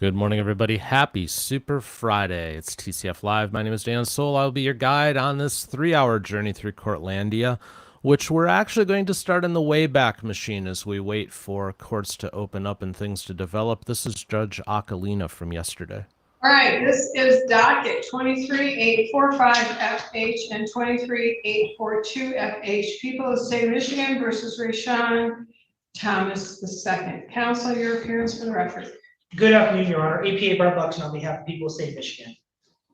Good morning, everybody. Happy Super Friday. It's TCF Live. My name is Dan Soul. I'll be your guide on this 3-hour journey through Courtlandia, which we're actually going to start in the Wayback Machine as we wait for courts to open up and things to develop. This is Judge Aquilina from yesterday. All right, this is docket 23845FH and 23842FH. People of the State of Michigan versus Rayshawn Thomas II. Counsel, your appearance for the record. Good afternoon, Your Honor. APA Bart Buxton on behalf of the people of the State of Michigan.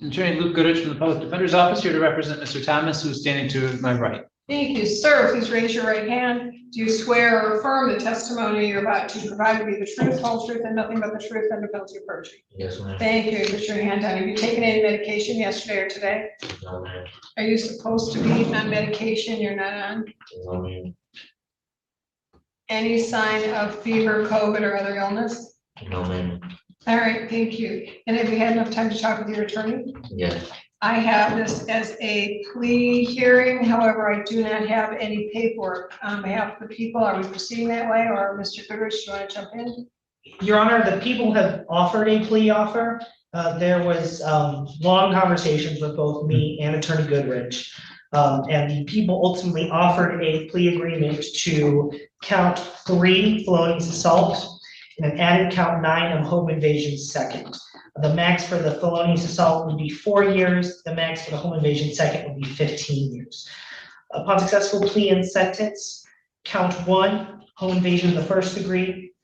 Attorney Luke Goodrich from the Public Defender's Office here to represent Mr. Thomas, who is standing to my right. Thank you, sir. Please raise your right hand. Do you swear or affirm the testimony you're about to provide to be the truth, whole truth, and nothing but the truth under penalty of perjury? Yes, ma'am. Thank you. Put your hand down. Have you taken any medication yesterday or today? No, ma'am. Are you supposed to be on medication you're not on? No, ma'am. Any sign of fever, COVID, or other illness? No, ma'am. All right, thank you. And have you had enough time to talk with your attorney? Yes. I have this as a plea hearing. However, I do not have any paperwork on behalf of the people. Are we proceeding that way, or Mr. Goodrich, do you want to jump in? Your Honor, the people have offered a plea offer. There was long conversations with both me and Attorney Goodrich. And the people ultimately offered a plea agreement to count 3 felonious assault and an added count 9 of home invasion second. The max for the felonious assault would be 4 years. The max for the home invasion second would be 15 years. Upon successful plea and sentence, count 1, home invasion of the first degree.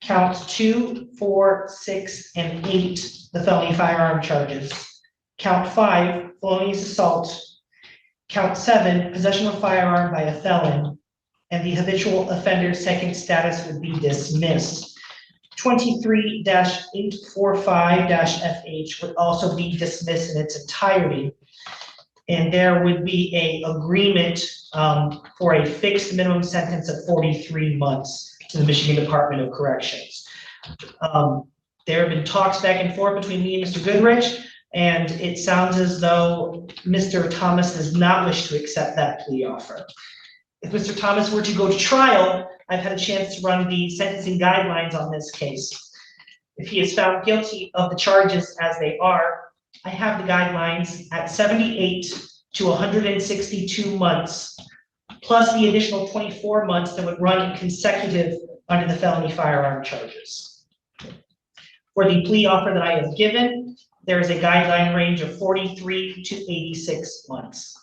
Count 2, 4, 6, and 8, the felony firearm charges. Count 5, felonious assault. Count 7, possession of a firearm by a felon. And the habitual offender second status would be dismissed. 23-845-FH would also be dismissed in its entirety. And there would be an agreement for a fixed minimum sentence of 43 months to the Michigan Department of Corrections. There have been talks back and forth between me and Mr. Goodrich, and it sounds as though Mr. Thomas does not wish to accept that plea offer. If Mr. Thomas were to go to trial, I've had a chance to run the sentencing guidelines on this case. If he is found guilty of the charges as they are, I have the guidelines at 78 to 162 months, plus the additional 24 months that would run consecutive under the felony firearm charges. For the plea offer that I have given, there is a guideline range of 43 to 86 months.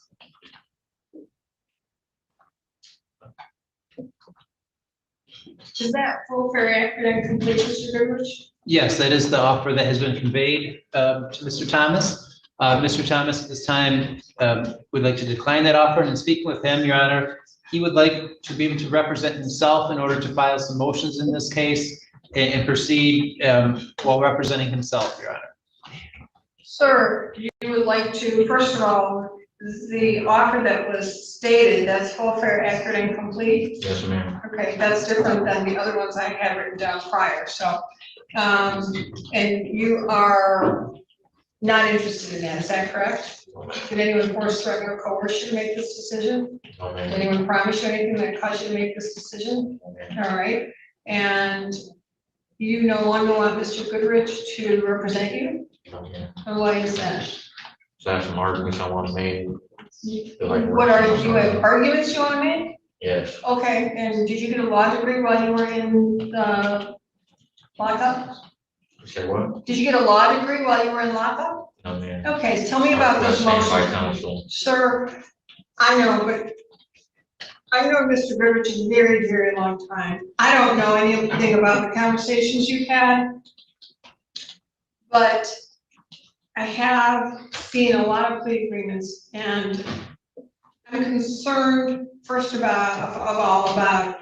Is that full, fair, accurate, and complete, Mr. Goodrich? Yes, that is the offer that has been conveyed to Mr. Thomas. Mr. Thomas at this time would like to decline that offer, and in speaking with him, Your Honor, he would like to be able to represent himself in order to file some motions in this case and proceed while representing himself, Your Honor. Sir, you would like to, first of all, the offer that was stated, that's full, fair, accurate, and complete? Yes, ma'am. Okay, that's different than the other ones I had written down prior, so. And you are not interested in that, is that correct? Did anyone force, threaten, or coerce you to make this decision? No, Did ma'am. anyone promise you anything that caused you to make this decision? No, ma'am. All right, and you no longer want Mr. Goodrich to represent you? No, ma'am. And why is that? So I have some arguments I want to make. Feel like What are, do you have arguments you want to make? Yes. Okay, and did you get a law degree while you were in the lockup? You say what? Did you get a law degree while you were in lockup? No, ma'am. Okay, so tell me about those That's by motions. counsel. Sir, I know, but I know Mr. Goodrich a very, very long time. I don't know anything about the conversations you've had, but I have seen a lot of plea agreements, and I'm concerned, first of all, about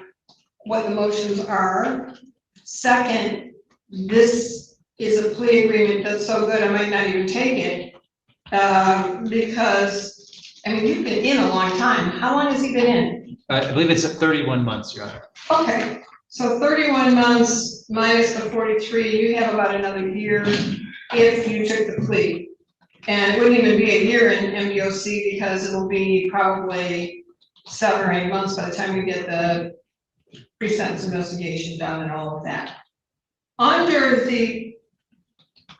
what the motions are. Second, this is a plea agreement that's so good I might not even take it, because, I mean, you've been in a long time. How long has he been in? I believe it's at 31 months, Your Honor. Okay, so 31 months minus the 43, you have about another year if you took the plea. And it wouldn't even be a year in MDOC because it'll be probably 7 or 8 months by the time you get the pre-sentence investigation done and all of that. Under the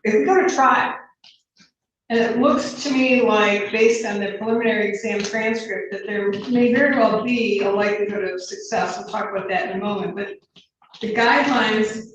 if we go to trial, and it looks to me like, based on the preliminary exam transcript, that there may very well be a likelihood of success. We'll talk about that in a moment, but the guidelines,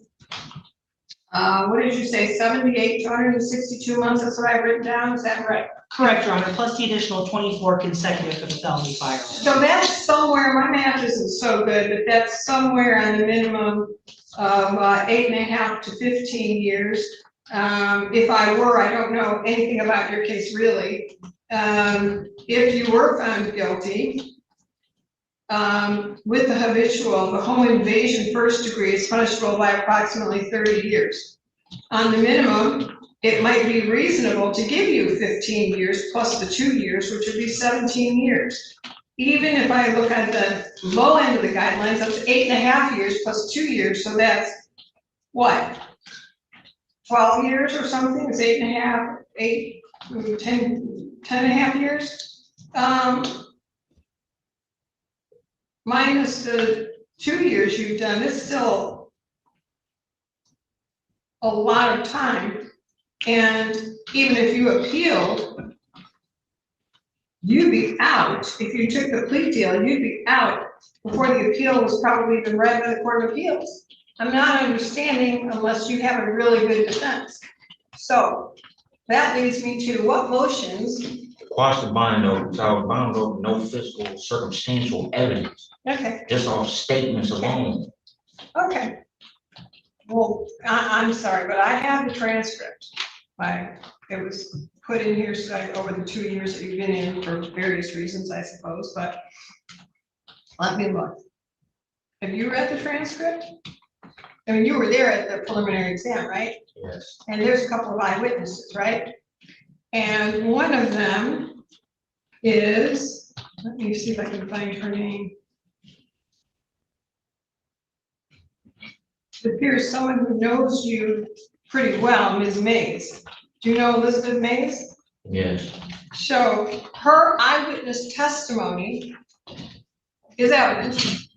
what did you say, 78 to 162 months, that's what I've written down, is that right? Correct, Your Honor, plus the additional 24 consecutive for the felony firearm. So that's somewhere, my math isn't so good, but that's somewhere on the minimum of 8.5 to 15 years. If I were, I don't know anything about your case really. If you were found guilty, with the habitual, the home invasion first degree is punishable by approximately 30 years. On the minimum, it might be reasonable to give you 15 years plus the 2 years, which would be 17 years. Even if I look at the low end of the guidelines, that's 8.5 years plus 2 years, so that's what? 12 years or something, it's 10.5 years. Minus the 2 years you've done, it's still a lot of time. And even if you appealed, you'd be out. If you took the plea deal, you'd be out before the appeal was probably even read by the Court of Appeals. I'm not understanding unless you have a really good defense. So that leads me to what motions. Quash the bind over, without bound over no physical circumstantial evidence, Okay, just off statements alone. okay. Well, I'm sorry, but I have the transcript. It was put in here over the 2 years that you've been in for various reasons, I suppose, but let me look. Have you read the transcript? I mean, you were there at the preliminary exam, right? Yes. And there's a couple of eyewitnesses, right? And one of them is, let me see if I can find her name. It appears someone who knows you pretty well, Ms. Mays. Do you know Elizabeth Mays? Yes. So her eyewitness testimony is evidence.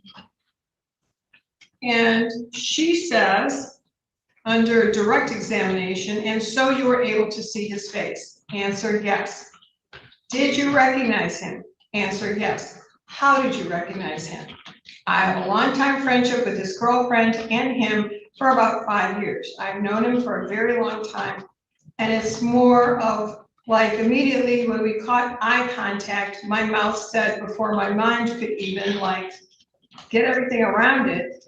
And she says, under direct examination, and so you were able to see his face. Answer, yes. Did you recognize him? Answer, yes. How did you recognize him? I have a long-time friendship with his girlfriend and him for about 5 years. I've known him for a very long time. And it's more of like immediately when we caught eye contact, my mouth said before my mind could even like get everything around it,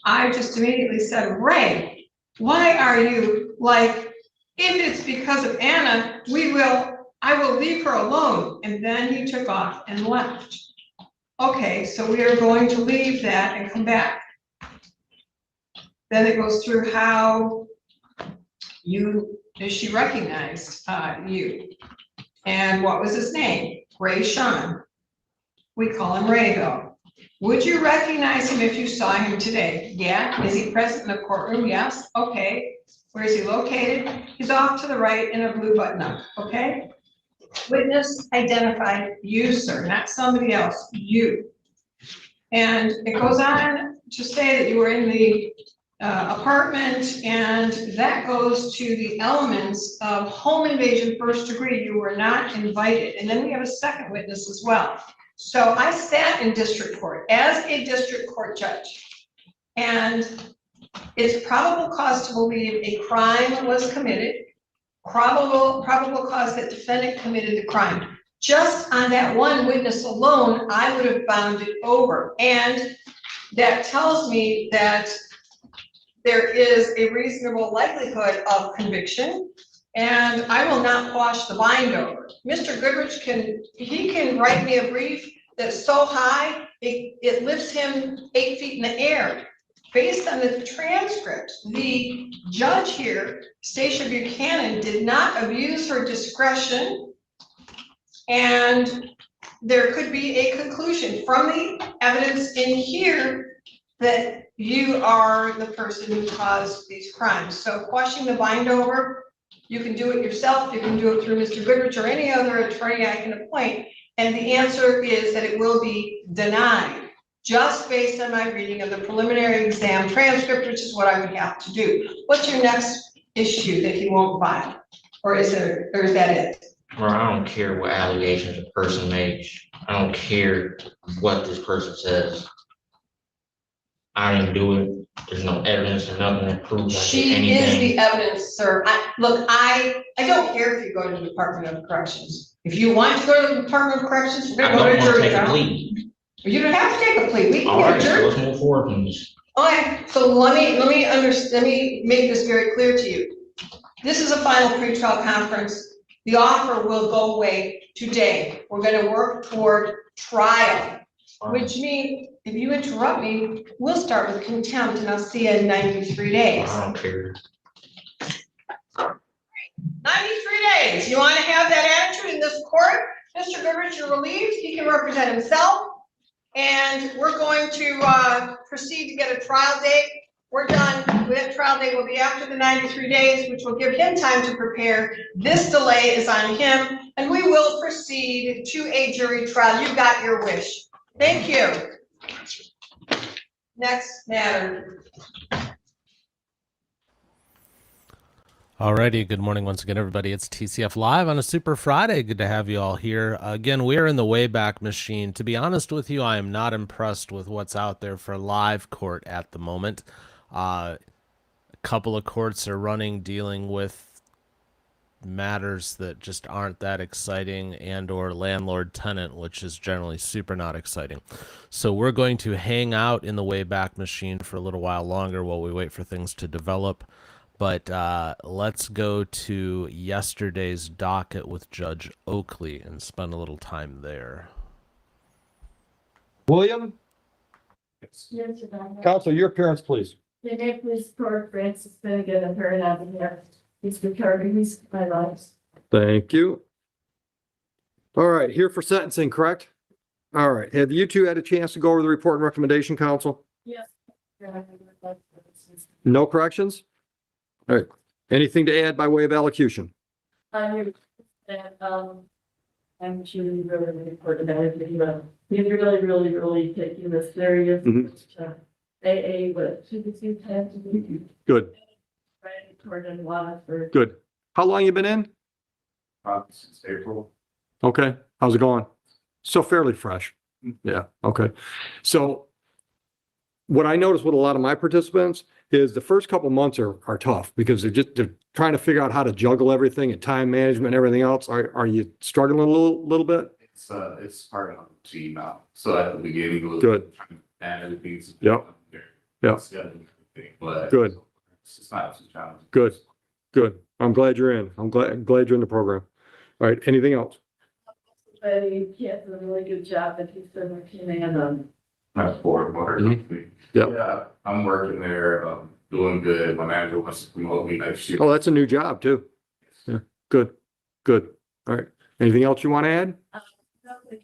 I just immediately said, Ray, why are you like, if it's because of Anna, I will leave her alone. And then he took off and left. Okay, so we are going to leave that and come back. Then it goes through how she recognized you. And what was his name? Rayshawn. We call him Ray though. Would you recognize him if you saw him today? Yeah. Is he present in the courtroom? Yes. Okay. Where is he located? He's off to the right in a blue button-up. Okay. Witness identified you, sir, not somebody else, you. And it goes on to say that you were in the apartment, and that goes to the elements of home invasion first degree. You were not invited. And then we have a second witness as well. So I sat in district court as a district court judge, and it's probable cause to believe a crime was committed. Probable cause that defendant committed the crime. Just on that one witness alone, I would have bound it over. And that tells me that there is a reasonable likelihood of conviction, and I will not quash the bind over. Mr. Goodrich can write me a brief that's so high, it lifts him 8 feet in the air. Based on the transcript, the judge here, Stacia Buchanan, did not abuse her discretion, and there could be a conclusion from the evidence in here that you are the person who caused these crimes. So quashing the bind over, you can do it yourself, you can do it through Mr. Goodrich or any other attorney I can appoint, and the answer is that it will be denied. Just based on my reading of the preliminary exam transcript, which is what I would have to do. What's your next issue that he won't file? Or is that it? Or I don't care what allegations a person makes. I don't care what this person says. I didn't do it. There's no evidence or nothing that proves I did She anything. is the evidence, sir. I don't care if you go to the Department of Corrections. If you want to go to the Department of Corrections, we're I gonna go don't to want to jury take a trial. plea. You don't have to take a plea. We All can right, get so jury. let's move forward from this. Okay, so let me make this very clear to you. This is a final pretrial conference. The offer will go away today. We're gonna work toward trial, which means if you interrupt me, we'll start with contempt and I'll see you in 93 days. I don't care. 93 days. You want to have that attitude in this court? Mr. Goodrich, you're relieved. He can represent himself. And we're going to proceed to get a trial date. We're done. That trial date will be after the 93 days, which will give him time to prepare. This delay is on him, and we will proceed to a jury trial. You got your wish. Thank you. Next matter. Alrighty, good morning once again, everybody. It's TCF Live on a Super Friday. Good to have you all here. Again, we're in the Wayback Machine. To be honest with you, I am not impressed with what's out there for live court at the moment. A couple of courts are running, dealing with matters that just aren't that exciting, and or landlord-tenant, which is generally super not exciting. So we're going to hang out in the Wayback Machine for a little while longer while we wait for things to develop. But let's go to yesterday's docket with Judge Oakley and spend a little time there. William, Yes, Your Honor. counsel, your appearance, please. The name is Court Francis Begga and her out here. He's recording my lives. Thank you. All right, here for sentencing, correct? All right, have you two had a chance to go over the report and recommendation, counsel? Yes. Your Honor. No corrections? All right, anything to add by way of elocution? I'm actually really important about it. He's really taking this serious. AA, what, 2 times a week? Good, Right, toward a lot for. good. How long you been in? Since April. Okay, how's it going? So fairly fresh. Yeah, okay. So what I noticed with a lot of my participants is the first couple months are tough because they're trying to figure out how to juggle everything and time management and everything else. Are you struggling a little bit? It's part of the team now. So at the beginning, it was Good. and everything's. Yep. Yep. But. Good. It's not a challenge. Good. I'm glad you're in. I'm glad you're in the program. All right, anything else? But he has a really good job that he's been working and Not for more. Yep. Yeah, I'm working there, doing good. My manager wants to promote me next year. Oh, that's a new job too. Yeah, good. All right. Anything else you want to add?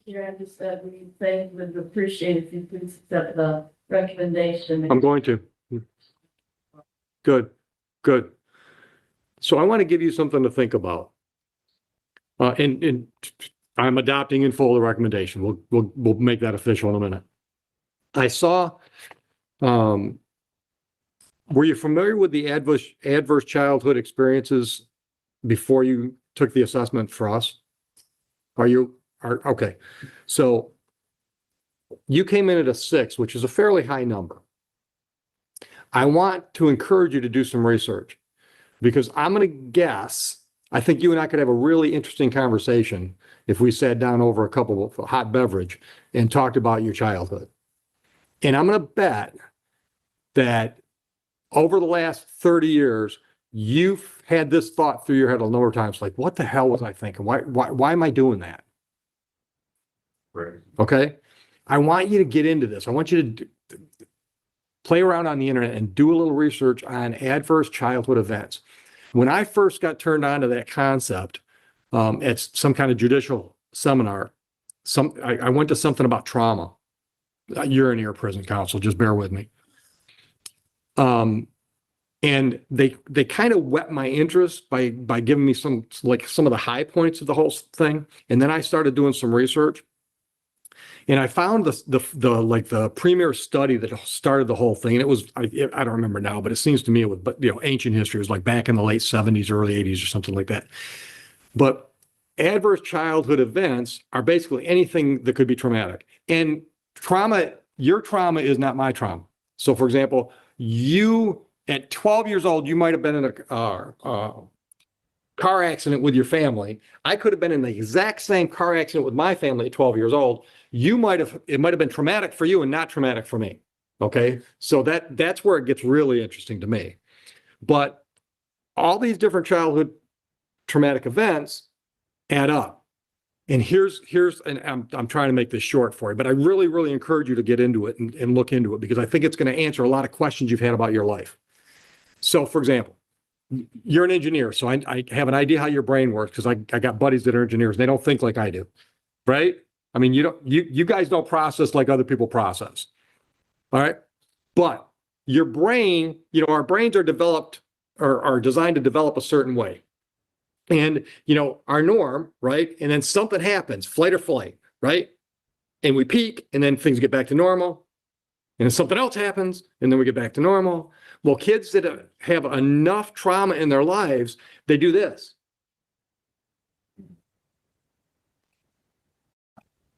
here, I just said we thank would appreciate if you please accept the recommendation. I'm going to. Good. So I want to give you something to think about. And I'm adopting in full the recommendation. We'll make that official in a minute. I saw, were you familiar with the adverse childhood experiences before you took the assessment for us? Okay. So you came in at a 6, which is a fairly high number. I want to encourage you to do some research because I'm going to guess, I think you and I could have a really interesting conversation if we sat down over a couple of hot beverage and talked about your childhood. And I'm going to bet that over the last 30 years, you've had this thought through your head a number of times, like, what the hell was I thinking? Why am I doing that? Right. Okay. I want you to get into this. I want you to play around on the internet and do a little research on adverse childhood events. When I first got turned on to that concept, at some kind of judicial seminar, I went to something about trauma. You're in your prison counsel, just bear with me. And they kind of whet my interest by giving me some of the high points of the whole thing. And then I started doing some research. And I found the premier study that started the whole thing. And it was, I don't remember now, but it seems to me it was, but ancient history. It was like back in the late 70s, early 80s or something like that. But adverse childhood events are basically anything that could be traumatic. And trauma, your trauma is not my trauma. So for example, you at 12 years old, you might have been in a car accident with your family. I could have been in the exact same car accident with my family at 12 years old. It might have been traumatic for you and not traumatic for me. Okay. So that's where it gets really interesting to me. But all these different childhood traumatic events add up. And and I'm trying to make this short for you, but I really, really encourage you to get into it and look into it, because I think it's going to answer a lot of questions you've had about your life. So for example, you're an engineer, so I have an idea how your brain works, because I got buddies that are engineers. They don't think like I do, right? I mean, you guys don't process like other people process. All right. But your brain, our brains are developed or are designed to develop a certain way. And, our norm, right? And then something happens, flight or flight, right? And we peak, and then things get back to normal. And then something else happens, and then we get back to normal. Well, kids that have enough trauma in their lives, they do this.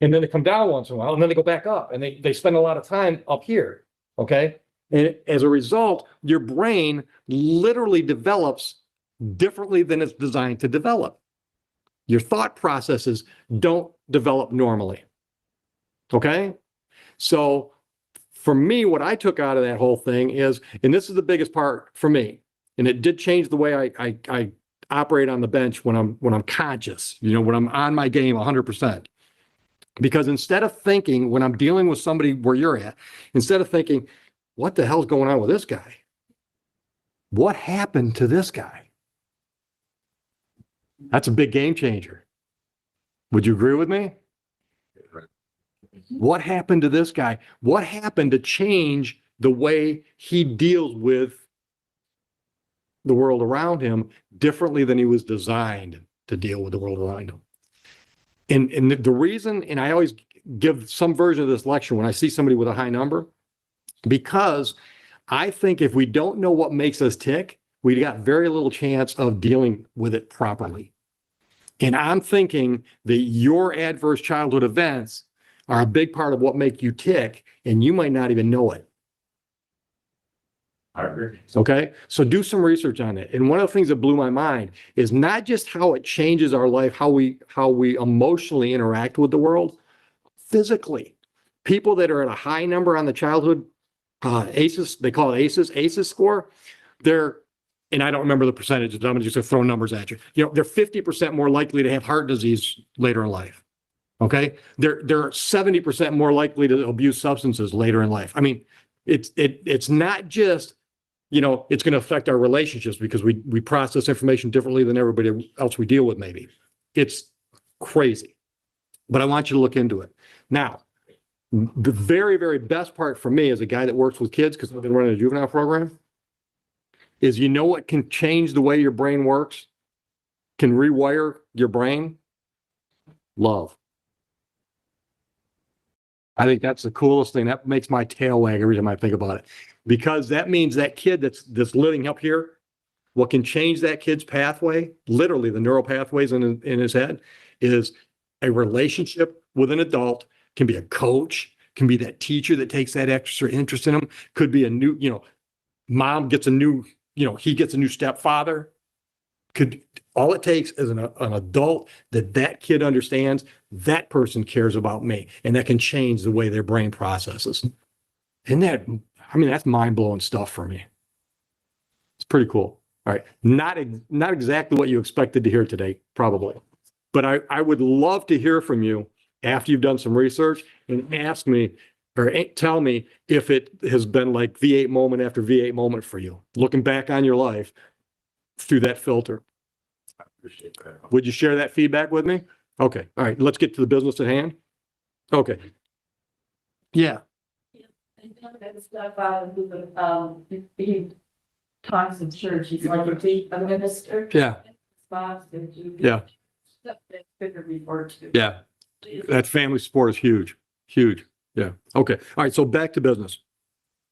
And then they come down once in a while, and then they go back up, and they spend a lot of time up here, okay? And as a result, your brain literally develops differently than it's designed to develop. Your thought processes don't develop normally, okay? So for me, what I took out of that whole thing is, and this is the biggest part for me, and it did change the way I operate on the bench when I'm conscious, when I'm on my game 100%. Because instead of thinking, when I'm dealing with somebody where you're at, instead of thinking, what the hell's going on with this guy? What happened to this guy? That's a big game changer. Would you agree with me? What happened to this guy? What happened to change the way he deals with the world around him differently than he was designed to deal with the world around him? And the reason, and I always give some version of this lecture when I see somebody with a high number, because I think if we don't know what makes us tick, we got very little chance of dealing with it properly. And I'm thinking that your adverse childhood events are a big part of what make you tick, and you might not even know it. I agree. Okay, so do some research on it. And one of the things that blew my mind is not just how it changes our life, how we emotionally interact with the world, physically. People that are at a high number on the childhood ACEs, they call it ACEs score, and I don't remember the percentages, I'm just gonna throw numbers at you. They're 50% more likely to have heart disease later in life. Okay, they're 70% more likely to abuse substances later in life. I mean, it's not just, it's going to affect our relationships because we process information differently than everybody else we deal with. Maybe it's crazy, but I want you to look into it. Now, the very, very best part for me as a guy that works with kids, because I've been running a juvenile program, is what can change the way your brain works, can rewire your brain? Love. I think that's the coolest thing. That makes my tail wag every time I think about it, because that means that kid that's living up here, what can change that kid's pathway, literally the neural pathways in his head, is a relationship with an adult. Can be a coach, can be that teacher that takes that extra interest in him, could be a new, mom gets a new, he gets a new stepfather. All it takes is an adult that kid understands, that person cares about me, and that can change the way their brain processes. And that's mind-blowing stuff for me. It's pretty cool. All right. Not exactly what you expected to hear today, probably. But I would love to hear from you after you've done some research and ask me or tell me if it has been like V8 moment after V8 moment for you, looking back on your life through that filter. I appreciate that. Would you share that feedback with me? Okay. All right. Let's get to the business at hand. Okay. Yeah. And that stuff, he talks in church, he's like a minister. Yeah. Yeah. Yeah. That family support is huge. Huge. Yeah. Okay. All right. So back to business.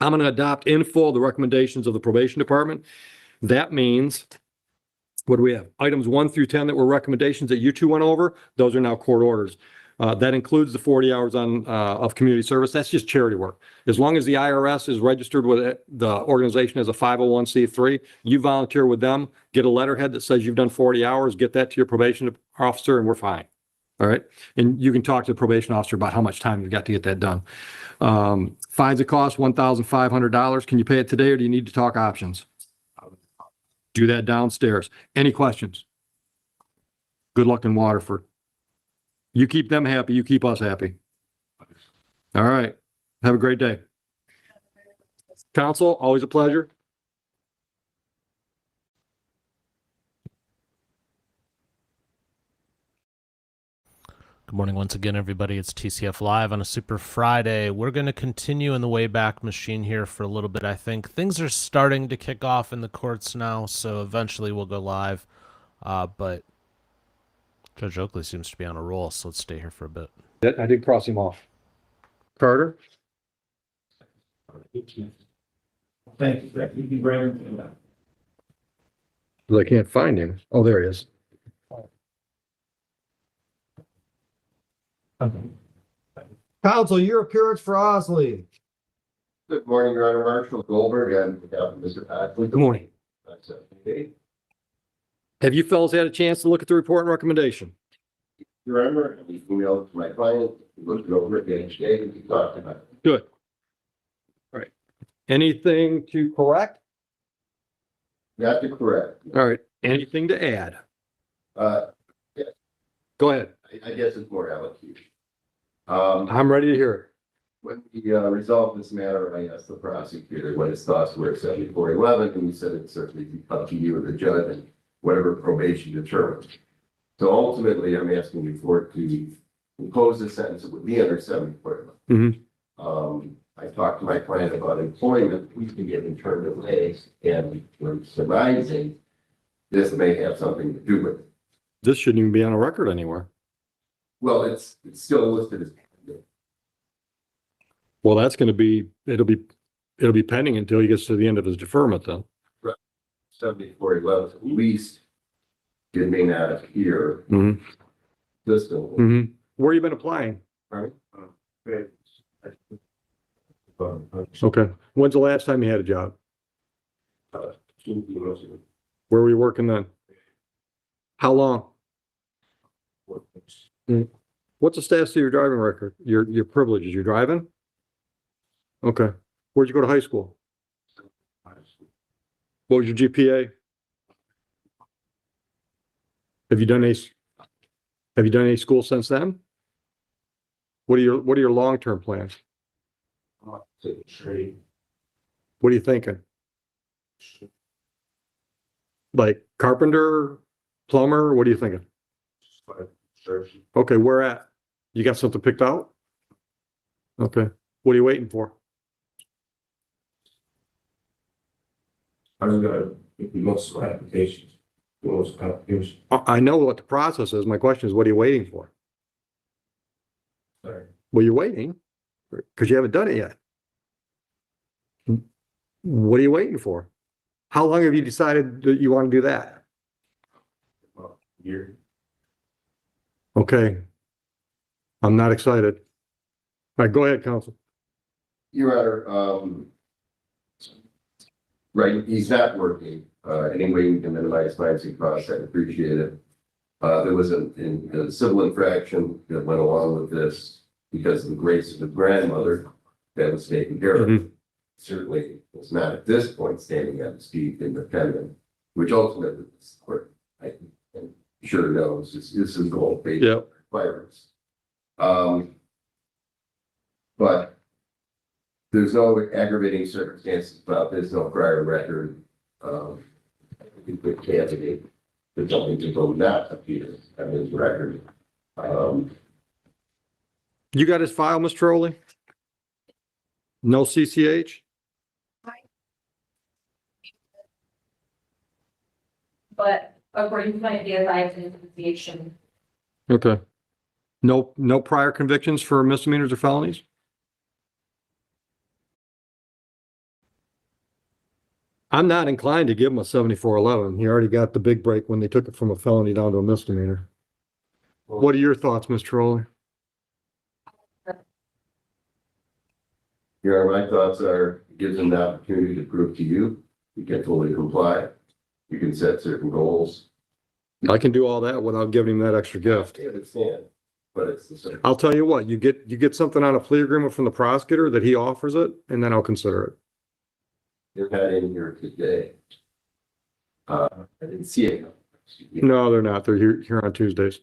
I'm going to adopt in full the recommendations of the probation department. That means, what do we have? Items 1 through 10 that were recommendations that you two went over. Those are now court orders. That includes the 40 hours of community service. That's just charity work. As long as the IRS is registered with it, the organization as a 501c3, you volunteer with them, get a letterhead that says you've done 40 hours, get that to your probation officer, and we're fine. All right. And you can talk to the probation officer about how much time you've got to get that done. Fines that cost $1,500. Can you pay it today, or do you need to talk options? Do that downstairs. Any questions? Good luck in Waterford. You keep them happy, you keep us happy. All right. Have a great day. Counsel, always a pleasure. Good morning once again, everybody. It's TCF Live on a Super Friday. We're going to continue in the Wayback Machine here for a little bit, I think. Things are starting to kick off in the courts now, so eventually we'll go live. But Judge Oakley seems to be on a roll, so let's stay here for a bit. I did cross him off. Carter? Thank you. You can bring him. I can't find him. Oh, there he is. Counsel, your appearance for Ozzley. Good morning, Your Honor. Marshall Goldberg and Mr. Ackley. Good morning. Have you fellows had a chance to look at the report and recommendation? Your Honor, we emailed to my client, we looked it over again today, and we talked about it. Good. All right. Anything to correct? Not to correct. All right. Anything to add? Yeah, Go ahead. I guess it's more allocation. I'm ready to hear it. When we resolved this matter, I asked the prosecutor what his thoughts were at 7411, and he said it's certainly up to you or the judge and whatever probation determines. So ultimately, I'm asking the court to impose a sentence that would be under 7411. I talked to my client about employment. We can get in terms of ways, and we're surmising this may have something to do with it. This shouldn't even be on a record anywhere. Well, it's still listed as. Well, that's going to be, it'll be pending until he gets to the end of his deferment then. 7411, at least it may not appear. This bill. Where you been applying? Right? Okay. When's the last time you had a job? Where were you working then? How long? What's the status of your driving record? Your privileges? You're driving? Okay. Where'd you go to high school? What was your GPA? Have you done any school since then? What are your long-term plans? What are you thinking? Like carpenter, plumber? What are you thinking? Okay, where at? You got something picked out? Okay. What are you waiting for? I'm gonna make most of my applications. Most applications. I know what the process is. My question is, what are you waiting for? Sorry. Well, you're waiting because you haven't done it yet. What are you waiting for? How long have you decided that you want to do that? Year. Okay. I'm not excited. All right, go ahead, counsel. Your Honor, right, he's not working. Any way we can minimize financing costs, I appreciate it. There was a civil infraction that went along with this because of the grace of the grandmother that was taken care of. Certainly was not at this point standing up to speak independent, which ultimately this court, I sure knows, this is gold-based requirements. But there's no aggravating circumstances about this, no prior record. A good candidate for something to go not appear on his record. You got his file, Ms. Trolley? No CCH? But according to my DSI identification, Okay. No prior convictions for misdemeanors or felonies? I'm not inclined to give him a 7411. He already got the big break when they took it from a felony down to a misdemeanor. What are your thoughts, Mr. Trolley? Here are my thoughts are, it gives them the opportunity to prove to you, you can fully comply. You can set certain goals. I can do all that without giving him that extra gift. I understand, but it's the same. I'll tell you what, you get something on a plea agreement from the prosecutor that he offers it, and then I'll consider it. They're not in here today. I didn't see it. No, they're not. They're here on Tuesdays.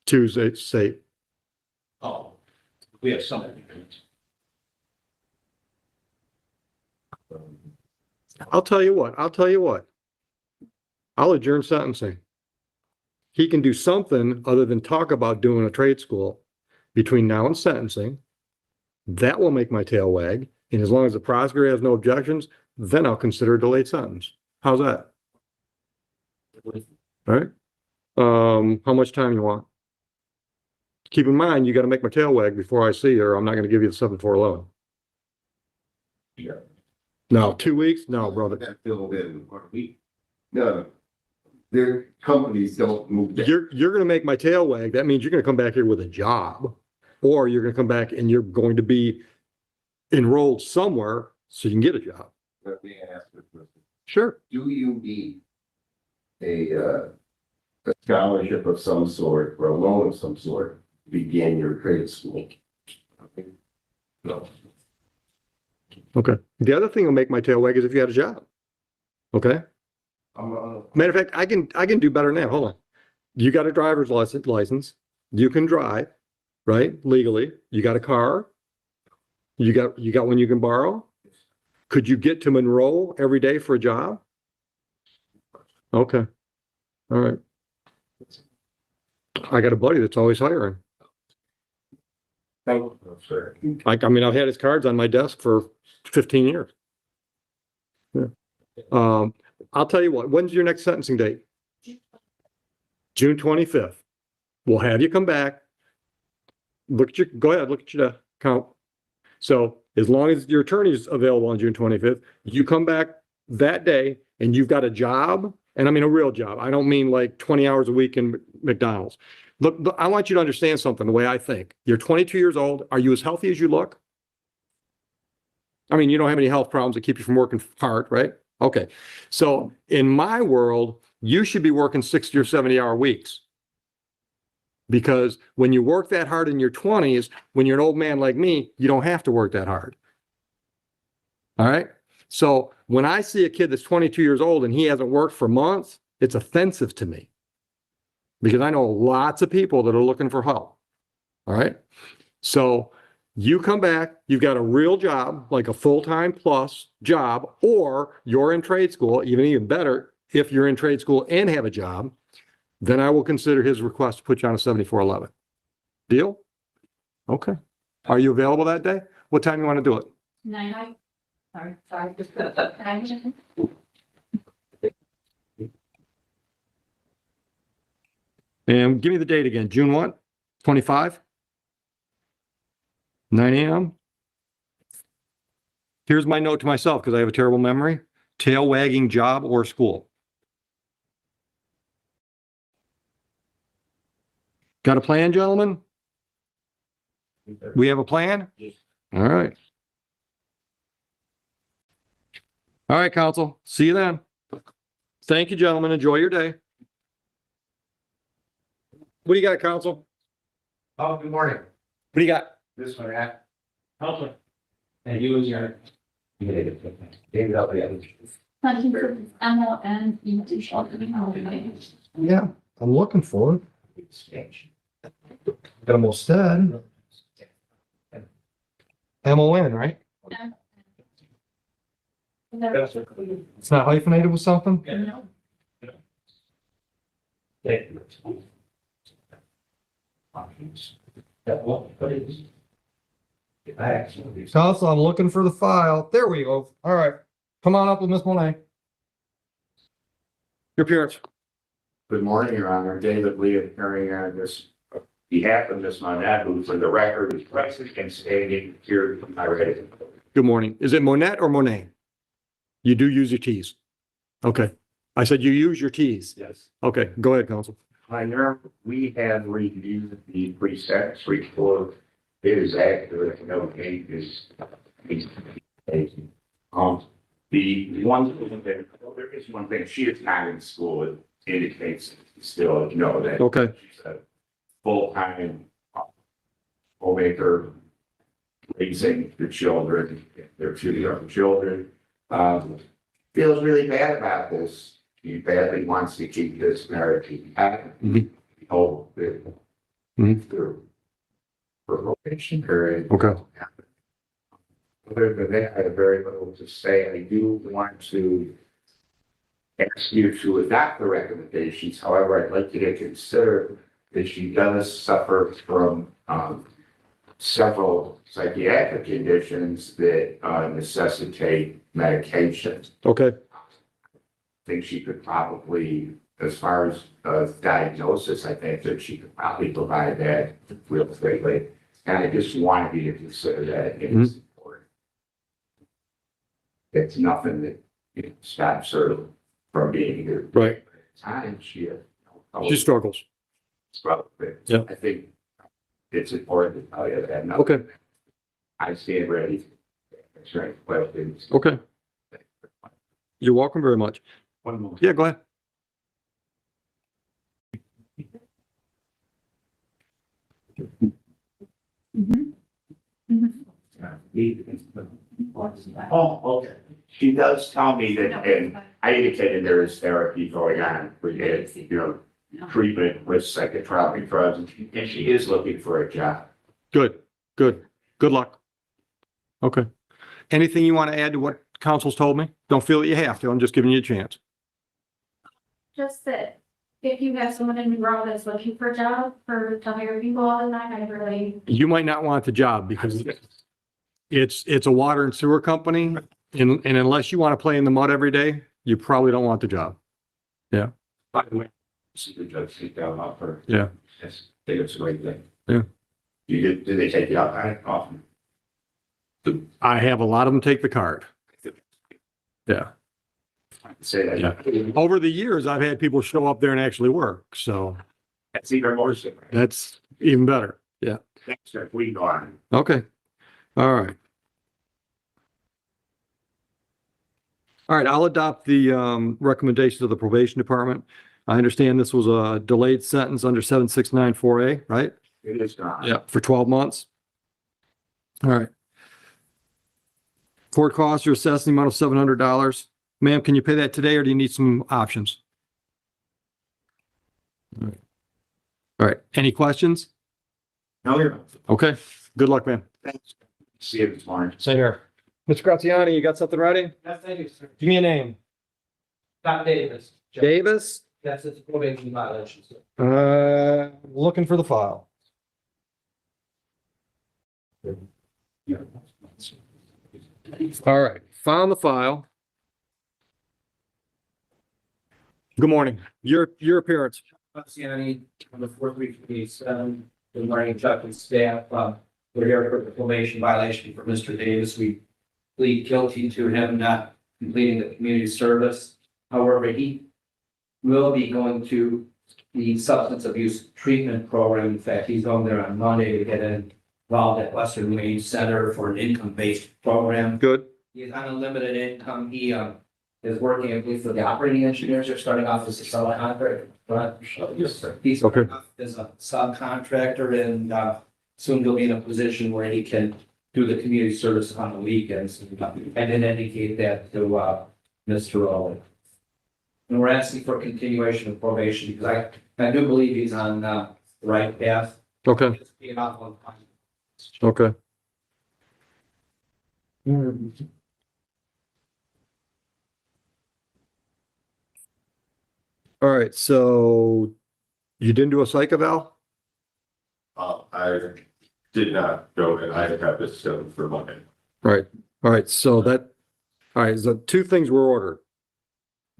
Tuesday, state. Oh, we have something. I'll tell you what. I'll adjourn sentencing. He can do something other than talk about doing a trade school between now and sentencing. That will make my tail wag. And as long as the prosecutor has no objections, then I'll consider a delayed sentence. How's that? All right. How much time you want? Keep in mind, you got to make my tail wag before I see you, or I'm not going to give you the 7411. Yeah. No, 2 weeks? No, brother. That filled in 1 week. No, their companies don't move. You're going to make my tail wag. That means you're going to come back here with a job, or you're going to come back and you're going to be enrolled somewhere so you can get a job. Let me ask you a question. Sure. Do you need a scholarship of some sort or a loan of some sort to begin your trade school? No. Okay. The other thing that'll make my tail wag is if you had a job. Okay. Matter of fact, I can do better than that. Hold on. You got a driver's license. You can drive, right? Legally. You got a car. You got one you can borrow. Could you get to Monroe every day for a job? Okay. All right. I got a buddy that's always hiring. Thank you, sir. I mean, I've had his cards on my desk for 15 years. Yeah. I'll tell you what, when's your next sentencing date? June 25th. We'll have you come back. Go ahead, look at your account. So as long as your attorney is available on June 25th, you come back that day and you've got a job, and I mean a real job. I don't mean like 20 hours a week in McDonald's. Look, I want you to understand something the way I think. You're 22 years old. Are you as healthy as you look? I mean, you don't have any health problems that keep you from working hard, right? Okay. So in my world, you should be working 60 or 70-hour weeks. Because when you work that hard in your 20s, when you're an old man like me, you don't have to work that hard. All right? So when I see a kid that's 22 years old and he hasn't worked for months, it's offensive to me. Because I know lots of people that are looking for help. All right? So you come back, you've got a real job, like a full-time plus job, or you're in trade school, even better, if you're in trade school and have a job, then I will consider his request to put you on a 7411. Deal? Okay. Are you available that day? What time you want to do it? 9. Sorry. And give me the date again. June what? 25? 9 a.m. Here's my note to myself because I have a terrible memory. Tail wagging job or school. Got a plan, gentlemen? We have a plan? All right. All right, counsel. See you then. Thank you, gentlemen. Enjoy your day. What do you got, counsel? Oh, good morning. What do you got? This one, yeah. Helpful. And you was your. David up again. Yeah, I'm looking for it. Got them all said. MON, right? It's not hyphenated with something? No. Counsel, I'm looking for the file. There we go. All right. Come on up with Miss Monet. Your appearance. Good morning, Your Honor. David Lee, appearing on this behalf of Ms. Monet, who for the record is present and standing here. I read it. Good morning. Is it Monet or Monet? You do use your Ts. Okay. I said you use your Ts. Yes. Okay, go ahead, counsel. Minor, we have reviewed the pre-sentence report. It is accurate, no changes. The one thing that, well, there is one thing, she is not in school, it indicates still, you know, that. Okay. She's a full-time homemaker, raising the children, their 2 young children. Feels really bad about this. He badly wants to keep this marriage intact. Hope that through probation period. Okay. Other than that, I have very little to say. I do want to ask you to adopt the recommendations. However, I'd like you to consider that she does suffer from several psychiatric conditions that necessitate medication. Okay. I think she could probably, as far as diagnosis, I think that she could probably provide that real quickly. And I just wanted you to consider that. It's important. It's nothing that stops her from being here. Right. At the time she She struggles. struggled. Yeah. I think it's important to tell you that. No, Okay. I stand ready. That's right. Well, it's- Okay. You're welcome very much. One more. Yeah, go ahead. Oh, okay. She does tell me that, and I indicated there is therapy going on for it, treatment with psychotropic drugs, and she is looking for a job. Good, good. Good luck. Okay. Anything you want to add to what council's told me? Don't feel that you have to. I'm just giving you a chance. Just that if you have someone in the world that's looking for a job for to hire people all the time, I really. You might not want the job because it's a water and sewer company. And unless you want to play in the mud every day, you probably don't want the job. By the way, see the judge sit down offer. Yeah. Yes, I think it's a great thing. Yeah. Did they take you out on it often? I have a lot of them take the card. Yeah. Say that. Yeah. Over the years, I've had people show up there and actually work. So That's even more so. that's even better. Yeah. Thanks, sir. We go on. Okay. All right. All right, I'll adopt the recommendations of the probation department. I understand this was a delayed sentence under 7694A, right? It is not. Yeah, for 12 months. All right. Court costs are assessed in the amount of $700. Ma'am, can you pay that today or do you need some options? All right. Any questions? No, you're not. Okay. Good luck, man. Thanks. See you this morning. Same here. Mr. Graziani, you got something ready? Yes, thank you, sir. Give me a name. Scott Davis. Davis? Yes, it's a probation violation, sir. Looking for the file. All right, found the file. Good morning. Your appearance. Graziani, on the 4-3-27, good morning, Chuck and staff. We're here for the probation violation for Mr. Davis. We plead guilty to him not completing the community service. However, he will be going to the substance abuse treatment program. In fact, he's going there on Monday to get involved at Western Wayne Center for an income-based program. Good. He's on a limited income. He is working, I believe, for the operating engineers. They're starting off as a subcontractor. Yes, sir. He's Okay. starting off as a subcontractor and soon he'll be in a position where he can do the community service on the weekends. And then indicate that to Mr. Owen. And we're asking for continuation of probation because I do believe he's on the right path. Okay. It's being off on time. Okay. All right, so you didn't do a psych eval? I did not go and I have this scheduled for Monday. Right. All right, so two things were ordered.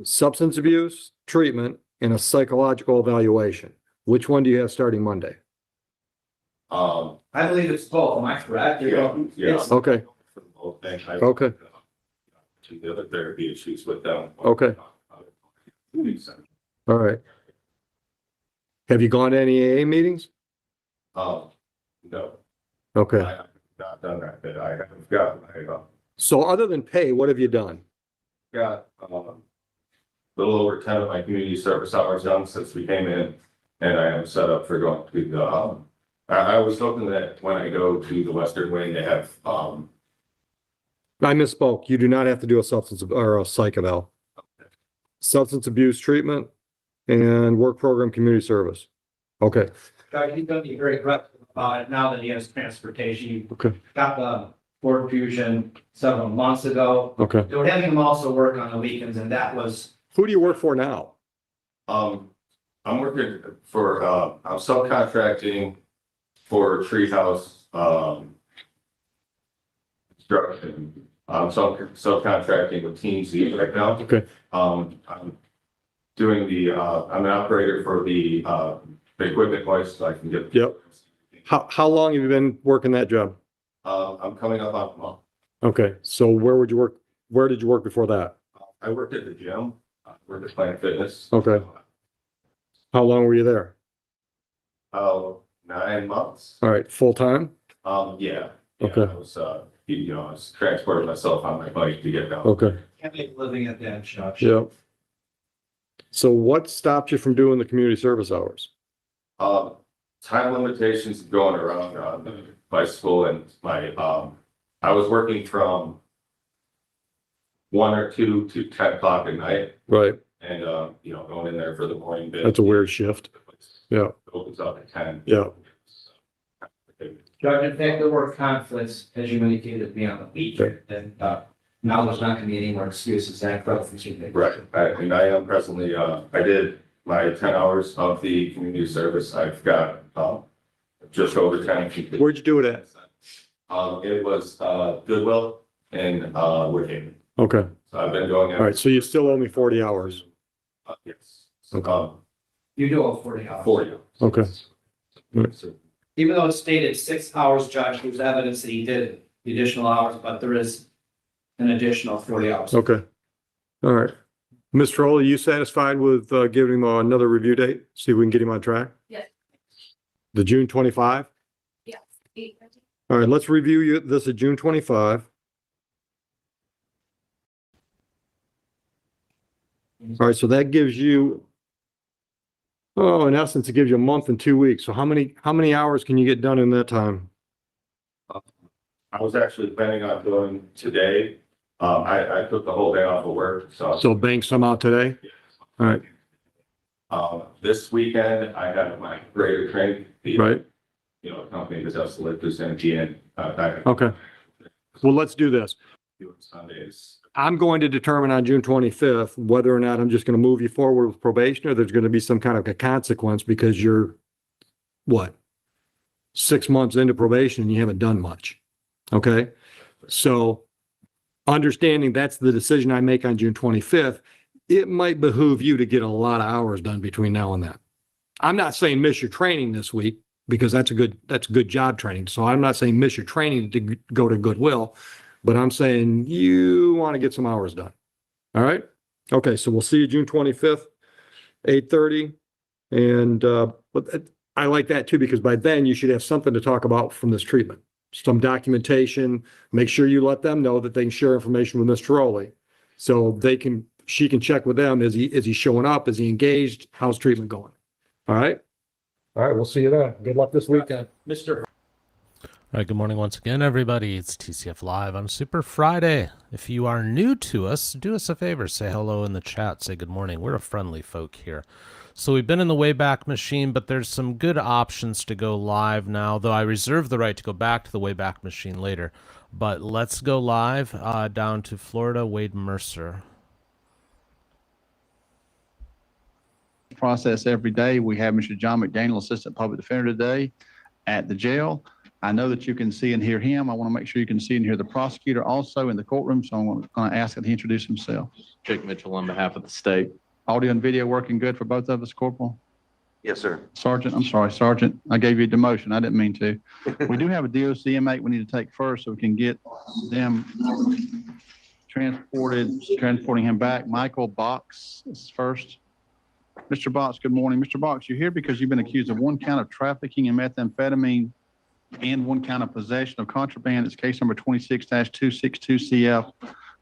Substance abuse, treatment, and a psychological evaluation. Which one do you have starting Monday? I believe it's both, am I correct? Yeah. Okay, For the whole thing. Okay. To the other therapy issues with them. Okay. all right. Have you gone to any AA meetings? No, Okay, I have not done that, but I have got, so other than pay, what have you done? got, a little over 10 of my community service hours done since we came in, and I am set up for going to the, I was hoping that when I go to the Western Wing, they have, I misspoke. You do not have to do a substance or a psych eval. Substance abuse treatment and work program community service. Okay, Judge, he's gonna be very aggressive about it now that he has transportation. He okay, got the board fusion several months ago. okay. They were having him also work on the weekends, and that was, Who do you work for now? I'm working for, I'm subcontracting for Treehouse, construction. I'm subcontracting with Team Z right now. Okay. I'm doing the, I'm an operator for the equipment hoist, so I can get. Yep. How long have you been working that job? I'm coming up on a month. Okay, so where would you work? Where did you work before that? I worked at the gym, I worked at Planet Fitness. Okay. How long were you there? 9 months. All right, full time? Yeah. Okay. I was, I was transporting myself on my bike to get down. Okay, can't make a living at that, Judge. yeah. So what stopped you from doing the community service hours? Time limitations going around on the bicycle and my, I was working from 1 or 2 to 10 o'clock at night Right, and, going in there for the morning bit. that's a weird shift. Yeah. Opens up at 10. Yeah. Judge, in fact, there were conflicts, as you indicated, to me on the weekend, and, now there's not gonna be any more excuses, that preference you make. Right, and I am presently, I did my 10 hours of the community service. I've got, just over 10. Where'd you do it at? It was, Goodwill in, Woodhaven. Okay, So I've been going. all right, so you still owe me 40 hours. Yes. Okay. You do all 40 hours. 40. Okay. Even though it's stated 6 hours, Judge, there's evidence that he did the additional hours, but there is an additional 40 hours. Okay, all right. Ms. Troll, are you satisfied with giving him another review date? See if we can get him on track? Yes. The June 25? Yes. 8:50. All right, let's review this at June 25. All right, so that gives you, oh, in essence, it gives you a month and 2 weeks. So how many hours can you get done in that time? I was actually planning on doing today. I took the whole day off of work, so. So bank some out today? All right, This weekend, I have my greater training. right, Company that does lifters and GN. okay. Well, let's do this. Doing Sundays. I'm going to determine on June 25th whether or not I'm just going to move you forward with probation or there's going to be some kind of a consequence because you're, what, 6 months into probation and you haven't done much. Okay? So understanding that's the decision I make on June 25th, it might behoove you to get a lot of hours done between now and then. I'm not saying miss your training this week because that's good job training. So I'm not saying miss your training to go to Goodwill, but I'm saying you want to get some hours done. All right? Okay, so we'll see you June 25th, 8:30. And but I like that too, because by then you should have something to talk about from this treatment. Some documentation, make sure you let them know that they can share information with Mr. Rowley. So she can check with them. Is he showing up? Is he engaged? How's treatment going? All right? All right, we'll see you then. Good luck this weekend. Mr. All right, good morning once again, everybody. It's TCF Live on Super Friday. If you are new to us, do us a favor. Say hello in the chat. Say good morning. We're a friendly folk here. So we've been in the Wayback Machine, but there's some good options to go live now, though I reserve the right to go back to the Wayback Machine later. But let's go live down to Florida, Wade Mercer. Process every day. We have Mr. John McDaniel, Assistant Public Defender today at the jail. I know that you can see and hear him. I want to make sure you can see and hear the prosecutor also in the courtroom. So I'm going to ask that he introduce himself. Jake Mitchell on behalf of the state. Audio and video working good for both of us, Corporal? Yes, sir. Sergeant, I'm sorry, Sergeant, I gave you a demotion. I didn't mean to. We do have a DOC inmate we need to take first so we can get them transporting him back. Michael Box is first. Mr. Box, good morning. Mr. Box, you're here because you've been accused of 1 count of trafficking in methamphetamine and 1 count of possession of contraband. It's case number 26-262CF.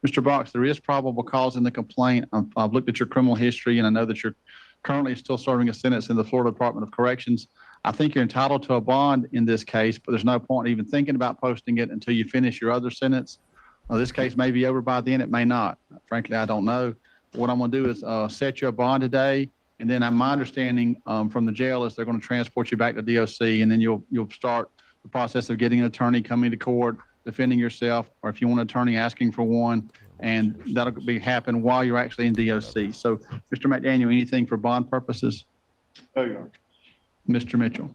Mr. Box, there is probable cause in the complaint. I've looked at your criminal history and I know that you're currently still serving a sentence in the Florida Department of Corrections. I think you're entitled to a bond in this case, but there's no point even thinking about posting it until you finish your other sentence. This case may be over by then, it may not. Frankly, I don't know. What I'm gonna do is set you a bond today, and then my understanding from the jail is they're gonna transport you back to DOC, and then you'll start the process of getting an attorney, coming to court, defending yourself, or if you want an attorney, asking for one, and that'll happen while you're actually in DOC. So, Mr. McDaniel, anything for bond purposes? Mr. Mitchell.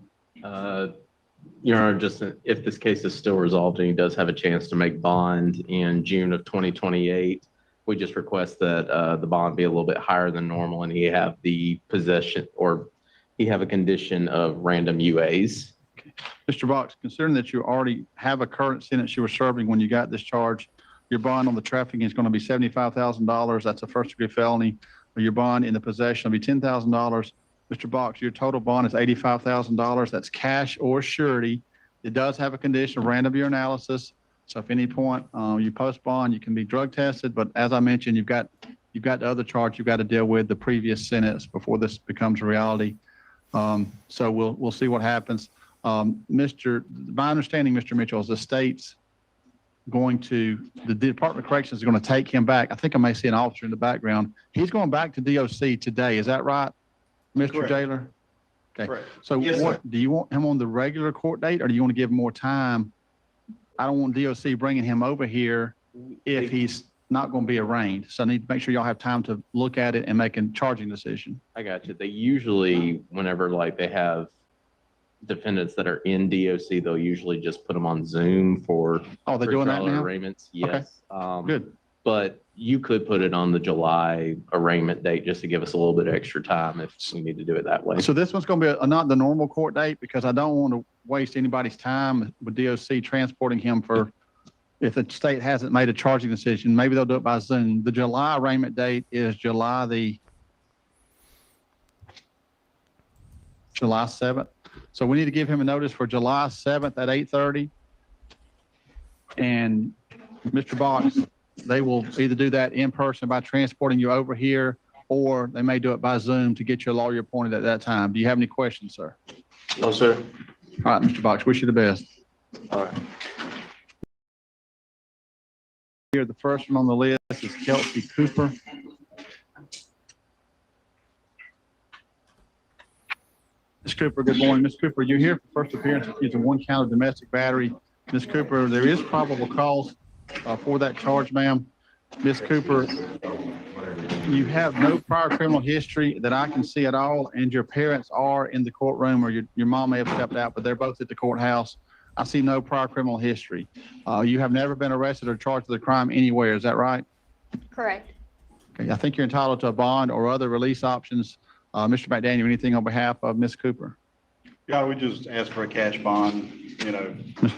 Your Honor, just if this case is still resolved and he does have a chance to make bond in June of 2028, we just request that the bond be a little bit higher than normal and he have the possession or he have a condition of random UAs. Okay. Mr. Box, considering that you already have a current sentence you were serving when you got this charge, your bond on the trafficking is going to be $75,000. That's a first-degree felony. Or your bond in the possession will be $10,000. Mr. Box, your total bond is $85,000. That's cash or surety. It does have a condition of random urinalysis. So if any point you post bond, you can be drug tested. But as I mentioned, you've got the other charge you've got to deal with, the previous sentence before this becomes a reality. So we'll see what happens. My understanding, Mr. Mitchell, is the state's the Department of Corrections is going to take him back. I think I may see an officer in the background. He's going back to DOC today. Is that right, Mr. Correct. Jailer? Okay. Correct. So Yes, what, sir. do you want him on the regular court date or do you want to give him more time? I don't want DOC bringing him over here if he's not going to be arraigned. So I need to make sure y'all have time to look at it and make a charging decision. I got you. They usually, whenever like they have defendants that are in DOC, they'll usually just put them on Zoom for Oh, they're doing that trial now? arraignments. Yes. Good. But you could put it on the July arraignment date just to give us a little bit of extra time if we need to do it that way. So this one's going to be not the normal court date because I don't want to waste anybody's time with DOC transporting him for, if the state hasn't made a charging decision, maybe they'll do it by Zoom. The July arraignment date is July 7th. So we need to give him a notice for July 7th at 8:30. And Mr. Box, they will either do that in person by transporting you over here, or they may do it by Zoom to get your lawyer appointed at that time. Do you have any questions, sir? No, sir. All right, Mr. Box, wish you the best. All right. Here, the first one on the list is Kelsey Cooper. Ms. Cooper, good morning. Ms. Cooper, you're here for first appearance accused of 1 count of domestic battery. Ms. Cooper, there is probable cause for that charge, ma'am. Ms. Cooper, you have no prior criminal history that I can see at all, and your parents are in the courtroom, or your mom may have stepped out, but they're both at the courthouse. I see no prior criminal history. You have never been arrested or charged with a crime anywhere, is that right? Correct. Okay, I think you're entitled to a bond or other release options. Mr. McDaniel, anything on behalf of Ms. Cooper? Yeah, we just ask for a cash bond, Mr.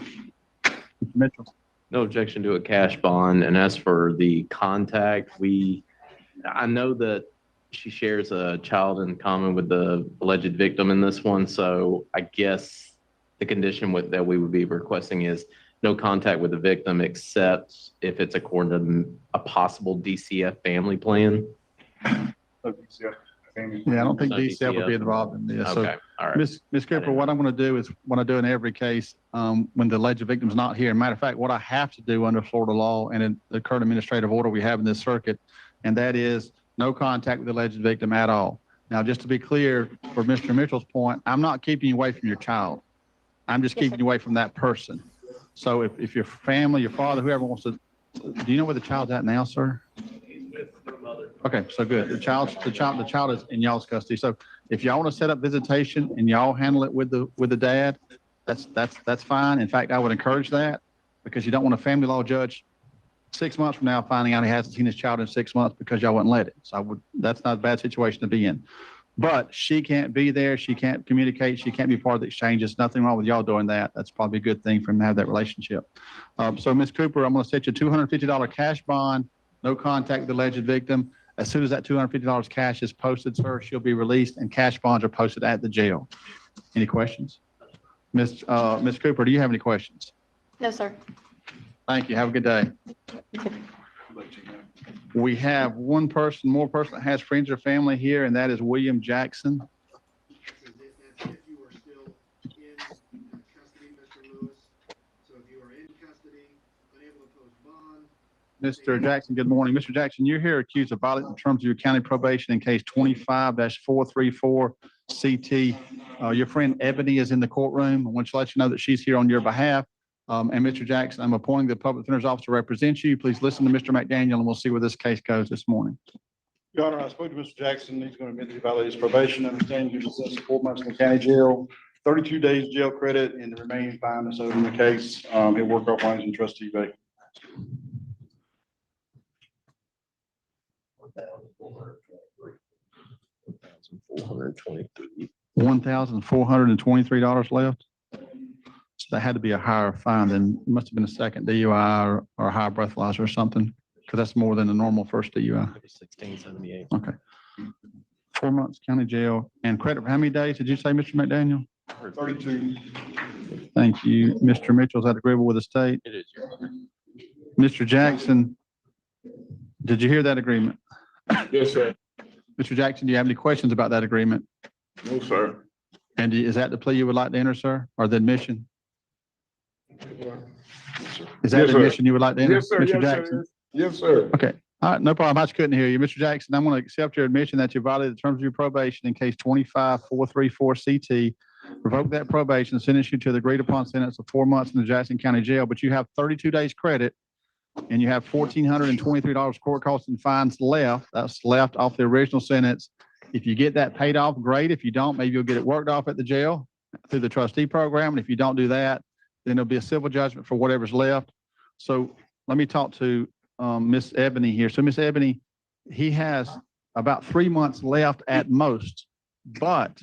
Mitchell? No objection to a cash bond. And as for the contact, I know that she shares a child in common with the alleged victim in this one. So I guess the condition that we would be requesting is no contact with the victim except if it's according to a possible DCF family plan. Yeah, I don't think No DCF would be DCF. involved in this. So, Okay, all right. Ms. Cooper, what I'm going to do is what I do in every case when the alleged victim's not here. Matter of fact, what I have to do under Florida law and in the current administrative order we have in this circuit, and that is no contact with the alleged victim at all. Now, just to be clear, for Mr. Mitchell's point, I'm not keeping you away from your child. I'm just keeping you away from that person. So if your family, your father, whoever wants to, do you know where the child's at now, sir? Okay, so good. The child is in y'all's custody. So if y'all want to set up visitation and y'all handle it with the dad, that's fine. In fact, I would encourage that because you don't want a family law judge 6 months from now finding out he hasn't seen his child in 6 months because y'all wouldn't let it. So that's not a bad situation to be in. But she can't be there. She can't communicate. She can't be part of the exchange. There's nothing wrong with y'all doing that. That's probably a good thing for him to have that relationship. So Ms. Cooper, I'm going to set you a $250 cash bond, no contact with the alleged victim. As soon as that $250 cash is posted, sir, she'll be released and cash bonds are posted at the jail. Any questions? Ms. Cooper, do you have any questions? No, sir. Thank you. Have a good day. We have one person, more person that has friends or family here, and that is William Jackson. Mr. Jackson, good morning. Mr. Jackson, you're here accused of violating the terms of your county probation in case 25-434 CT. Your friend Ebony is in the courtroom. I want to let you know that she's here on your behalf. And Mr. Jackson, I'm appointing the public defender's officer to represent you. Please listen to Mr. McDaniel and we'll see where this case goes this morning. Your Honor, I spoke to Mr. Jackson. He's going to admit he violated his probation. Understanding he was sentenced to 4 months in the county jail, 32 days jail credit, and the remaining fine that's owed in the case. He'll work off lines and trustee vacancy. $1,423 left. So that had to be a higher fine than, it must have been a second DUI or a high breathalyzer or something, because that's more than the normal first DUI. 1678. Okay. 4 months county jail and credit for how many days did you say, Mr. McDaniel? 32. Thank you. Mr. Mitchell's that agreeable with the state? It is, Your Honor. Mr. Jackson, did you hear that agreement? Yes, sir. Mr. Jackson, do you have any questions about that agreement? No, sir. And is that the plea you would like to enter, sir, or the admission? Is that Yes, the sir. admission you would like to enter, Yes, sir. Mr. Yes, Jackson? sir. Yes, sir. Okay. All right, no problem. I just couldn't hear you. Mr. Jackson, I'm going to accept your admission that you violated the terms of your probation in case 25-434 CT. Revoke that probation, sentence you to the agreed upon sentence of 4 months in the Jackson County Jail, but you have 32 days credit and you have $1,423 court costs and fines left. That's left off the original sentence. If you get that paid off, great. If you don't, maybe you'll get it worked off at the jail through the trustee program. And if you don't do that, then there'll be a civil judgment for whatever's left. So let me talk to Miss Ebony here. So Miss Ebony, he has about 3 months left at most, but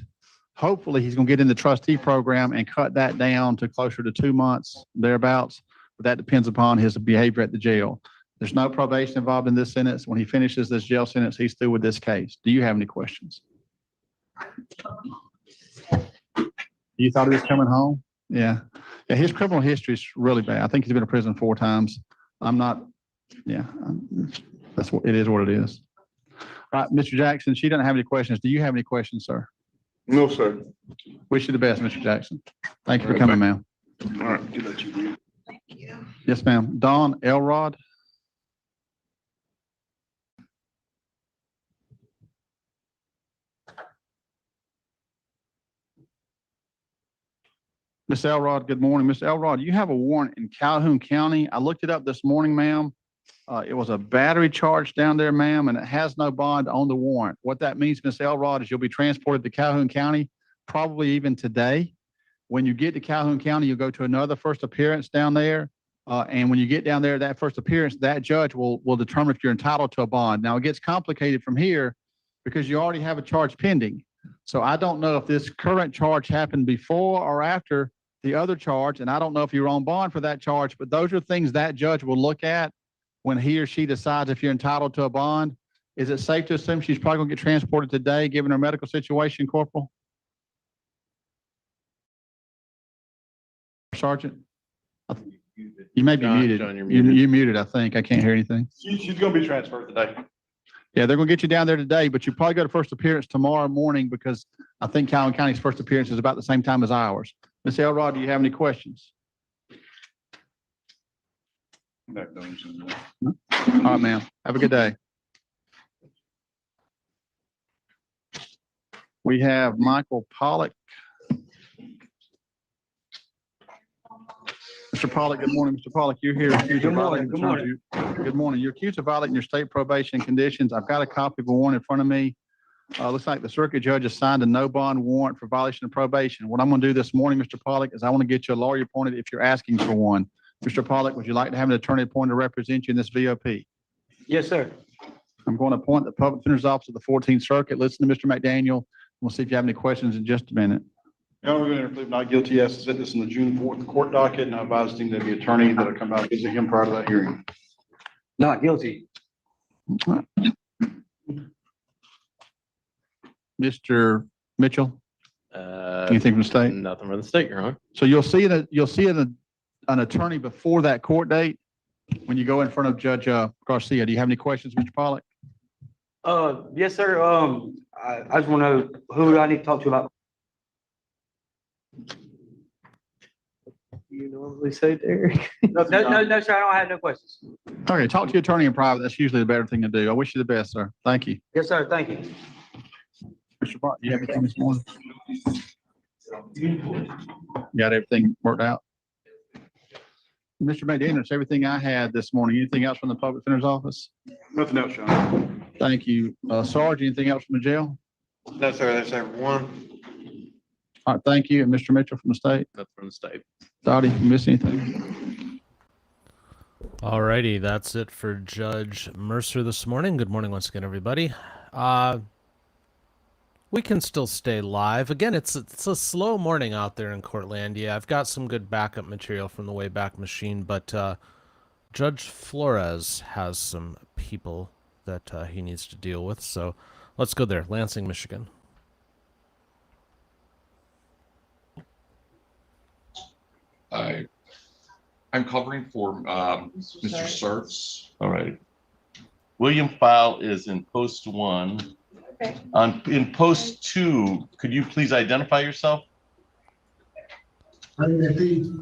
hopefully he's going to get in the trustee program and cut that down to closer to 2 months thereabouts. But that depends upon his behavior at the jail. There's no probation involved in this sentence. When he finishes this jail sentence, he's through with this case. Do you have any questions? You thought he was coming home? Yeah. Yeah, his criminal history is really bad. I think he's been in prison 4 times. That's what it is, what it is. All right, Mr. Jackson, she doesn't have any questions. Do you have any questions, sir? No, sir. Wish you the best, Mr. Jackson. Thank you for coming, ma'am. All right. Do that, you. Thank you. Yes, ma'am. Don Elrod. Ms. Elrod, good morning. Ms. Elrod, you have a warrant in Calhoun County. I looked it up this morning, ma'am. It was a battery charge down there, ma'am, and it has no bond on the warrant. What that means, Ms. Elrod, is you'll be transported to Calhoun County, probably even today. When you get to Calhoun County, you'll go to another first appearance down there. And when you get down there, that first appearance, that judge will determine if you're entitled to a bond. Now, it gets complicated from here because you already have a charge pending. So I don't know if this current charge happened before or after the other charge, and I don't know if you're on bond for that charge, but those are things that judge will look at when he or she decides if you're entitled to a bond. Is it safe to assume she's probably going to get transported today, given her medical situation, Corporal? Sergeant? You may be John, muted. John, you're You're muted, I think. I can't hear anything. She's going to be transferred today. Yeah, they're going to get you down there today, but you probably go to first appearance tomorrow morning because I think Calhoun County's first appearance is about the same time as ours. Ms. Elrod, do you have any questions? That goes in there. All right, ma'am. Have a good day. We have Michael Pollock. Mr. Pollock, good morning. Mr. Pollock, you're here. Good morning. Good morning. Good morning. You're accused of violating your state probation conditions. I've got a copy of a warrant in front of me. Looks like the circuit judge has signed a no bond warrant for violation of probation. What I'm going to do this morning, Mr. Pollock, is I want to get you a lawyer appointed if you're asking for one. Mr. Pollock, would you like to have an attorney appointed to represent you in this VOP? Yes, sir. I'm going to appoint the public defender's office of the 14th Circuit. Listen to Mr. McDaniel. We'll see if you have any questions in just a minute. Your Honor, we're going to plead not guilty as set this in the June 4th court docket, and I advised him that the attorney that will come out and visit him prior to that hearing. Not guilty. Mr. Mitchell, anything from the state? Nothing from the state, Your Honor. So you'll see an attorney before that court date when you go in front of Judge Garcia. Do you have any questions, Mr. Pollock? Yes, sir. I just want to know who do I need to talk to about. You normally say, Derek? No, sir. I don't have no questions. Okay, talk to your attorney in private. That's usually the better thing to do. I wish you the best, sir. Thank you. Yes, sir. Thank you. Mr. Bott, you have anything this morning? Got everything worked out? Mr. McAdams, everything I had this morning. Anything else from the public defender's office? Nothing else, Your Honor. Thank you. Sarge, anything else from the jail? No, sir, that's everyone. All right, thank you. And Mr. Mitchell from the state? Nothing from the state. Dottie, you miss anything? Alrighty, that's it for Judge Mercer this morning. Good morning once again, everybody. We can still stay live. Again, it's a slow morning out there in Courtlandia. I've got some good backup material from the Wayback Machine, but Judge Flores has some people that he needs to deal with. So let's go there. Lansing, Michigan. I'm covering for Mr. Sartz. All right. William File is in post 1. Okay. In post 2, could you please identify yourself? Raymond P.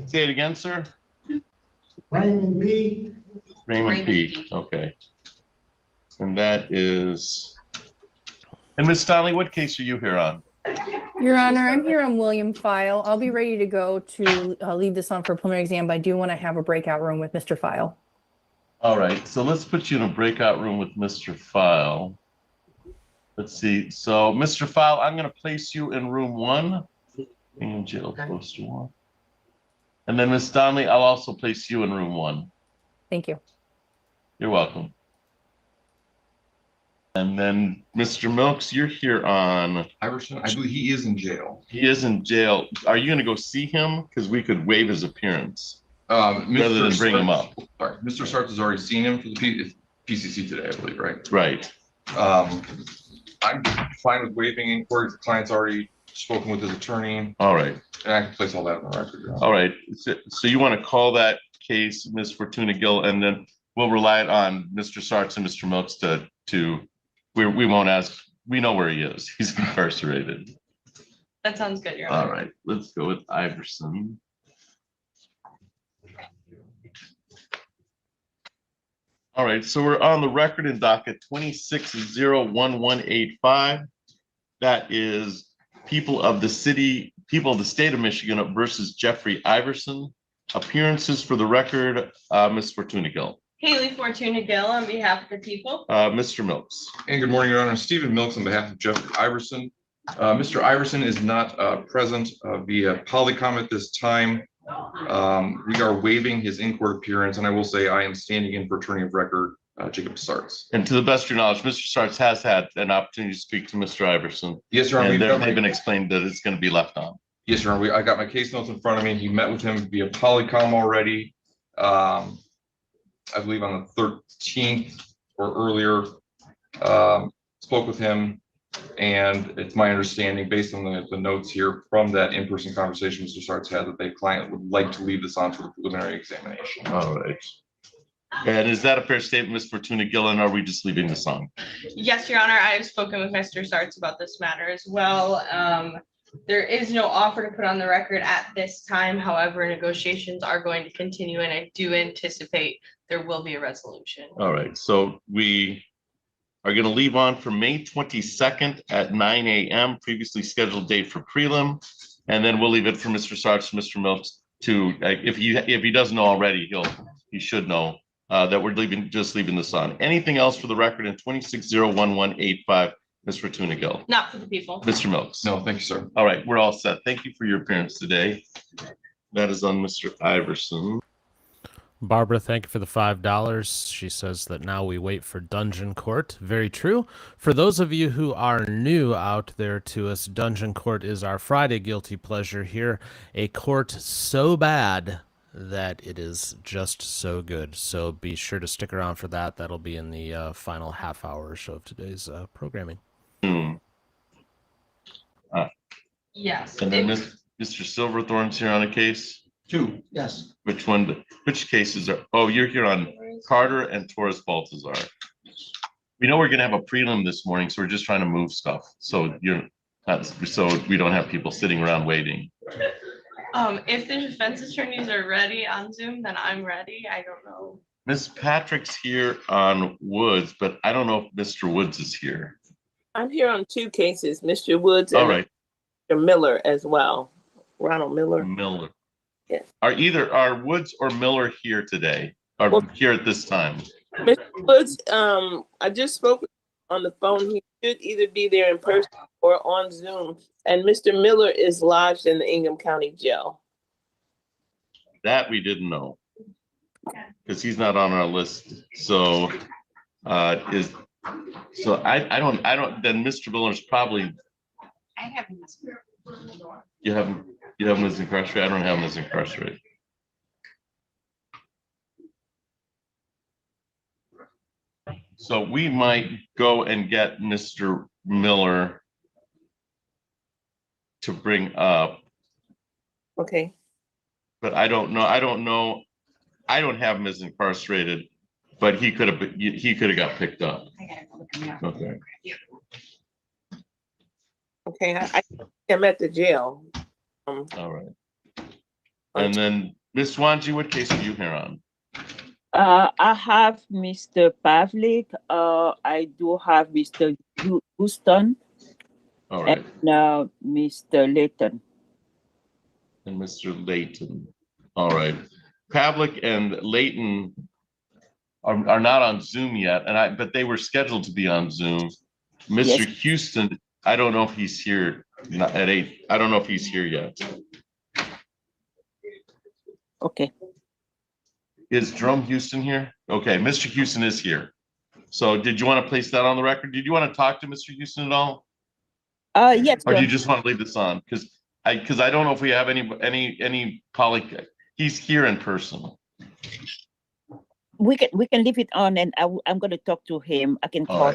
Say it again, sir. Raymond P. Raymond P. Okay. And that is. And Ms. Stanley, what case are you here on? Your Honor, I'm here on William File. I'll be ready to go to leave this on for preliminary exam, but I do want to have a breakout room with Mr. File. All right, so let's put you in a breakout room with Mr. File. Let's see. So, Mr. File, I'm going to place you in room 1 in jail post 1. And then, Ms. Donnelly, I'll also place you in room 1. Thank you. You're welcome. And then, Mr. Milks, you're here on Iverson, I believe he is in jail. He is in jail. Are you going to go see him? Because we could waive his appearance rather than bring him up. All right, Mr. Sartz has already seen him for the PCC today, I believe, right? Right. I'm fine with waiving inquiry. The client's already spoken with his attorney. All right. And I can place all that on the record. All right. So you want to call that case, Ms. Fortuna Gill, and then we'll rely on Mr. Sartz and Mr. Milks to we won't ask. We know where he is. He's incarcerated. That sounds good, Your Honor. All right. Let's go with Iverson. All right. So we're on the record in docket 26-01185. That is people of the state of Michigan versus Jeffrey Iverson. Appearances for the record, Ms. Fortuna Gill. Haley Fortuna Gill on behalf of the people. Mr. Milks. And good morning, Your Honor. Stephen Milks on behalf of Jeffrey Iverson. Mr. Iverson is not present via Polycom at this time. We are waiving his in-court appearance, and I will say I am standing in for attorney of record, Jacob Sartz. And to the best of your knowledge, Mr. Sartz has had an opportunity to speak to Mr. Iverson. Yes, Your Honor. And they've been explained that it's going to be left on. Yes, Your Honor. I got my case notes in front of me. He met with him via Polycom already. I believe on the 13th or earlier, spoke with him. And it's my understanding, based on the notes here from that in-person conversation Mr. Sartz had, that the client would like to leave this on for the preliminary examination. All right. And is that a fair statement, Ms. Fortuna Gill, and are we just leaving this on? Yes, Your Honor. I have spoken with Mr. Sartz about this matter as well. There is no offer to put on the record at this time. However, negotiations are going to continue, and I do anticipate there will be a resolution. All right. So we are going to leave on for May 22nd at 9 a.m., previously scheduled date for prelim. And then we'll leave it for Mr. Sartz, Mr. Milks to, if he doesn't know already, he should know that we're leaving this on. Anything else for the record in 26-01185, Ms. Fortuna Gill? Not for the people. Mr. Milks? No, thank you, sir. All right, we're all set. Thank you for your appearance today. That is on Mr. Iverson. Barbara, thank you for the $5. She says that now we wait for Dungeon Court. Very true. For those of you who are new out there to us, Dungeon Court is our Friday guilty pleasure here. A court so bad that it is just so good. So be sure to stick around for that. That'll be in the final half hour or so of today's programming. Yes. And then Mr. Silverthorne's here on a case? Two, yes. Which one, which cases are, oh, you're here on Carter and Torres Baltazar. We know we're gonna have a prelim this morning, so we're just trying to move stuff. So so we don't have people sitting around waiting. If the defense attorneys are ready on Zoom, then I'm ready. I don't know. Ms. Patrick's here on Woods, but I don't know if Mr. Woods is here. I'm here on two cases, Mr. Woods All and right. Mr. Miller as well. Ronald Miller. Miller. Yes. Are Woods or Miller here today? Or here at this time? Mr. Woods, I just spoke with him on the phone. He should either be there in person or on Zoom. And Mr. Miller is lodged in the Ingham County Jail. That we didn't know. Because he's not on our list. So I don't, then Mr. Miller's probably. I have You have him as incarcerated? I don't have him as incarcerated. So we might go and get Mr. Miller to bring up. Okay. But I don't know. I don't have him as incarcerated, but he could have got picked up. Okay. Okay, I'm at the jail. All right. And then Ms. Swanji, what case are you here on? I have Mr. Pavlik. I do have Mr. Houston. All right. And Mr. Layton. And Mr. Layton. All right. Pavlik and Layton are not on Zoom yet, but they were scheduled to be on Zoom. Mr. Yes. Houston, I don't know if he's here at 8. I don't know if he's here yet. Okay. Is Jerome Houston here? Okay, Mr. Houston is here. So did you want to place that on the record? Did you want to talk to Mr. Houston at all? Yes. Or do you just want to leave this on? Because I don't know if we have any Pollock. He's here in person. We can leave it on, and I'm going to talk to him. I can call.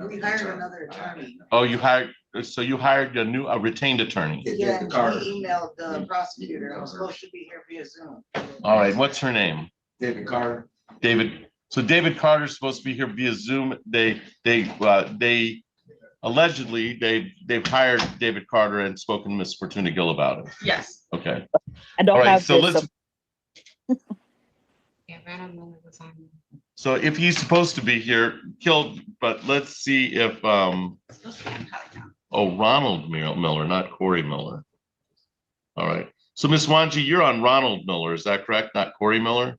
We hired another attorney. Oh, you hired a retained attorney. Yeah, and he emailed the prosecutor. I was supposed to be here via Zoom. All right, what's her name? David Carter. David. So David Carter's supposed to be here via Zoom. They allegedly they've hired David Carter and spoken to Ms. Fortuna Gill about it. Yes. Okay. I don't All right, have so this. So if he's supposed to be here, but let's see if Ronald Miller, not Corey Miller. All right. So Ms. Wanji, you're on Ronald Miller, is that correct? Not Corey Miller?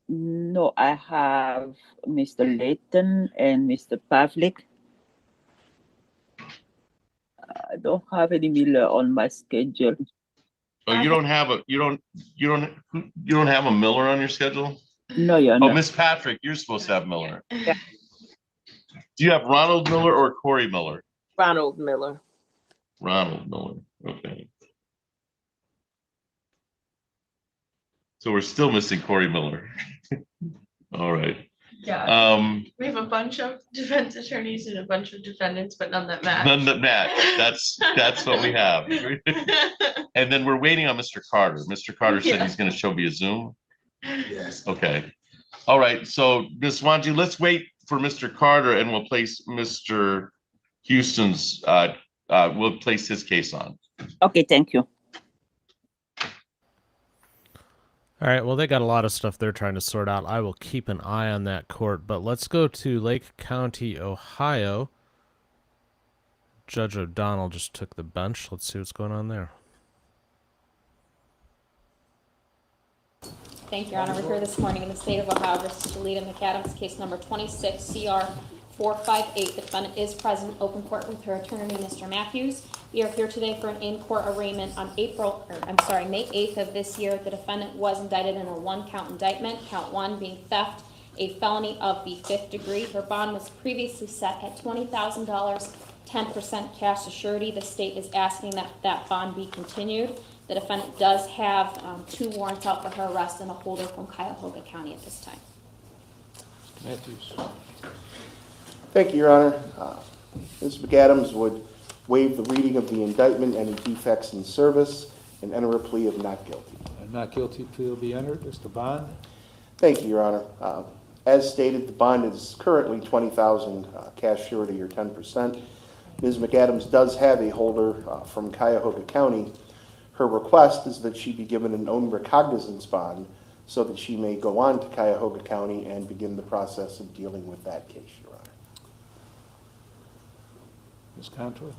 No, I have Mr. Layton and Mr. Pavlik. I don't have any Miller on my schedule. Oh, you don't have a Miller on your schedule? No, yeah. Oh, Miss Patrick, you're supposed to have Miller. Yeah. Do you have Ronald Miller or Corey Miller? Ronald Miller. Ronald Miller, okay. So we're still missing Corey Miller. All right. Yeah. We have a bunch of defense attorneys and a bunch of defendants, but none that match. None that match. That's what we have. And then we're waiting on Mr. Carter. Mr. Carter said he's going to show via Zoom. Yes. Okay. All right. So Ms. Wanji, let's wait for Mr. Carter and we'll place Mr. Houston's, we'll place his case on. Okay, thank you. All right, well, they got a lot of stuff they're trying to sort out. I will keep an eye on that court, but let's go to Lake County, Ohio. Judge O'Donnell just took the bench. Let's see what's going on there. Thank you, Your Honor. We're here this morning in the state of Ohio versus Talita McAdams, case number 26 CR 458. The defendant is present, open court with her attorney, Mr. Matthews. We are here today for an in-court arraignment on May 8th of this year. The defendant was indicted in a 1-count indictment, count 1 being theft, a felony of the 5th degree. Her bond was previously set at $20,000, 10% cash surety. The state is asking that that bond be continued. The defendant does have 2 warrants out for her arrest and a holder from Cuyahoga County at this time. Matthews. Thank you, Your Honor. Ms. McAdams would waive the reading of the indictment, any defects in service, and enter a plea of not guilty. A not guilty plea will be entered. Mr. Bond. Thank you, Your Honor. As stated, the bond is currently $20,000 cash surety or 10%. Ms. McAdams does have a holder from Cuyahoga County. Her request is that she be given an own recognizance bond so that she may go on to Cuyahoga County and begin the process of dealing with that case, Your Honor. Ms. Contour.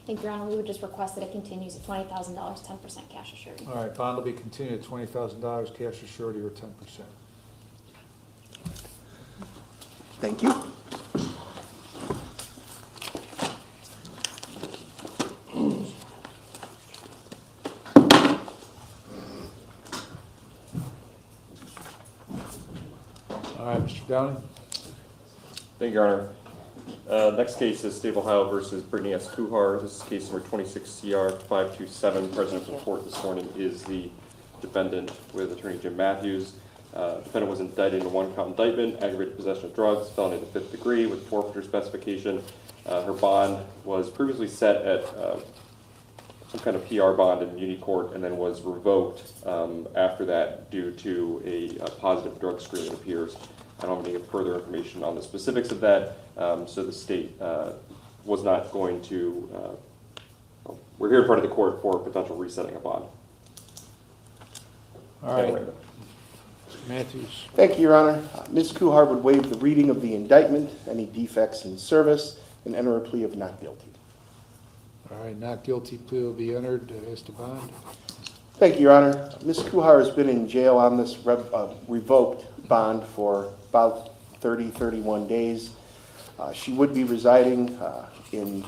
Thank you, Your Honor. We would just request that it continues at $20,000, 10% cash surety. All right, bond will be continued at $20,000 cash surety or 10%. Thank you. All right, Mr. Downing. Thank you, Your Honor. Next case is State of Ohio versus Britney S. Kuhar. This is case number 26CR527. Present in court this morning is the defendant with attorney Jim Matthews. Defendant was indicted in a 1-count indictment, aggravated possession of drugs, felony of the 5th degree with forfeiture specification. Her bond was previously set at some kind of PR bond in Muni Court and then was revoked after that due to a positive drug screen, it appears. I don't have any further information on the specifics of that, so the state was not going to, we're here in front of the court for potential resetting a bond. All right. Matthews. Thank you, Your Honor. Ms. Kuhar would waive the reading of the indictment, any defects in service, and enter a plea of not guilty. All right, not guilty plea will be entered. Mr. Bond. Thank you, Your Honor. Ms. Kuhar has been in jail on this revoked bond for about 31 days. She would be residing in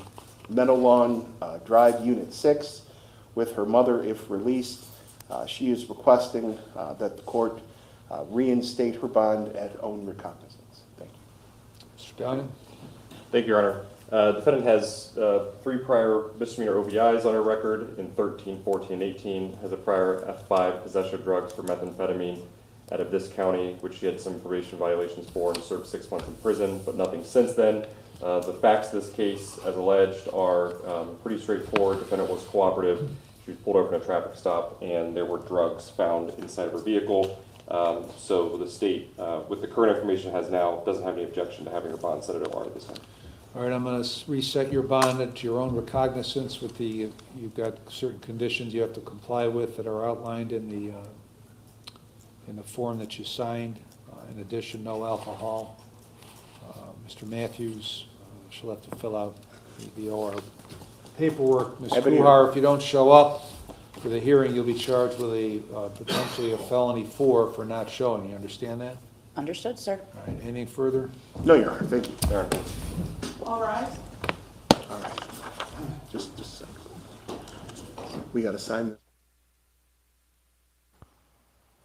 Meadowlawn Drive, Unit 6, with her mother if released. She is requesting that the court reinstate her bond at own recognizance. Thank you. Mr. Downing. Thank you, Your Honor. Defendant has 3 prior misdemeanor OVIs on her record in 13, 14, and 18. Has a prior F5 possession of drugs for methamphetamine out of this county, which she had some probation violations for and served 6 months in prison, but nothing since then. The facts of this case, as alleged, are pretty straightforward. Defendant was cooperative. She was pulled over in a traffic stop, and there were drugs found inside of her vehicle. So the state, with the current information it has now, doesn't have any objection to having her bond set at OR at this time. All right, I'm going to reset your bond at your own recognizance with the, you've got certain conditions you have to comply with that are outlined in the form that you signed. In addition, no alcohol. Mr. Matthews, she'll have to fill out the OR paperwork. Ms. Kuhar, if you don't show up for the hearing, you'll be charged with a potentially a felony 4 for not showing. You understand that? Understood, sir. All right, anything further? No, Your Honor. Thank you. Your Honor. All right. All right. Just a second. We got to sign this.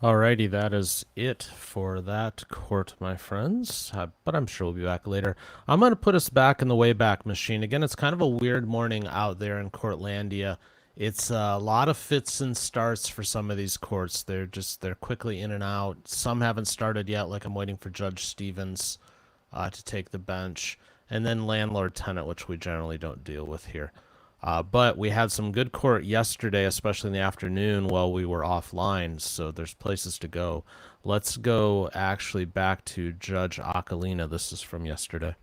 Alrighty, that is it for that court, my friends. But I'm sure we'll be back later. I'm going to put us back in the Wayback Machine. Again, it's kind of a weird morning out there in Courtlandia. It's a lot of fits and starts for some of these courts. They're quickly in and out. Some haven't started yet, like I'm waiting for Judge Stevens to take the bench. And then landlord-tenant, which we generally don't deal with here. But we had some good court yesterday, especially in the afternoon while we were offline, so there's places to go. Let's go actually back to Judge Aquilina. This is from yesterday.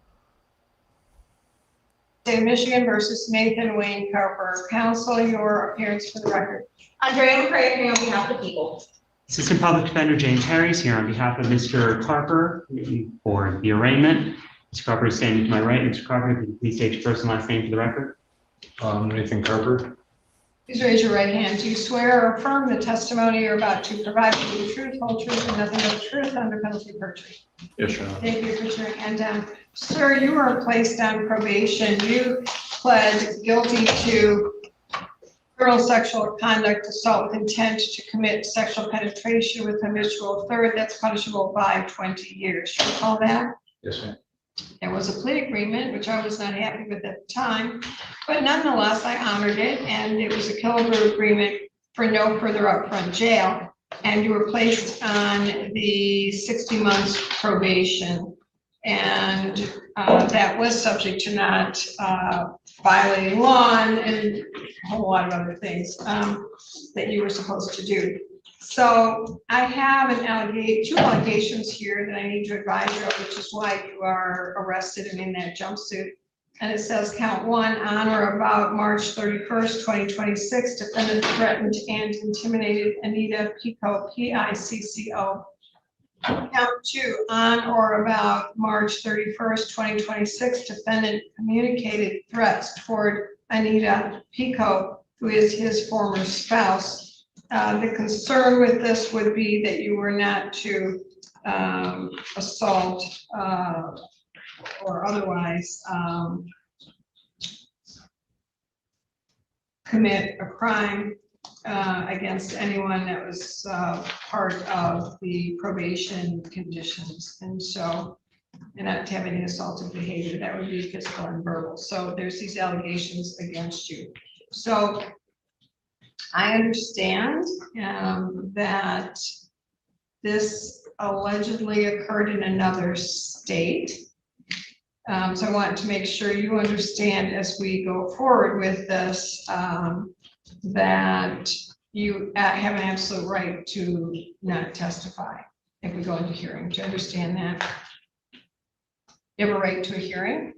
State of Michigan versus Nathan Wayne Carper. Counsel, your appearance for the record. Andrea McCray, on behalf of the people. Assistant Public Defender James Harris here on behalf of Mr. Carper for the arraignment. Mr. Carper is standing to my right. Mr. Carper, if you please state your first and last name for the record. Nathan Carper. Please raise your right hand. Do you swear or affirm the testimony you're about to provide to be the truth, whole truth, and nothing but the truth under penalty of perjury? Yes, Your Honor. Thank you for your hand down. Sir, you were placed on probation. You pled guilty to criminal sexual conduct, assault with intent to commit sexual penetration with habitual third. That's punishable by 20 years. You recall that? Yes, ma'am. There was a plea agreement, which I was not happy with at the time, but nonetheless, I honored it, and it was a killable agreement for no further upfront jail. And you were placed on the 60 months probation. And that was subject to not violating law and a whole lot of other things that you were supposed to do. So I have two allegations here that I need to advise you of, which is why you are arrested and in that jumpsuit. And it says count 1, on or about March 31st, 2026, defendant threatened and intimidated Anita Picco, P-I-C-C-O. Count 2, on or about March 31st, 2026, defendant communicated threats toward Anita Picco, who is his former spouse. The concern with this would be that you were not to assault or otherwise commit a crime against anyone that was part of the probation conditions. And so, and not to have any assaultive behavior, that would be physical and verbal. So there's these allegations against you. So I understand that this allegedly occurred in another state. So I want to make sure you understand as we go forward with this, that you have an absolute right to not testify if we go into hearing. Do you understand that? You have a right to a hearing.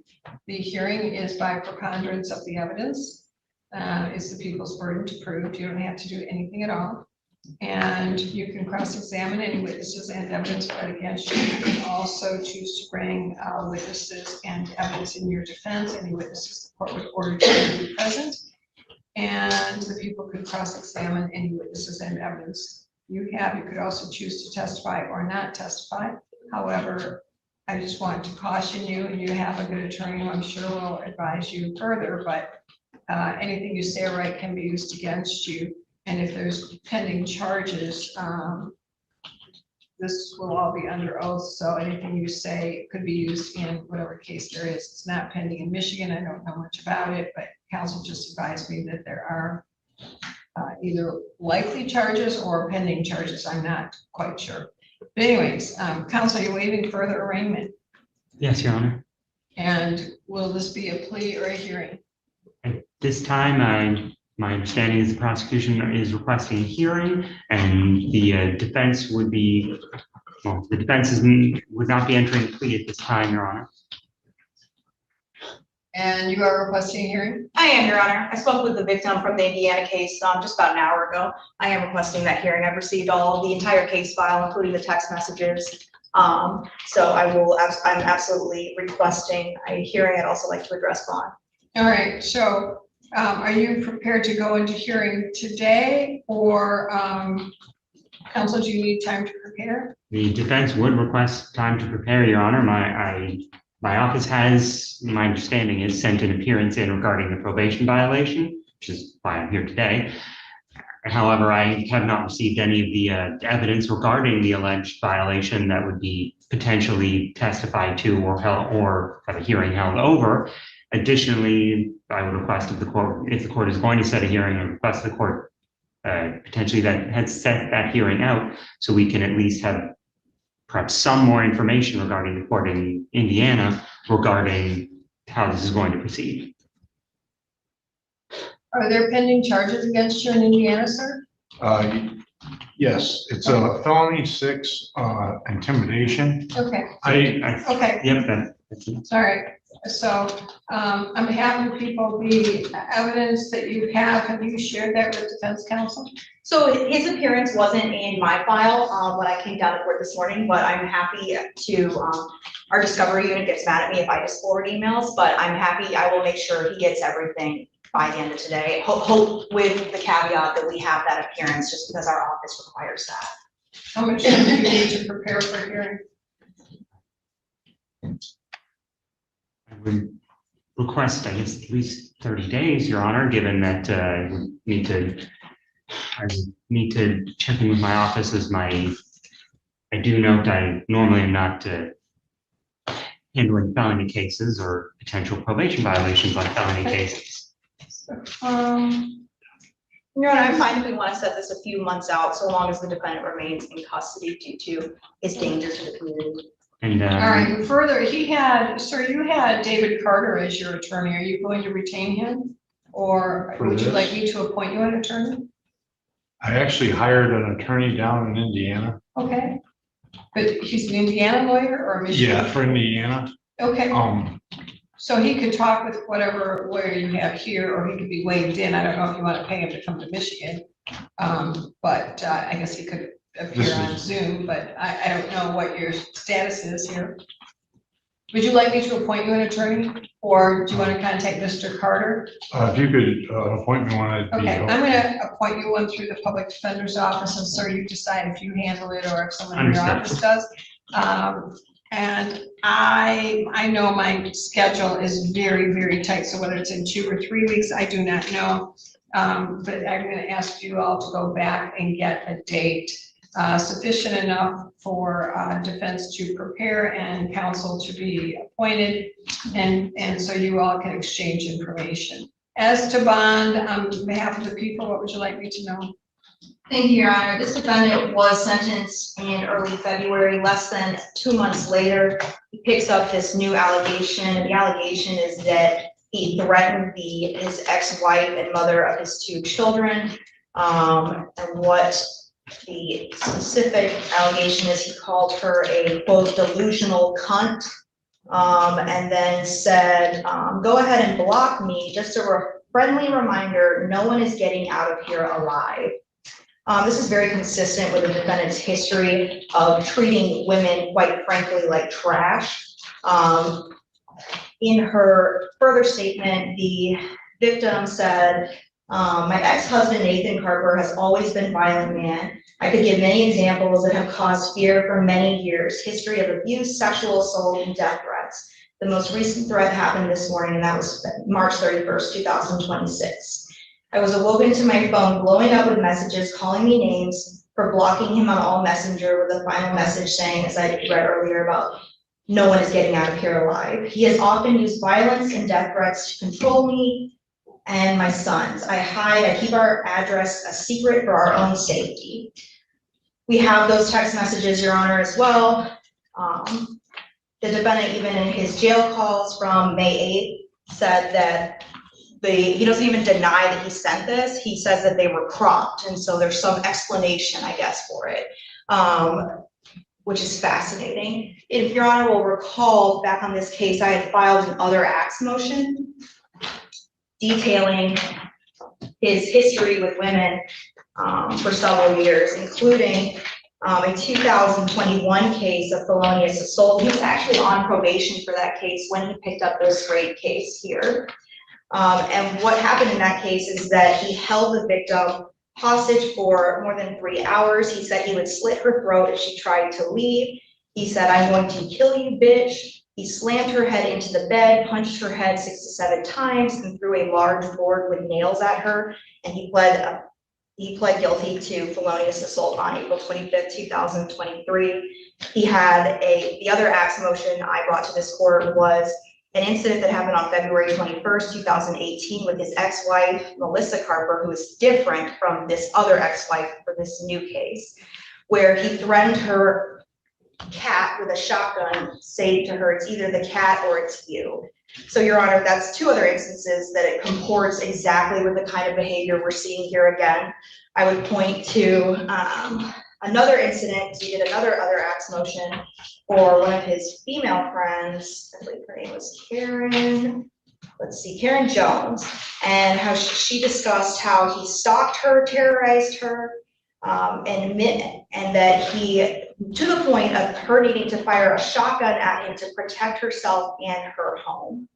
The hearing is by preponderance of the evidence. It's the people's burden to prove. You don't have to do anything at all. And you can cross-examine any witnesses and evidence brought against you. You can also choose to bring witnesses and evidence in your defense, any witnesses the court would order to be present. And the people could cross-examine any witnesses and evidence you have. You could also choose to testify or not testify. However, I just want to caution you, and you have a good attorney who I'm sure will advise you further, but anything you say or write can be used against you. And if there's pending charges, this will all be under oath. So anything you say could be used in whatever case there is. It's not pending in Michigan. I don't know much about it, but counsel just advised me that there are either likely charges or pending charges. I'm not quite sure. But anyways, counsel, you're waiving further arraignment. Yes, Your Honor. And will this be a plea or a hearing? At this time, my understanding is the prosecution is requesting a hearing, and the defense would be, well, the defense would not be entering a plea at this time, Your Honor. And you are requesting a hearing? I am, Your Honor. I spoke with the victim from the Indiana case just about an hour ago. I am requesting that hearing. I've received the entire case file, including the text messages. So I'm absolutely requesting a hearing. I'd also like to address bond. All right, so are you prepared to go into hearing today, or counsel, do you need time to prepare? The defense would request time to prepare, Your Honor. My office has, my understanding is, sent an appearance in regarding the probation violation, which is why I'm here today. However, I have not received any of the evidence regarding the alleged violation that would be potentially testified to or have a hearing held over. Additionally, I would request if the court is going to set a hearing, I request the court potentially that had set that hearing out, so we can at least have perhaps some more information regarding the court in Indiana regarding how this is going to proceed. Are there pending charges against you in Indiana, sir? Yes, it's a felony 6 intimidation. Okay. Okay. Yep. All right. So on behalf of people, the evidence that you have you shared that with defense counsel? So his appearance wasn't in my file when I came down to court this morning, but I'm happy to, our discovery unit gets mad at me if I just forward emails, but I'm happy, I will make sure he gets everything by the end of today. Hope with the caveat that we have that appearance just because our office requires that. How much time do you need to prepare for hearing? I would request, I guess, at least 30 days, Your Honor, given that I would need to check in with my office as I do note I normally am not handling felony cases or potential probation violations on felony cases. Your Honor, I'm fine if we want to set this a few months out, so long as the defendant remains in custody due to his danger to the community. And All right, further, you had David Carter as your attorney. Are you going to retain him? Or would you like me to appoint you an attorney? I actually hired an attorney down in Indiana. Okay. But he's an Indiana lawyer or a Michigan? Yeah, for Indiana. Okay. So he could talk with whatever lawyer you have here, or he could be waived in. I don't know if you want to pay him to come to Michigan. But I guess he could appear on Zoom, but I don't know what your status is here. Would you like me to appoint you an attorney, or do you want to contact Mr. Carter? If you could appoint me one, I'd be Okay, helpful. I'm gonna appoint you one through the public defender's office, and so you decide if you handle it or if someone in your office does. And I know my schedule is very, very tight, so whether it's in 2 or 3 weeks, I do not know. But I'm gonna ask you all to go back and get a date sufficient enough for defense to prepare and counsel to be appointed, and so you all can exchange information. As to bond, on behalf of the people, what would you like me to know? Thank you, Your Honor. This defendant was sentenced in early February. Less than 2 months later, he picks up this new allegation. The allegation is that he threatened his ex-wife and mother of his 2 children. And what the specific allegation is, he called her a quote delusional cunt, and then said, go ahead and block me, just a friendly reminder, no one is getting out of here alive. This is very consistent with the defendant's history of treating women, quite frankly, like trash. In her further statement, the victim said, my ex-husband, Nathan Carper, has always been a violent man. I could give many examples that have caused fear for many years. History of abuse, sexual assault, and death threats. The most recent threat happened this morning, and that was March 31st, 2026. I was awoken to my phone blowing up with messages calling me names for blocking him on all messenger with a final message saying, as I read earlier, about no one is getting out of here alive. He has often used violence and death threats to control me and my sons. I keep our address a secret for our own safety. We have those text messages, Your Honor, as well. The defendant, even in his jail calls from May 8th, said that he doesn't even deny that he sent this. He says that they were cropped, and so there's some explanation, I guess, for it, which is fascinating. If Your Honor will recall, back on this case, I had filed an other acts motion detailing his history with women for several years, including a 2021 case of felonious assault. He was actually on probation for that case when he picked up this rape case here. And what happened in that case is that he held the victim hostage for more than 3 hours. He said he would slit her throat if she tried to leave. He said, I'm going to kill you, bitch. He slammed her head into the bed, punched her head 6 to 7 times, and threw a large board with nails at her. And he pled guilty to felonious assault on April 25th, 2023. He had the other acts motion I brought to this court was an incident that happened on February 21st, 2018 with his ex-wife, Melissa Carper, who is different from this other ex-wife for this new case, where he threatened her cat with a shotgun, saying to her, it's either the cat or it's you. So, Your Honor, that's 2 other instances that it comports exactly with the kind of behavior we're seeing here again. I would point to another incident. He did another other acts motion for one of his female friends. I believe her name was Karen. Let's see, Karen Jones, and how she discussed how he stalked her, terrorized her, and that he, to the point of her needing to fire a shotgun at him to protect herself and her home.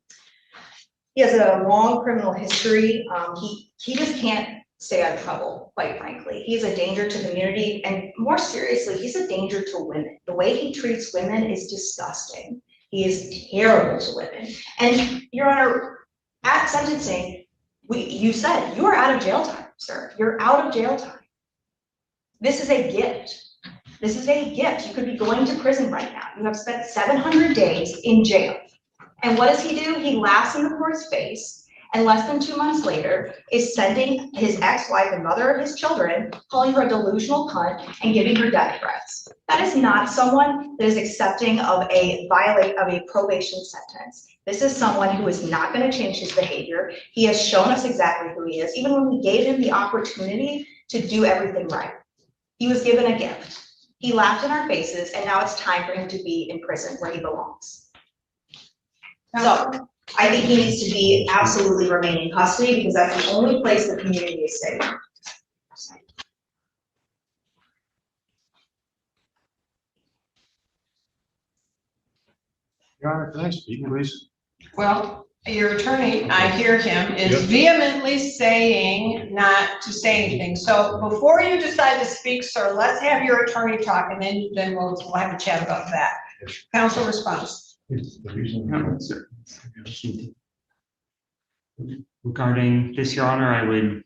He has a long criminal history. He just can't stay out of trouble, quite frankly. He's a danger to the community, and more seriously, he's a danger to women. The way he treats women is disgusting. He is terrible to women. And Your Honor, at sentencing, you said you are out of jail time, sir. You're out of jail time. This is a gift. This is a gift. You could be going to prison right now. You have spent 700 days in jail. And what does he do? He laughs in the court's face, and less than 2 months later is sending his ex-wife and mother of his children, calling her a delusional cunt and giving her death threats. That is not someone that is accepting of a probation sentence. This is someone who is not going to change his behavior. He has shown us exactly who he is, even when we gave him the opportunity to do everything right. He was given a gift. He laughed in our faces, and now it's time for him to be in prison where he belongs. So I think he needs to be absolutely remain in custody, because that's the only place the community is safe. Your Honor, can I speak, please? Well, your attorney, I hear him, is Yep. vehemently saying not to say anything. So before you decide to speak, sir, let's have your attorney talk, and then we'll have a chat about that. Counsel response. Regarding this, Your Honor,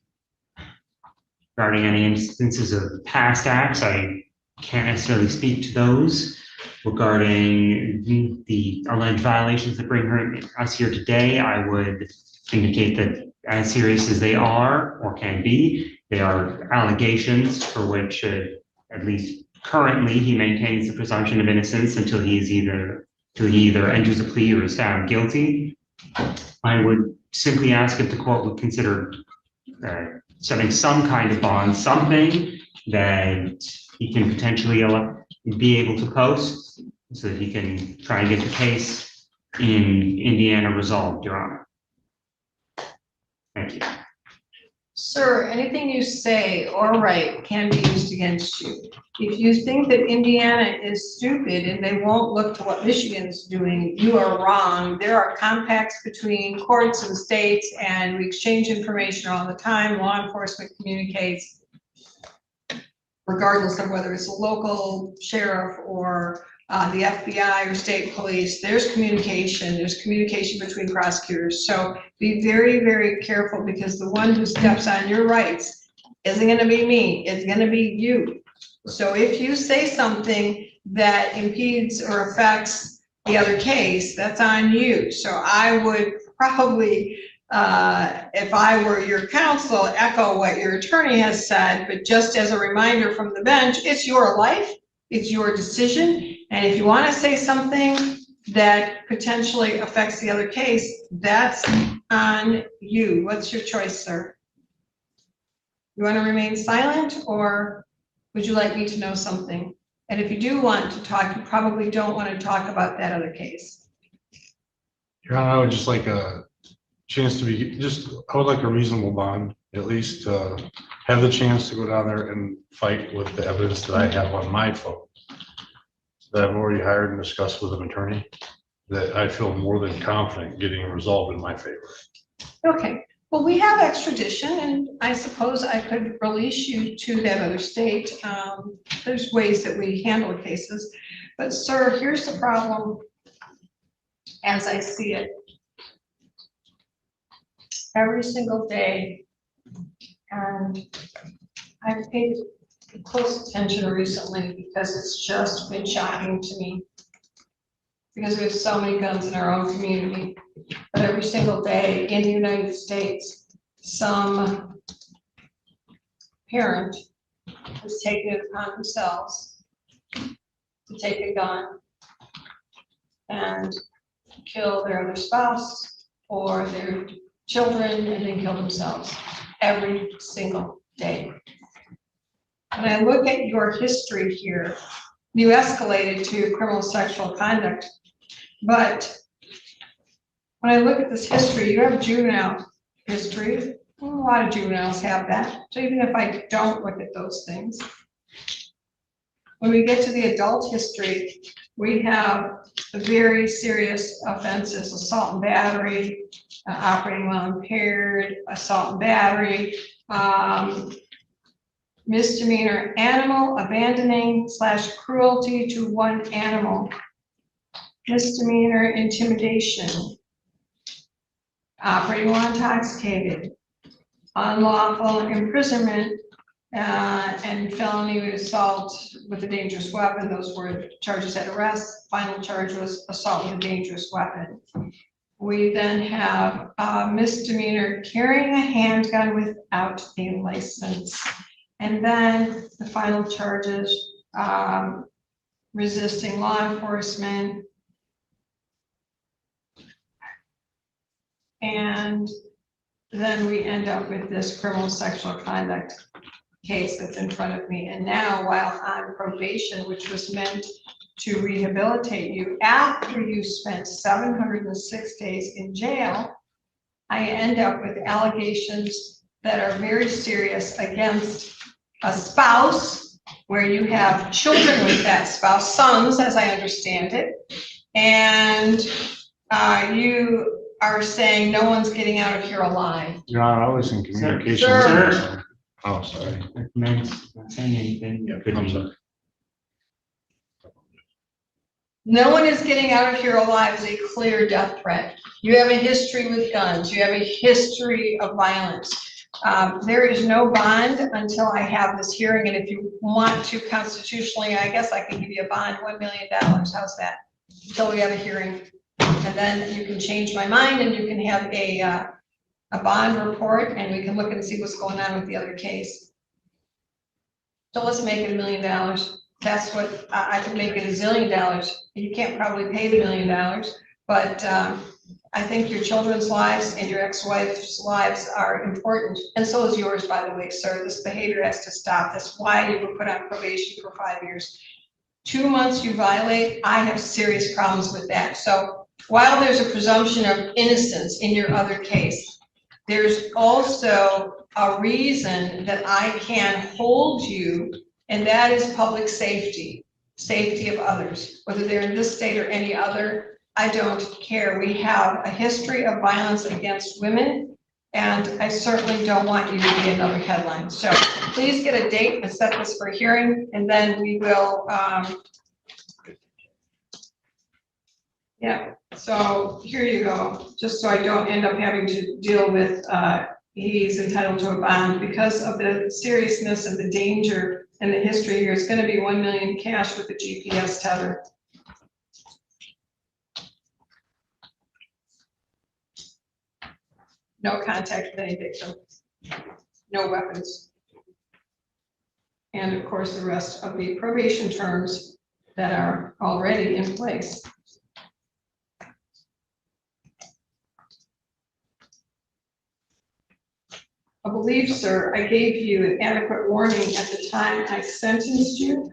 regarding any instances of past acts, I can't necessarily speak to those. Regarding the alleged violations that bring us here today, I would indicate that as serious as they are or can be, they are allegations for which, at least currently, he maintains the presumption of innocence until he either enters a plea or is found guilty. I would simply ask if the court would consider setting some kind of bond, something that he can potentially be able to post so that he can try and get the case in Indiana resolved, Your Honor. Thank you. Sir, anything you say or write can be used against you. If you think that Indiana is stupid and they won't look to what Michigan's doing, you are wrong. There are compacts between courts and states, and we exchange information all the time. Law enforcement communicates, regardless of whether it's a local sheriff or the FBI or state police. There's communication between prosecutors. So be very, very careful, because the one who steps on your rights isn't going to be me, it's going to be you. So if you say something that impedes or affects the other case, that's on you. So I would probably, if I were your counsel, echo what your attorney has said, but just as a reminder from the bench, it's your life, it's your decision. And if you want to say something that potentially affects the other case, that's on you. What's your choice, sir? You want to remain silent, or would you like me to know something? And if you do want to talk, you probably don't want to talk about that other case. Your Honor, I would just like a chance to I would like a reasonable bond, at least have the chance to go down there and fight with the evidence that I have on my phone that I've already hired and discussed with an attorney, that I feel more than confident getting resolved in my favor. Okay, well, we have extradition, and I suppose I could release you to that other state. There's ways that we handle cases, but sir, here's the problem as I see it. Every single day, and I've paid close attention recently because it's just been shocking to me, because we have so many guns in our own community. But every single day in the United States, some parent has taken it upon themselves to take a gun and kill their other spouse or their children and then kill themselves every single day. When I look at your history here, you escalated to criminal sexual conduct, but when I look at this history, you have juvenile history. A lot of juveniles have that. So even if I don't look at those things, when we get to the adult history, we have very serious offenses: assault and battery, operating while impaired, assault and battery, misdemeanor animal abandoning / cruelty to one animal, misdemeanor intimidation, operating while intoxicated, unlawful imprisonment, and felony assault with a dangerous weapon. Those were charges at arrest. Final charge was assault with a dangerous weapon. We then have misdemeanor carrying a handgun without a license. And then the final charges, resisting law enforcement, and then we end up with this criminal sexual conduct case that's in front of me. And now, while on probation, which was meant to rehabilitate you after you spent 706 days in jail, I end up with allegations that are very serious against a spouse, where you have children with that spouse, sons, as I understand it, and you are saying no one's getting out of here alive. Your Honor, I was in communication. Sir. Oh, sorry. Not saying anything. I'm sorry. No one is getting out of here alive is a clear death threat. You have a history with guns. You have a history of violence. There is no bond until I have this hearing, and if you want to constitutionally, I guess I can give you a bond, $1 million. How's that? Until we have a hearing, and then you can change my mind, and you can have a bond report, and we can look and see what's going on with the other case. So let's make it $1 million. That's what I can make it $1 zillion. You can't probably pay the $1 million, but I think your children's lives and your ex-wife's lives are important, and so is yours, by the way, sir. This behavior has to stop. That's why you were put on probation for 5 years. 2 months you violate, I have serious problems with that. So while there's a presumption of innocence in your other case, there's also a reason that I can hold you, and that is public safety, safety of others, whether they're in this state or any other. I don't care. We have a history of violence against women, and I certainly don't want you to be another headline. So please get a date and set this for a hearing, and then we will, yeah, so here you go. Just so I don't end up having to deal with, he's entitled to a bond because of the seriousness and the danger and the history here. It's going to be $1 million cash with the GPS tether. No contact with any victim, no weapons. And of course, the rest of the probation terms that are already in place. I believe, sir, I gave you an adequate warning at the time I sentenced you.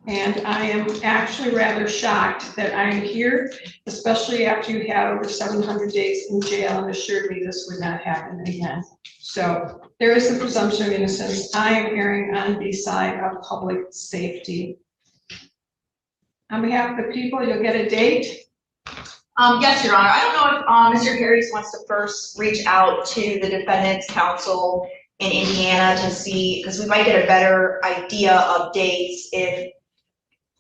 And I am actually rather shocked that I'm here, especially after you had over 700 days in jail and assured me this would not happen again. So there is a presumption of innocence. I am erring on the side of public safety. On behalf of the people, you'll get a date. Yes, Your Honor. I don't know if Mr. Harris wants to first reach out to the defendant's counsel in Indiana to see, because we might get a better idea of dates if,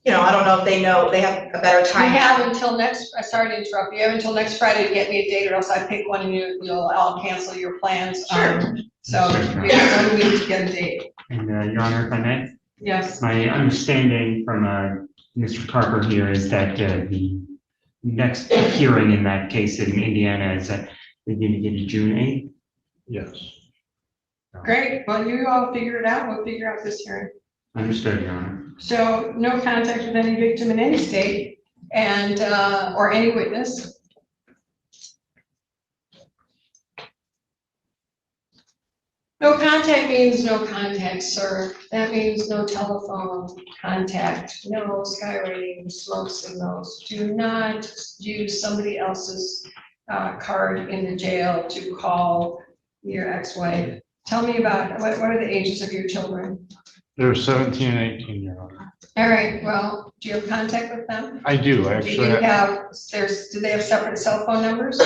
you know, I don't know if they know, they have a better time. You have until next, sorry to interrupt, you have until next Friday to get me a date, or else I pick one and you'll all cancel your plans. Sure. So we have 1 week to get a date. And Your Honor, if I may? Yes. My understanding from Mr. Carper here is that the next hearing in that case in Indiana is at the beginning of June 8th. Yes. Great, well, you all figure it out, we'll figure out this hearing. Understood, Your Honor. So no contact with any victim in any state and, or any witness. No contact means no contact, sir. That means no telephone contact, no skywriting, smoke signals. Do not use somebody else's card in the jail to call your ex-wife. Tell me about, what are the ages of your children? They're 17 and 18, Your Honor. All right, well, do you have contact with them? I do, Do actually. you have, do they have separate cell phone numbers?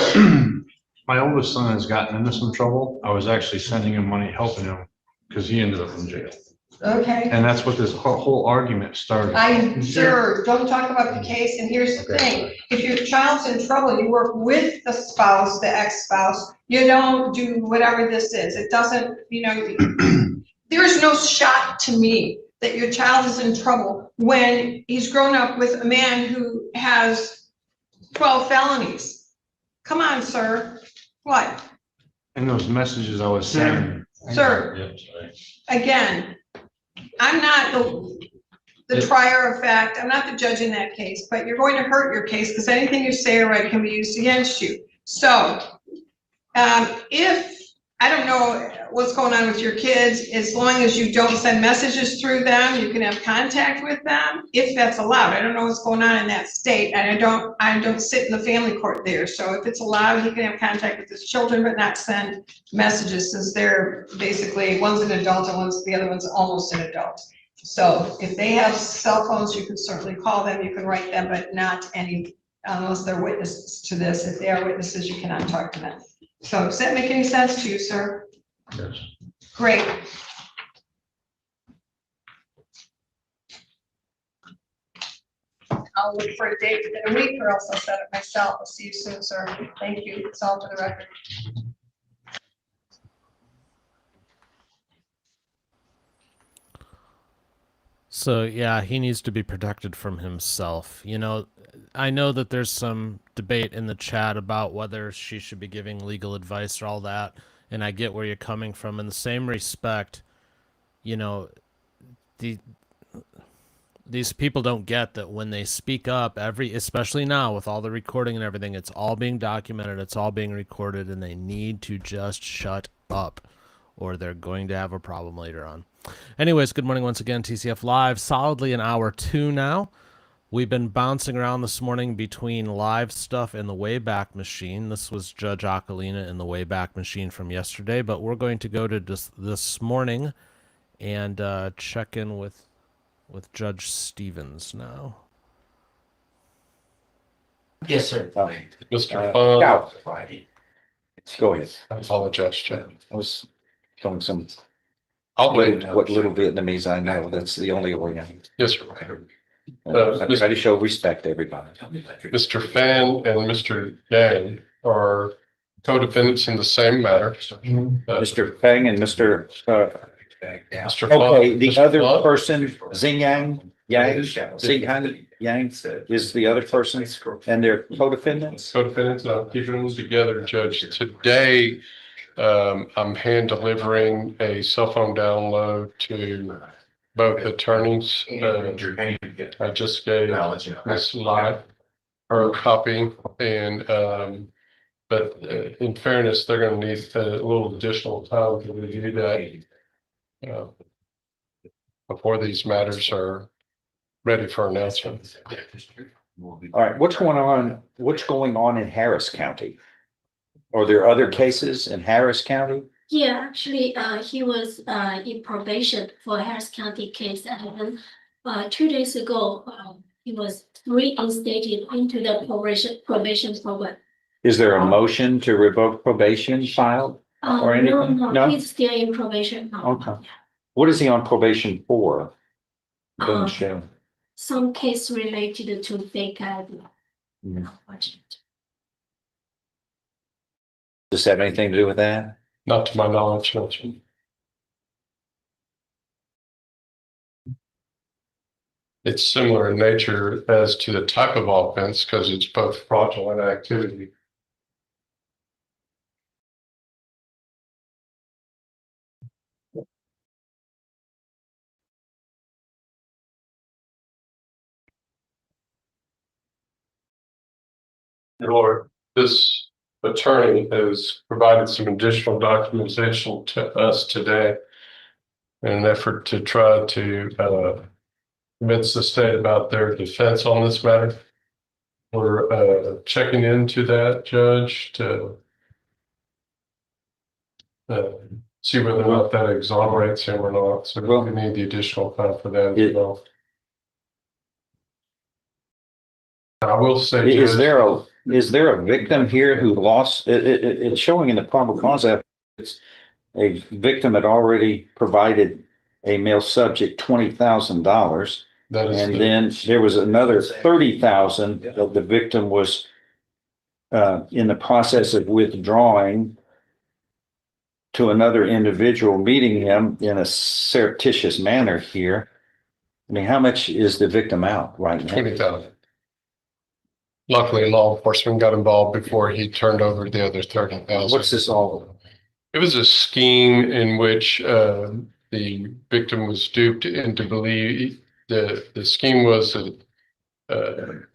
my oldest son has gotten into some trouble. I was actually sending him money, helping him, because he ended up in jail. Okay. And that's what this whole argument started. Sir, don't talk about the case, and here's the thing, if your child's in trouble, you work with the spouse, the ex-spouse, you don't do whatever this is, it doesn't, there is no shock to me that your child is in trouble when he's grown up with a man who has 12 felonies. Come on, sir, what? And those messages I was sending. Sir, again, I'm not the trier of fact, I'm not the judge in that case, but you're going to hurt your case because anything you say or write can be used against you. So, if, I don't know what's going on with your kids, as long as you don't send messages through them, you can have contact with them, if that's allowed. I don't know what's going on in that state, and I don't sit in the family court there. So if it's allowed, he can have contact with his children, but not send messages, since they're basically, one's an adult and the other one's almost an adult. So if they have cell phones, you can certainly call them, you can write them, but not any, unless they're witnesses to this. If they are witnesses, you cannot talk to them. So does that make any sense to you, sir? Yes. Great. I'll look for a date within a week, or else I'll set it myself. I'll see you soon, sir. Thank you. It's all for the record. So yeah, he needs to be protected from himself. I know that there's some debate in the chat about whether she should be giving legal advice or all that, and I get where you're coming from. In the same respect, these people don't get that when they speak up, especially now with all the recording and everything, it's all being documented, it's all being recorded, and they need to just shut up, or they're going to have a problem later on. Anyways, good morning once again, TCF Live, solidly an hour 2 now. We've been bouncing around this morning between live stuff and the Wayback Machine. This was Judge Aquilina in the Wayback Machine from yesterday, but we're going to go to this morning and check in with Judge Stevens now. Yes, sir. Mr. Friday. Go ahead. I apologize, Chad. I was telling some, I'll what little Vietnamese I know, that's the only way. Yes, sir. I try to show respect to everybody. Mr. Feng and Mr. Yang are co-defendants in the same matter. Mr. Feng and Mr. Mr. Okay, the Mr. other Floyd? person, Yang is the other person, and they're co-defendants? Co-defendants, and I'm keeping them together, Judge. Today, I'm hand delivering a cell phone download to both attorneys. I just gave Ms. Live her copy, and but in fairness, they're going to need a little additional time to review that before these matters are ready for announcement. All right, what's going on in Harris County? Are there other cases in Harris County? Yeah, actually, he was in probation for Harris County case, and then 2 days ago, he was reinstated into the probation program. Is there a motion to revoke probation filed or anything? No, he's still in probation now. Okay. What is he on probation for? Doesn't show. Some case related to fake ID. Does this have anything to do with that? Not to my knowledge, no. It's similar in nature as to the type of offense because it's both fraudulent activity. Lord, this attorney has provided some additional documentation to us today in an effort to try to convince the state about their defense on this matter. We're checking into that, Judge, to see whether or not that exonerates him or not. So we need the additional time for that as well. I will say, Is Judge, there a is there a victim here who lost, it's showing in the probable cause it's a victim had already provided a male subject $20,000. And then there was another 30,000 that the victim was in the process of withdrawing to another individual, meeting him in a surreptitious manner here. I mean, how much is the victim out right now? 20,000. Luckily, law enforcement got involved before he turned over the other 30,000. What's this all? It was a scheme in which the victim was duped into believe the scheme was that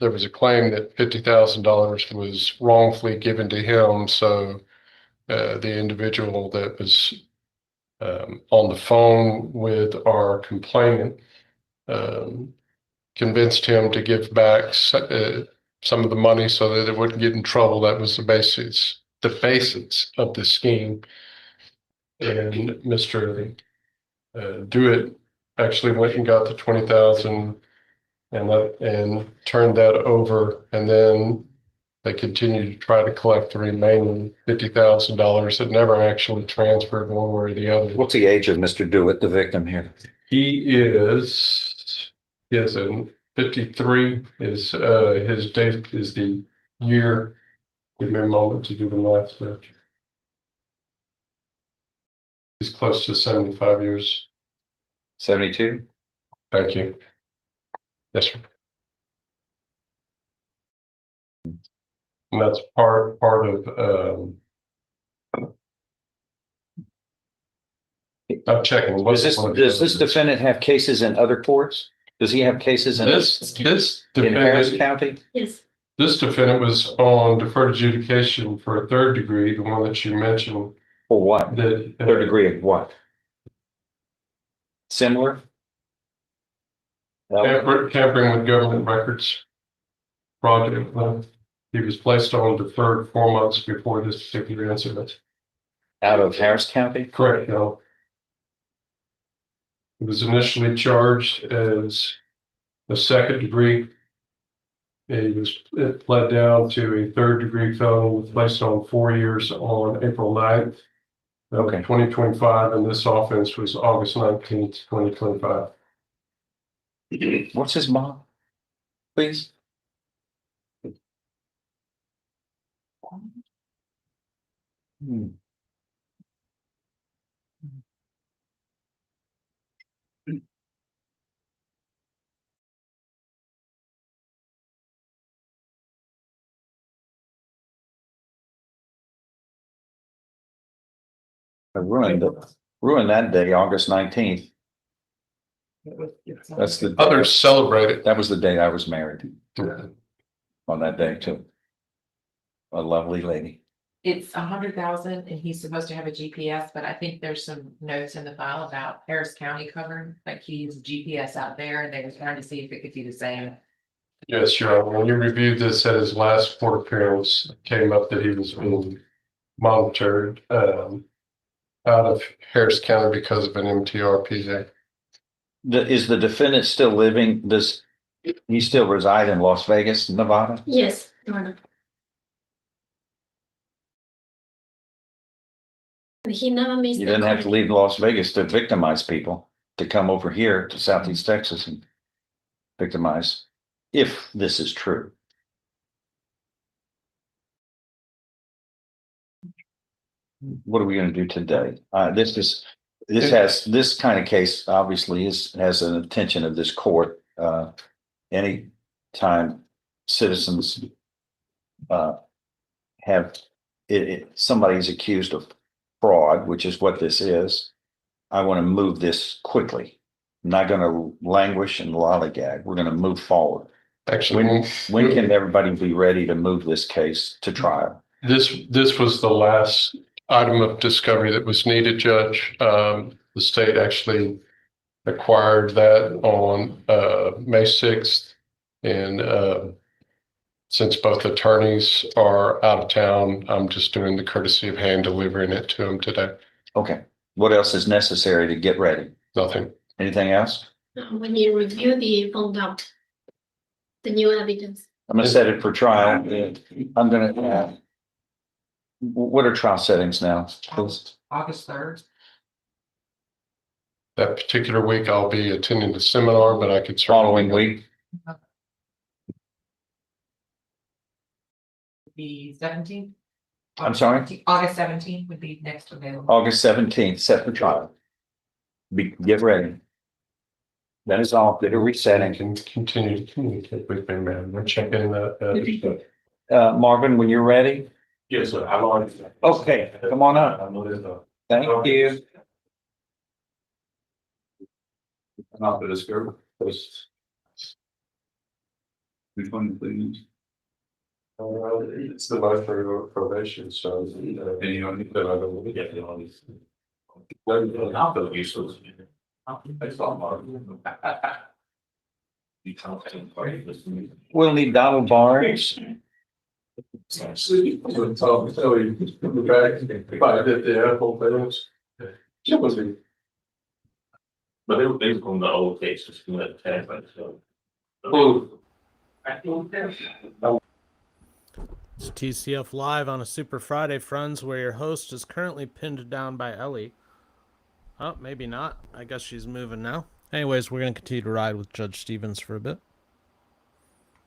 there was a claim that $50,000 was wrongfully given to him. So the individual that was on the phone with our complainant convinced him to give back some of the money so that it wouldn't get in trouble. That was the basis of the scheme. And Mr. Dewitt actually went and got the 20,000 and turned that over, and then they continued to try to collect the remaining $50,000 that never actually transferred one way or the other. What's the age of Mr. Dewitt, the victim here? He is in 53. Is his date is the year. Give me a moment to do the math there. He's close to 75 years. 72? Thank you. Yes, sir. And that's part of I'm checking. Does this defendant have cases in other courts? Does he have cases in in Harris County? Yes. This defendant was on deferred adjudication for a third degree, the one that you mentioned. For what? The third degree of what? Similar? Tampering with government records project. He was placed on deferred 4 months before this particular incident. Out of Harris County? Correct, no. He was initially charged as a second degree. It pled down to a third degree felony, placed on 4 years on April 9th. Okay. 2025, and this offense was August 19th, 2025. What's his mom? Please. I ruined that day, August 19th. That's the others celebrated. That was the day I was married. On that day too. A lovely lady. It's 100,000 and he's supposed to have a GPS, but I think there's some notes in the file about Harris County covering, like he used GPS out there and they were trying to see if it could be the same. Yes, Your Honor. When you reviewed this at his last court appearance, it came up that he was being monitored out of Harris County because of an MTRPA. Is the defendant still living? Does he still reside in Las Vegas, Nevada? Yes, Your Honor. He never missed. You didn't have to leave Las Vegas to victimize people, to come over here to Southeast Texas and victimize, if this is true. What are we going to do today? This kind of case obviously has an attention of this court. Any time citizens have somebody's accused of fraud, which is what this is, I want to move this quickly. I'm not going to languish and lollygag. We're going to move forward. Actually, when can everybody be ready to move this case to trial? This was the last item of discovery that was needed, Judge. The state actually acquired that on May 6th. And since both attorneys are out of town, I'm just doing the courtesy of hand delivering it to them today. Okay. What else is necessary to get ready? Nothing. Anything else? When you review the found out, the new evidence. I'm gonna set it for trial. I'm gonna, what are trial settings now? August 3rd. That particular week, I'll be attending the seminar, but I could. Following week? The 17th. I'm sorry? August 17th would be next available. August 17th, set for trial. Get ready. That is all. Get a resetting. Can continue to communicate with me, man. We're checking that. Marvin, when you're ready. Yes, sir. I've already. Okay, come on up. Thank you. Not for this group. Which one, please? It's the life for probation, so. And you don't need that, I don't get the honest. I'll feel useless. That's all, Marvin. You can't take part of this. We'll need Donald Barnes. Tell you, the back, if I did the apple things. But they were on the old cases, you know, tag, so. It's TCF Live on a Super Friday, friends, where your host is currently pinned down by Ellie. Oh, maybe not. I guess she's moving now. Anyways, we're going to continue to ride with Judge Stevens for a bit.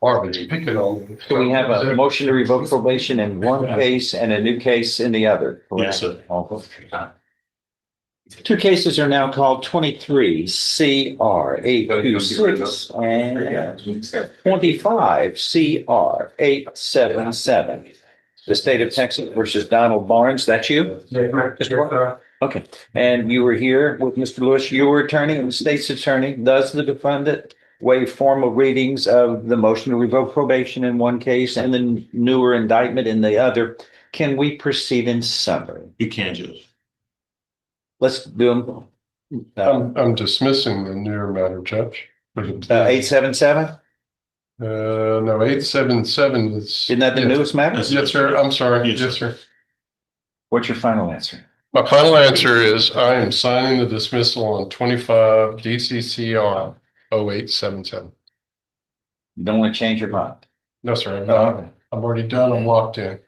Marvin, pick it on. So we have a motion to revoke probation in one case and a new case in the other. Yes, sir. Two cases are now called 23 CR 826 and 25 CR 877. The state of Texas versus Donald Barnes. That's you? Mr. Barnes? Okay. And you were here with Mr. Lewis, your attorney and the state's attorney. Does the defendant waive formal readings of the motion to revoke probation in one case and the newer indictment in the other? Can we proceed in summary? You can, Judge. Let's do them. I'm dismissing the newer matter, Judge. 877? No, 877 is. Isn't that the newest matter? Yes, sir. I'm sorry. Yes, sir. What's your final answer? My final answer is I am signing the dismissal on 25 DCCR 0877. You don't want to change your mind? No, sir. I'm not. I'm already done. I'm locked in.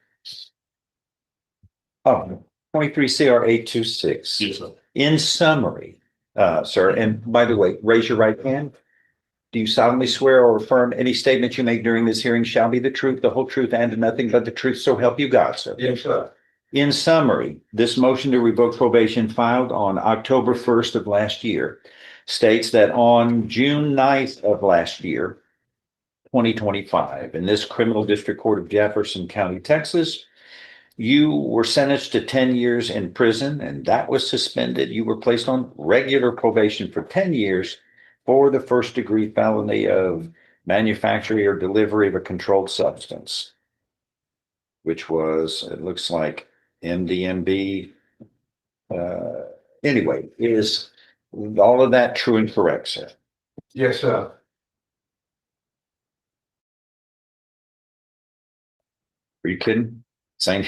Oh, 23 CR 826. Yes, sir. In summary, sir, and by the way, raise your right hand. Do you solemnly swear or affirm any statement you make during this hearing shall be the truth, the whole truth, and nothing but the truth, so help you God, sir? Yes, sir. In summary, this motion to revoke probation filed on October 1st of last year states that on June 9th of last year, 2025, in this criminal district court of Jefferson County, Texas, you were sentenced to 10 years in prison, and that was suspended. You were placed on regular probation for 10 years for the first degree felony of manufacturing or delivery of a controlled substance, which was, it looks like MDMB. Anyway, is all of that true and correct, sir? Yes, sir. Are you kidding? Saying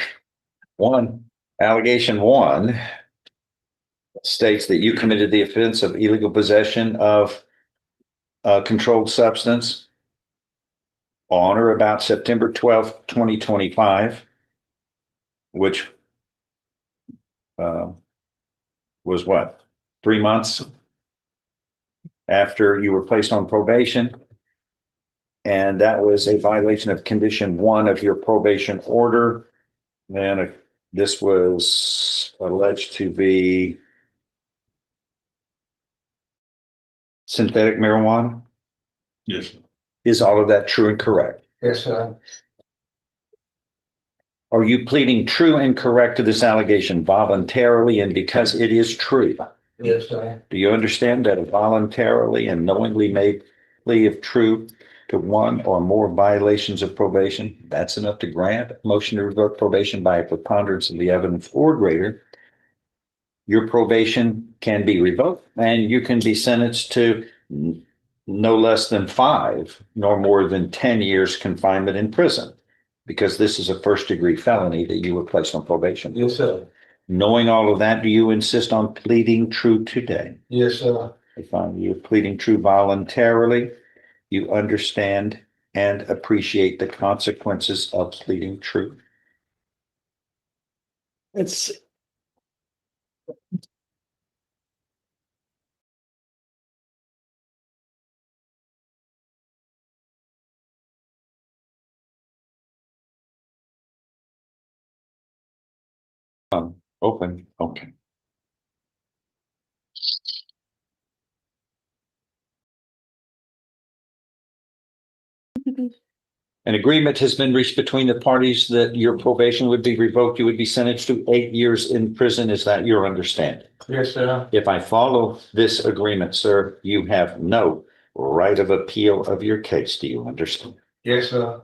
allegation one states that you committed the offense of illegal possession of a controlled substance on or about September 12th, 2025, which was what, 3 months after you were placed on probation. And that was a violation of condition 1 of your probation order. And this was alleged to be synthetic marijuana. Yes. Is all of that true and correct? Yes, sir. Are you pleading true and correct to this allegation voluntarily and because it is true? Yes, sir. Do you understand that a voluntarily and knowingly made plea of true to one or more violations of probation, that's enough to grant a motion to revoke probation by a preponderance of the evidence or greater? Your probation can be revoked and you can be sentenced to no less than 5 nor more than 10 years confinement in prison, because this is a first degree felony that you were placed on probation. Yes, sir. Knowing all of that, do you insist on pleading true today? Yes, sir. I find you're pleading true voluntarily. You understand and appreciate the consequences of pleading truth? It's open. Okay. An agreement has been reached between the parties that your probation would be revoked. You would be sentenced to 8 years in prison. Is that your understanding? Yes, sir. If I follow this agreement, sir, you have no right of appeal of your case. Do you understand? Yes, sir.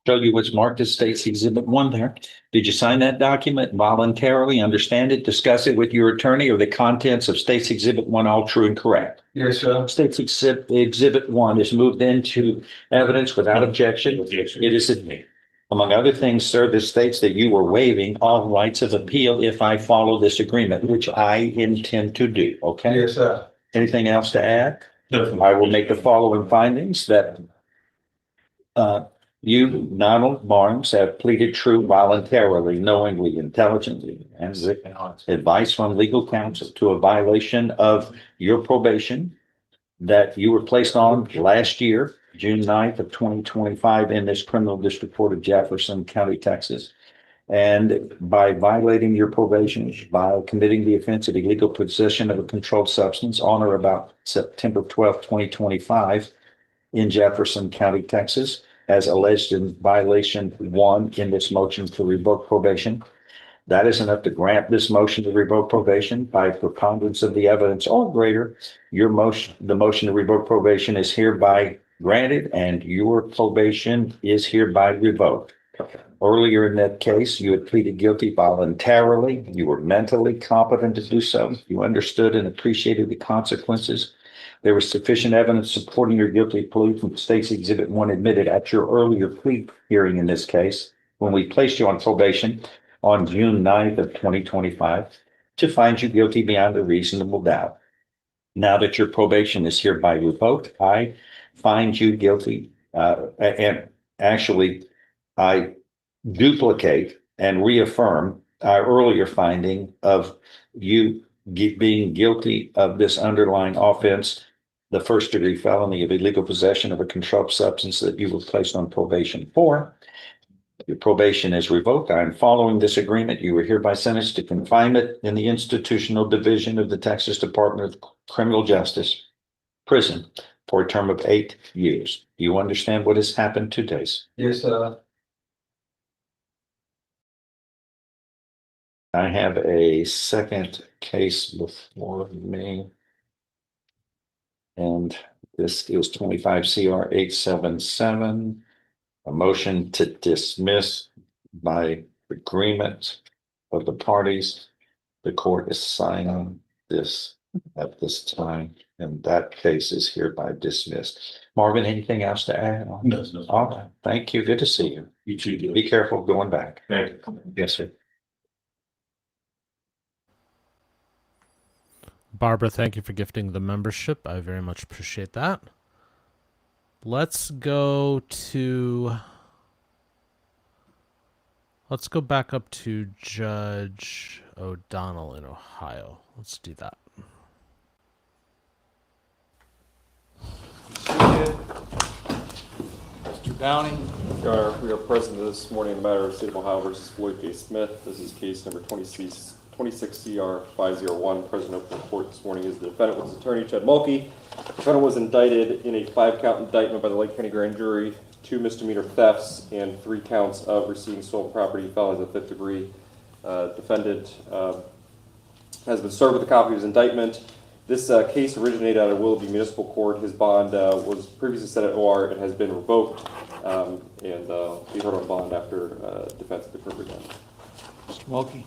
Show you what's marked as State's Exhibit 1 there. Did you sign that document voluntarily, understand it, discuss it with your attorney, or the contents of State's Exhibit 1 all true and correct? Yes, sir. State's Exhibit 1 is moved into evidence without objection. It is, among other things, sir, this states that you were waiving all rights of appeal if I follow this agreement, which I intend to do, okay? Yes, sir. Anything else to add? No. I will make the following findings that you, Donald Barnes, have pleaded true voluntarily, knowingly, intelligently, and advice from legal counsel to a violation of your probation that you were placed on last year, June 9th of 2025 in this criminal district court of Jefferson County, Texas. And by violating your probation, by committing the offense of illegal possession of a controlled substance on or about September 12th, 2025 in Jefferson County, Texas, as alleged in violation 1 in this motion to revoke probation. That is enough to grant this motion to revoke probation by preponderance of the evidence or greater. Your motion, the motion to revoke probation is hereby granted and your probation is hereby revoked. Earlier in that case, you had pleaded guilty voluntarily. You were mentally competent to do so. You understood and appreciated the consequences. There was sufficient evidence supporting your guilty plea from State's Exhibit 1 admitted at your earlier plea hearing in this case, when we placed you on probation on June 9th of 2025, to find you guilty beyond a reasonable doubt. Now that your probation is hereby revoked, I find you guilty, and actually, I duplicate and reaffirm our earlier finding of you being guilty of this underlying offense, the first-degree felony of illegal possession of a controlled substance that you were placed on probation for. Your probation is revoked. I am following this agreement. You were hereby sentenced to confinement in the institutional division of the Texas Department of Criminal Justice prison for a term of 8 years. Do you understand what has happened today? Yes, sir. I have a second case before me. And this is 25 CR 877, a motion to dismiss by agreement of the parties. The court is signing this at this time, and that case is hereby dismissed. Marvin, anything else to add? No. All right. Thank you. Good to see you. You too. Be careful going back. Thank you. Yes, sir. Barbara, thank you for gifting the membership. I very much appreciate that. Let's go back up to Judge O'Donnell in Ohio. Let's do that. Mr. Downing. Your Honor, we are present this morning in the matter of State of Ohio versus Floyd J. Smith. This is case number 26 CR 501. Present open court this morning is the defendant with his attorney, Chad Mulkey. The defendant was indicted in a 5-count indictment by the Lake County Grand Jury, 2 misdemeanor thefts and 3 counts of receiving stolen property, felonies of 5th degree. Defendant has been served with a copy of his indictment. This case originated out of Willoughby Municipal Court. His bond was previously set at OR and has been revoked, and he heard on bond after defense of the criminal damage. Mr. Mulkey.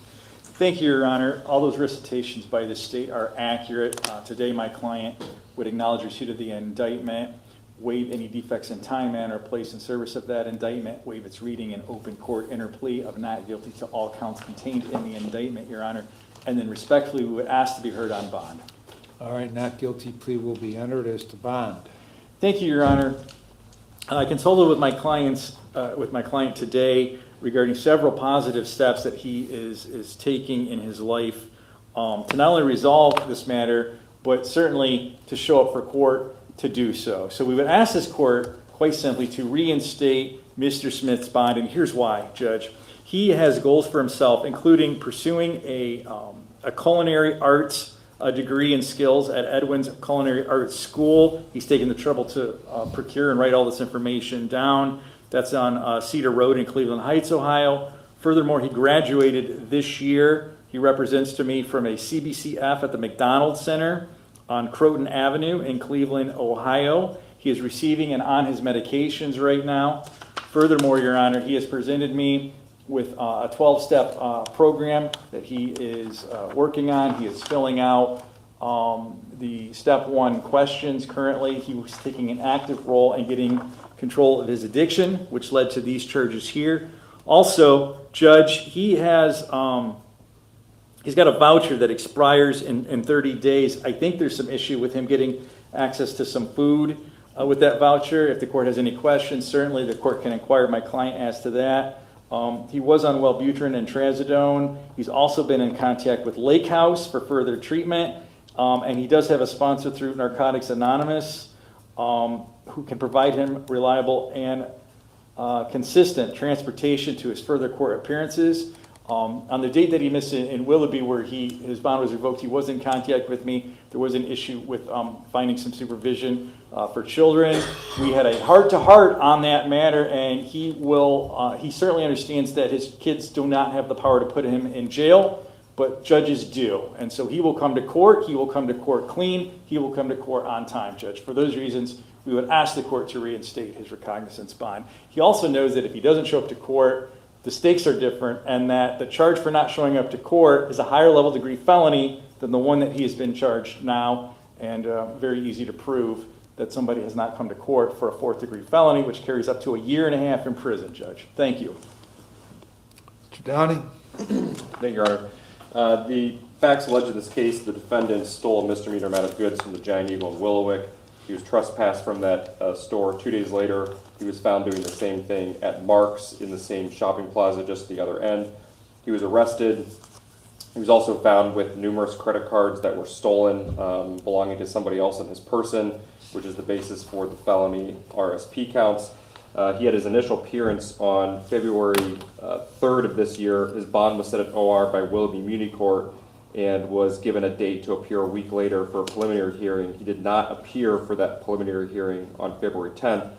Thank you, Your Honor. All those recitations by the state are accurate. Today, my client would acknowledge receipt of the indictment, waive any defects in time, manner, or place in service of that indictment, waive its reading in open court, enter plea of not guilty to all counts contained in the indictment, Your Honor, and then respectfully, we would ask to be heard on bond. All right, not guilty plea will be entered as to bond. Thank you, Your Honor. I consulted with my client today regarding several positive steps that he is taking in his life to not only resolve this matter, but certainly to show up for court to do so. So we would ask this court, quite simply, to reinstate Mr. Smith's bond, and here's why, Judge. He has goals for himself, including pursuing a culinary arts degree and skills at Edwin's Culinary Arts School. He's taken the trouble to procure and write all this information down. That's on Cedar Road in Cleveland Heights, Ohio. Furthermore, he graduated this year. He represents to me from a CBCF at the McDonald Center on Croton Avenue in Cleveland, Ohio. He is receiving and on his medications right now. Furthermore, Your Honor, he has presented me with a 12-step program that he is working on. He is filling out the step 1 questions currently. He was taking an active role in getting control of his addiction, which led to these charges here. Also, Judge, he has he's got a voucher that expires in 30 days. I think there's some issue with him getting access to some food with that voucher. If the court has any questions, certainly the court can inquire my client as to that. He was on Wellbutrin and Trazodone. He's also been in contact with Lake House for further treatment. And he does have a sponsor through Narcotics Anonymous who can provide him reliable and consistent transportation to his further court appearances. On the date that he missed in Willoughby, where his bond was revoked, he was in contact with me. There was an issue with finding some supervision for children. We had a heart-to-heart on that matter, and he certainly understands that his kids do not have the power to put him in jail, but judges do. And so he will come to court. He will come to court clean. He will come to court on time, Judge. For those reasons, we would ask the court to reinstate his recognizance bond. He also knows that if he doesn't show up to court, the stakes are different, and that the charge for not showing up to court is a higher level degree felony than the one that he has been charged now, and very easy to prove that somebody has not come to court for a 4th degree felony, which carries up to a 1.5 years in prison, Judge. Thank you. Mr. Downey? Thank you, Your Honor. The facts alleged in this case, the defendant stole a misdemeanor amount of goods from the Giant Eagle in Willowick. He was trespassed from that store. 2 days later, he was found doing the same thing at Mark's in the same shopping plaza just the other end. He was arrested. He was also found with numerous credit cards that were stolen belonging to somebody else in his person, which is the basis for the felony RSP counts. He had his initial appearance on February 3rd of this year. His bond was set at OR by Willoughby Muni Court and was given a date to appear a week later for a preliminary hearing. He did not appear for that preliminary hearing on February 10th,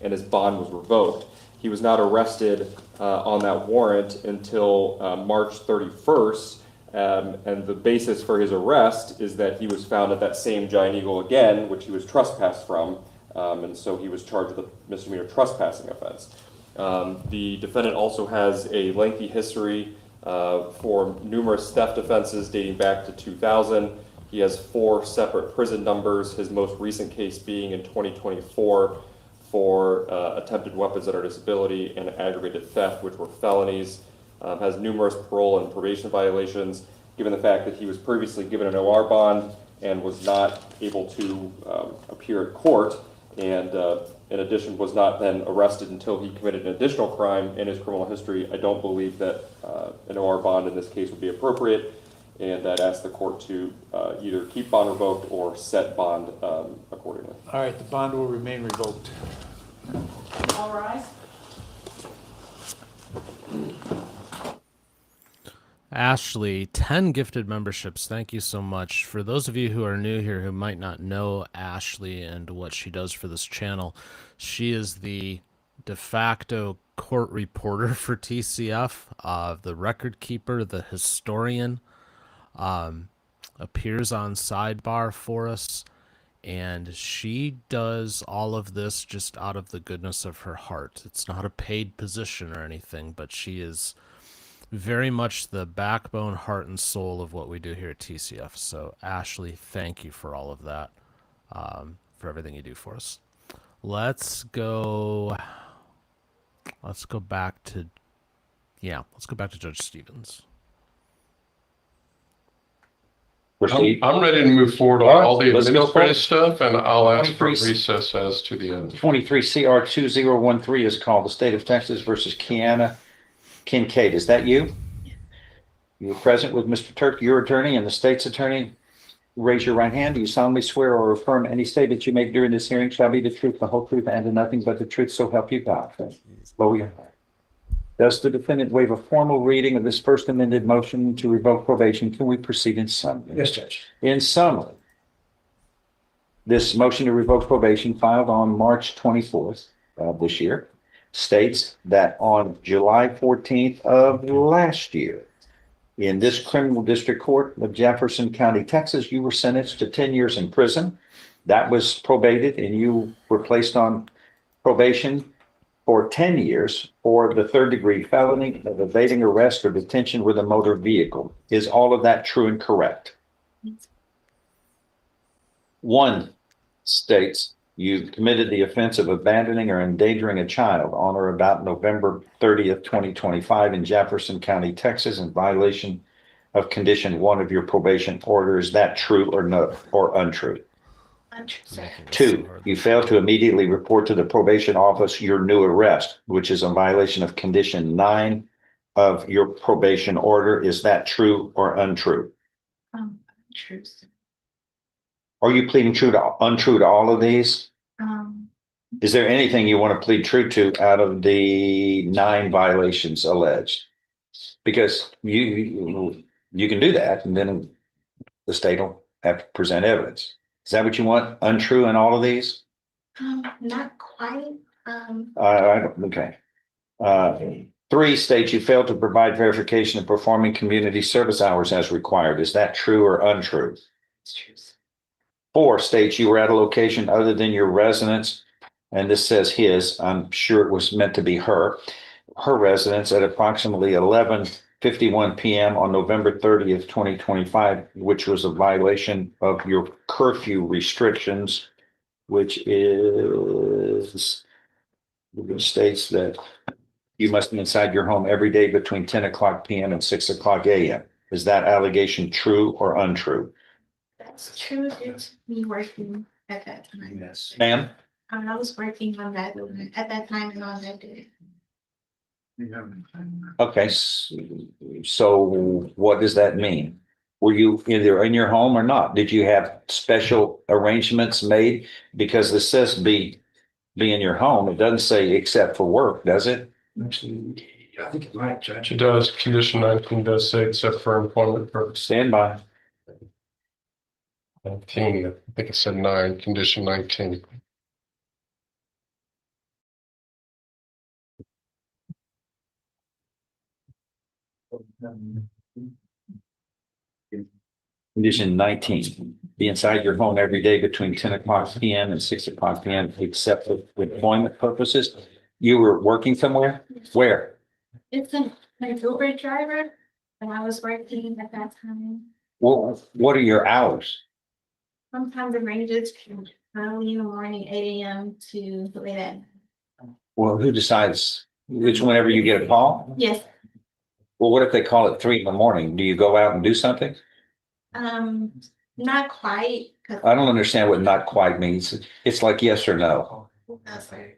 and his bond was revoked. He was not arrested on that warrant until March 31st, and the basis for his arrest is that he was found at that same Giant Eagle again, which he was trespassed from, and so he was charged with a misdemeanor trespassing offense. The defendant also has a lengthy history for numerous theft offenses dating back to 2000. He has 4 separate prison numbers, his most recent case being in 2024 for attempted weapons at our disability and aggravated theft, which were felonies. Has numerous parole and probation violations, given the fact that he was previously given an OR bond and was not able to appear at court, and in addition was not then arrested until he committed an additional crime in his criminal history. I don't believe that an OR bond in this case would be appropriate, and I'd ask the court to either keep bond revoked or set bond accordingly. All right, the bond will remain revoked. All rise. Ashley, 10 gifted memberships. Thank you so much. For those of you who are new here who might not know Ashley and what she does for this channel, she is the de facto court reporter for TCF, the record keeper, the historian, appears on Sidebar for us, and she does all of this just out of the goodness of her heart. It's not a paid position or anything, but she is very much the backbone, heart, and soul of what we do here at TCF. So, Ashley, thank you for all of that, for everything you do for us. Let's go back to Judge Stevens. I'm ready to move forward on all the Let's go administrative forward. stuff, and I'll ask for 23. recess as to the end. 23 CR 2013 is called the State of Texas versus Kiana Kincaid. Is that you? You're present with Mr. Turk, your attorney, and the state's attorney. Raise your right hand. Do you solemnly swear or affirm any statement you make during this hearing shall be the truth, the whole truth, and nothing but the truth, so help you God? Lower your hand. Does the defendant waive a formal reading of this first amended motion to revoke probation? Can we proceed in summary? Yes, Judge. In summary, this motion to revoke probation filed on March 24th of this year states that on July 14th of last year, in this criminal district court of Jefferson County, Texas, you were sentenced to 10 years in prison. That was probated and you were placed on probation for 10 years for the third-degree felony of evading arrest or detention with a motor vehicle. Is all of that true and correct? One states you committed the offense of abandoning or endangering a child on or about November 30th, 2025 in Jefferson County, Texas, in violation of condition 1 of your probation order. Is that true or no, or untrue? Untrue. 2, you failed to immediately report to the probation office your new arrest, which is a violation of condition 9 of your probation order. Is that true or untrue? True. Are you pleading untrue to all of these? Is there anything you want to plead true to out of the 9 violations alleged? Because you can do that and then the state will have to present evidence. Is that what you want? Untrue in all of these? Not quite. Okay. 3 states you failed to provide verification of performing community service hours as required. Is that true or untrue? It's true. 4 states you were at a location other than your residence, and this says his, I'm sure it was meant to be her residence at approximately 11:51 p.m. on November 30th, 2025, which was a violation of your curfew restrictions, which is states that you must be inside your home every day between 10 o'clock p.m. and 6 o'clock a.m. Is that allegation true or untrue? That's true. It's me working at that time. Yes. Ma'am? I was working on that at that time and on that day. Okay, so what does that mean? Were you either in your home or not? Did you have special arrangements made? Because this says be in your home. It doesn't say except for work, does it? Actually, I think it might, Judge. It does. Condition 19 does say except for employment purposes. Stand by. 19, I think it said 9, condition 19. Condition 19, be inside your home every day between 10 o'clock p.m. and 6 o'clock p.m. except for employment purposes. You were working somewhere? Where? It's an Uber driver, and I was working at that time. Well, what are your hours? Sometimes it ranges from early in the morning, 8 a.m. to late at night. Well, who decides? It's whenever you get a call? Yes. Well, what if they call at 3 in the morning? Do you go out and do something? Not quite. I don't understand what not quite means. It's like yes or no. Yes, sir.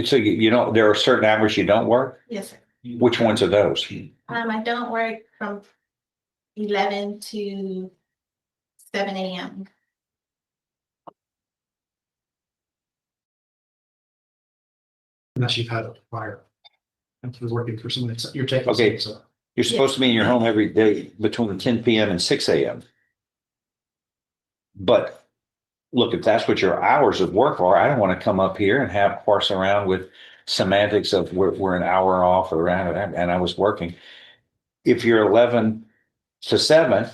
So you don't, there are certain hours you don't work? Yes, sir. Which ones are those? I don't work from 11 to 7 a.m. Unless you've had a fire. If you're working for someone, you're taking. Okay. So You're supposed to be in your home every day between 10 p.m. and 6 a.m. But look, if that's what your hours of work are, I don't want to come up here and have parse around with semantics of we're an hour off or around and I was working. If you're 11 to 7,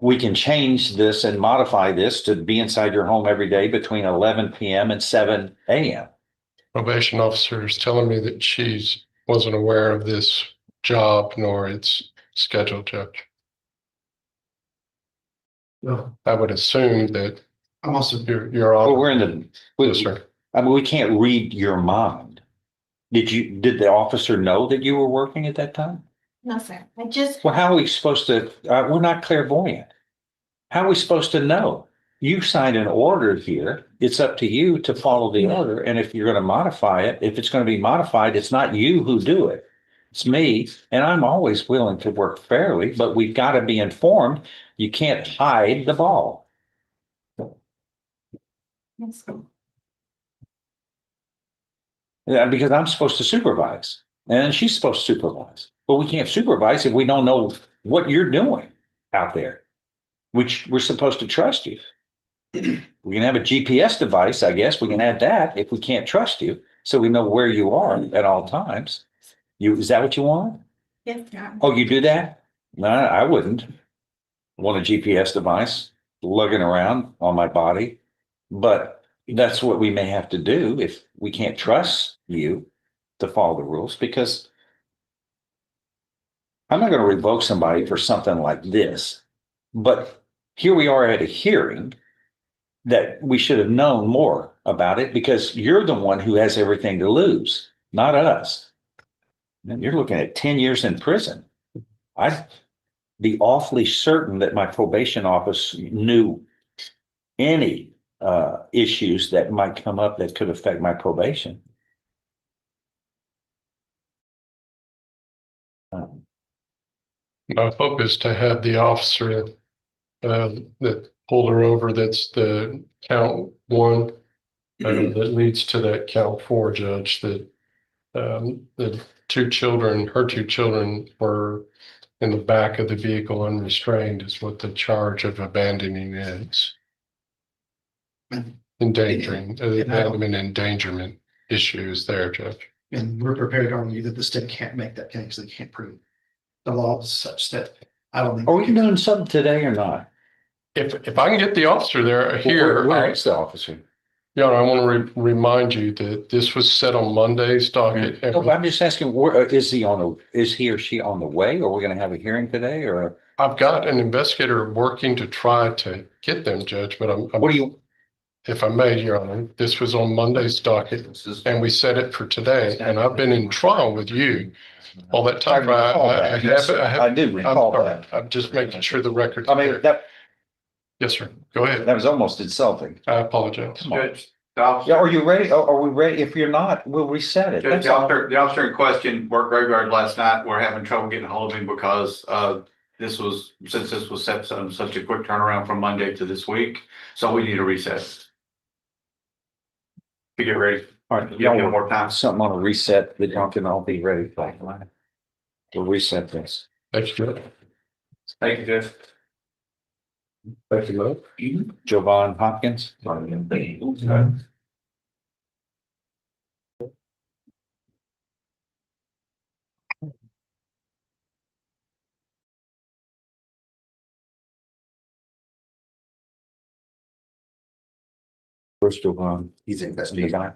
we can change this and modify this to be inside your home every day between 11 p.m. and 7 a.m. Probation officer is telling me that she wasn't aware of this job nor its schedule, Judge. well, I would assume that I'm also you're on. Well, we're in the, Yes, sir. I mean, we can't read your mind. Did the officer know that you were working at that time? No, sir. I just, Well, how are we supposed to, we're not clairvoyant. How are we supposed to know? You signed an order here. It's up to you to follow the order. And if you're going to modify it, if it's going to be modified, it's not you who do it. It's me. And I'm always willing to work fairly, but we've got to be informed. You can't hide the ball. yes. Yeah, because I'm supposed to supervise and she's supposed to supervise, but we can't supervise if we don't know what you're doing out there, which we're supposed to trust you. We can have a GPS device, I guess. We can add that if we can't trust you, so we know where you are at all times. Is that what you want? Yes, sir. Oh, you do that? No, I wouldn't want a GPS device lugging around on my body, but that's what we may have to do if we can't trust you to follow the rules, because I'm not going to revoke somebody for something like this. But here we are at a hearing that we should have known more about it, because you're the one who has everything to lose, not us. And you're looking at 10 years in prison. I'd be awfully certain that my probation office knew any issues that might come up that could affect my probation. My hope is to have the officer that pulled her over, that's the count one, that leads to that count four, Judge, that the her two children were in the back of the vehicle unrestrained is what the charge of abandoning is. Endangering, abandonment, endangerment issues there, Judge. And we're prepared to argue that the state can't make that case, they can't prove it. The law is such that I don't think. Are we doing something today or not? If I can get the officer there here. Where is the officer? Yeah, I want to remind you that this was set on Monday's docket. No, I'm just asking, where is he or she on the way? Or are we going to have a hearing today, or? I've got an investigator working to try to get them, Judge, but what do you? If I may, Your Honor, this was on Monday's docket and we set it for today, and I've been in trial with you all that time. I did recall that. I'm just making sure the record. I mean, that. Yes, sir. Go ahead. That was almost insulting. I apologize. Judge, yeah, are you ready? Are we ready? If you're not, we'll reset it. Judge, the officer in question worked graveyard last night. We're having trouble getting a hold of him because since this was set on such a quick turnaround from Monday to this week. So we need a recess to get ready. All right, y'all want more time? Something on a reset that y'all can all be ready for. We'll reset this. Thank you, Judge. Thank you, Judge. Thank you, Mo. Jovan Hopkins. Where's Jovan? He's investigating.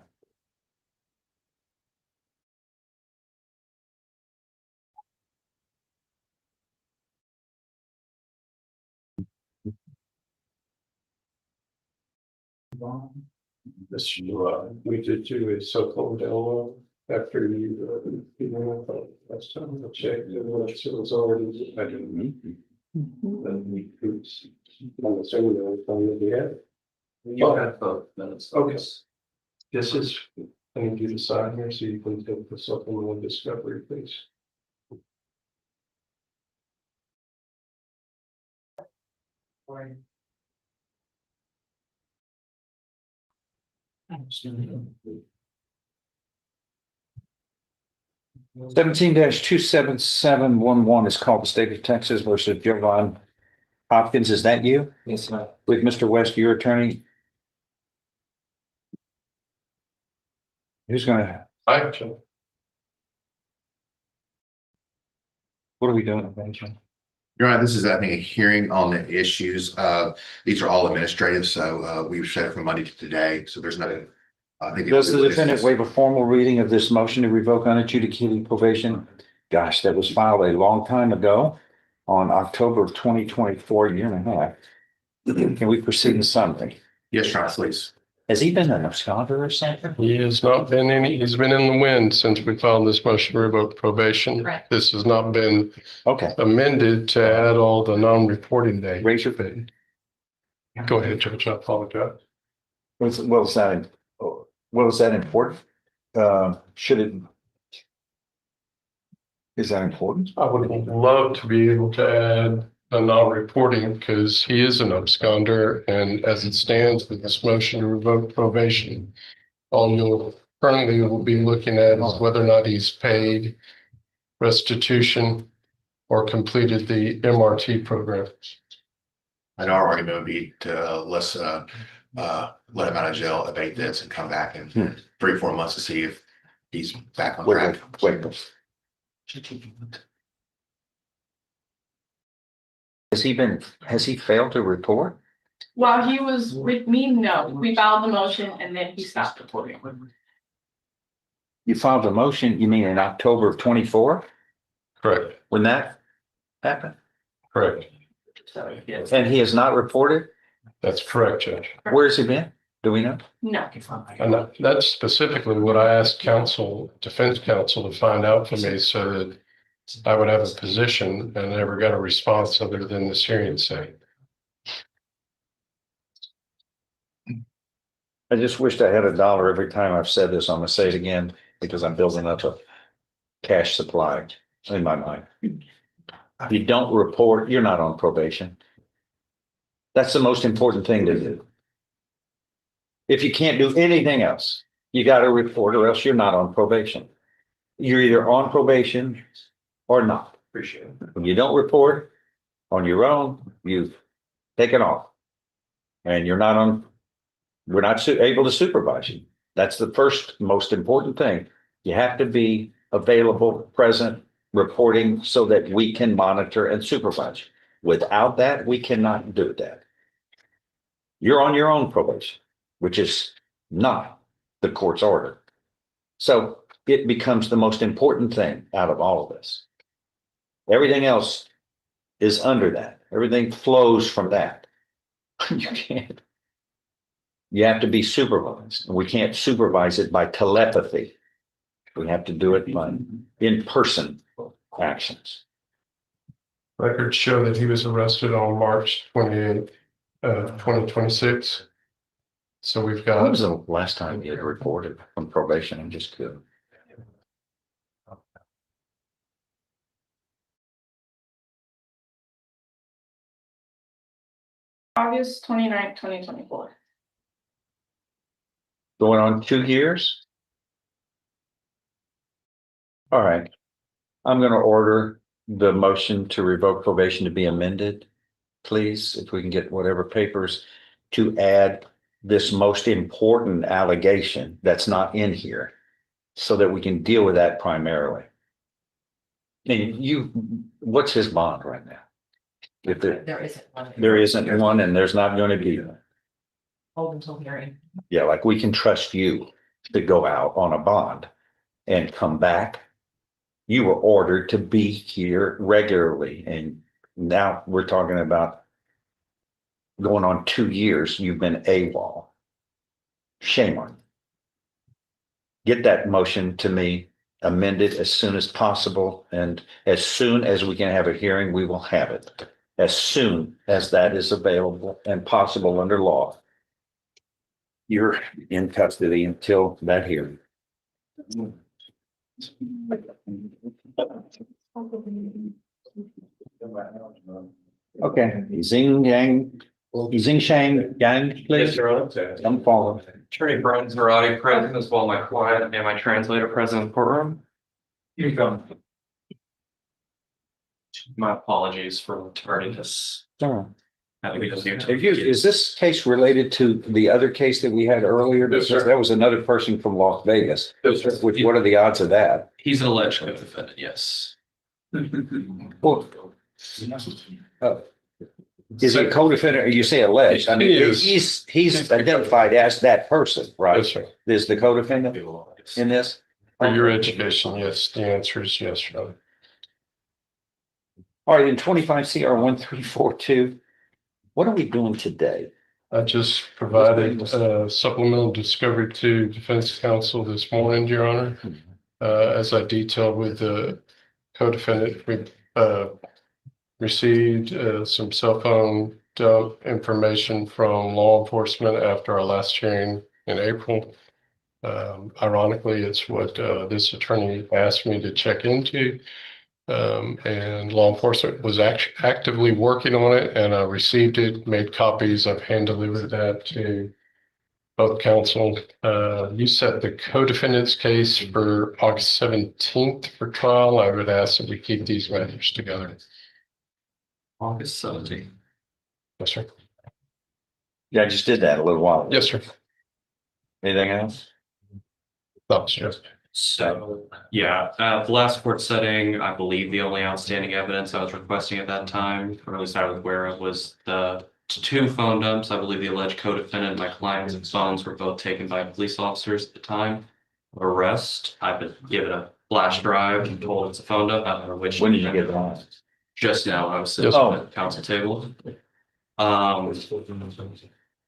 1. This we did do a so-called Elrod after you last time I checked, it was already. I didn't meet you. Then we oops. I'm assuming that was fine that we had. You have both minutes. Okay. This is, I need you to sign here so you can take the supplemental discovery, please. Right. 17-27711 is called the State of Texas versus Jovan Hopkins. Is that you? Yes, sir. With Mr. West, your attorney? Who's gonna? Action. What are we doing, Benjamin? Your Honor, this is, I think, a hearing on the issues. These are all administrative, so we've set it from Monday to today, so there's no. Does the defendant waive a formal reading of this motion to revoke unadjudicated probation? Gosh, that was filed a long time ago on October of 2024, a year and a half. Can we proceed in summary? Yes, Your Honor, please. Has he been an absconder or something? He has not been he's been in the wind since we filed this motion to revoke probation. Correct. This has not been Okay. amended to add all the non-reporting days. Raise your Go ahead, Judge, I apologize. What is that important? Should it? Is that important? I would love to be able to add a non-reporting because he is an absconder, and as it stands with this motion to revoke probation, all you'll currently will be looking at is whether or not he's paid restitution or completed the MRT program. And our argument would be to let him out of jail, abate this, and come back in 3-4 months to see if he's back on track. Has he failed to report? While he was with me, no, we filed the motion and then he stopped reporting. You filed a motion, you mean in October of 24? Correct. When that happened? Correct. And he has not reported? That's correct, Judge. Where has he been? Do we know? No. And that's specifically what I asked defense counsel to find out for me so that I would have a position, and I never got a response other than this hearing saying. I just wished I had $1 every time I've said this. I'm gonna say it again because I'm building up a cash supply in my mind. If you don't report, you're not on probation. That's the most important thing to do. If you can't do anything else, you got to report or else you're not on probation. You're either on probation or not. Appreciate it. When you don't report on your own, you've taken off. And we're not able to supervise you. That's the first most important thing. You have to be available, present, reporting so that we can monitor and supervise you. Without that, we cannot do that. You're on your own probation, which is not the court's order. So it becomes the most important thing out of all of this. Everything else is under that. Everything flows from that. You can't. You have to be supervised. We can't supervise it by telepathy. We have to do it by in-person actions. Records show that he was arrested on March 28th, 2026. So we've got. When was the last time you had reported from probation? I'm just curious. August 29th, 2024. Going on 2 years? All right. I'm going to order the motion to revoke probation to be amended. Please, if we can get whatever papers to add this most important allegation that's not in here so that we can deal with that primarily. And what's his bond right now? If There isn't one. there isn't one and there's not going to be. Hold until hearing. Yeah, like we can trust you to go out on a bond and come back. You were ordered to be here regularly, and now we're talking about going on 2 years. You've been AWOL. Shame on you. Get that motion to me amended as soon as possible, and as soon as we can have a hearing, we will have it. As soon as that is available and possible under law. You're in custody until that hearing. Okay, Zing Shang Yang, please. Come follow. Attorney Brian Zarate present, as well my client and my translator present in the courtroom. Here you go. My apologies for turning this. Is this case related to the other case that we had earlier? Yes, sir. That was another person from Las Vegas. Yes, sir. What are the odds of that? He's an alleged co-defendant, yes. Well, is he a co-defendant? You say alleged. I mean, he's identified as that person, right? Yes, sir. Is the co-defendant in this? For your education, yes, the answer is yes, Charlie. All right, in 25 CR 1342, what are we doing today? I just provided supplemental discovery to defense counsel this morning, Your Honor. As I detailed with the co-defendant, we received some cell phone dump information from law enforcement after our last hearing in April. Ironically, it's what this attorney asked me to check into. And law enforcement was actively working on it, and I received it, made copies. I've hand delivered that to both counsel. You set the co-defendant's case for August 17th for trial. I would ask that we keep these matters together. August 17th. Yes, sir. Yeah, I just did that a little while ago. Yes, sir. Anything else? No, sir. So, yeah, the last court setting, I believe the only outstanding evidence I was requesting at that time, or at least I was aware of, was the 2 phone dumps. I believe the alleged co-defendant and my client's phones were both taken by police officers at the time of arrest. I've been given a flash drive and told it's a phone dump. I don't know which. When did you get that? Just now, I was sitting at the council table.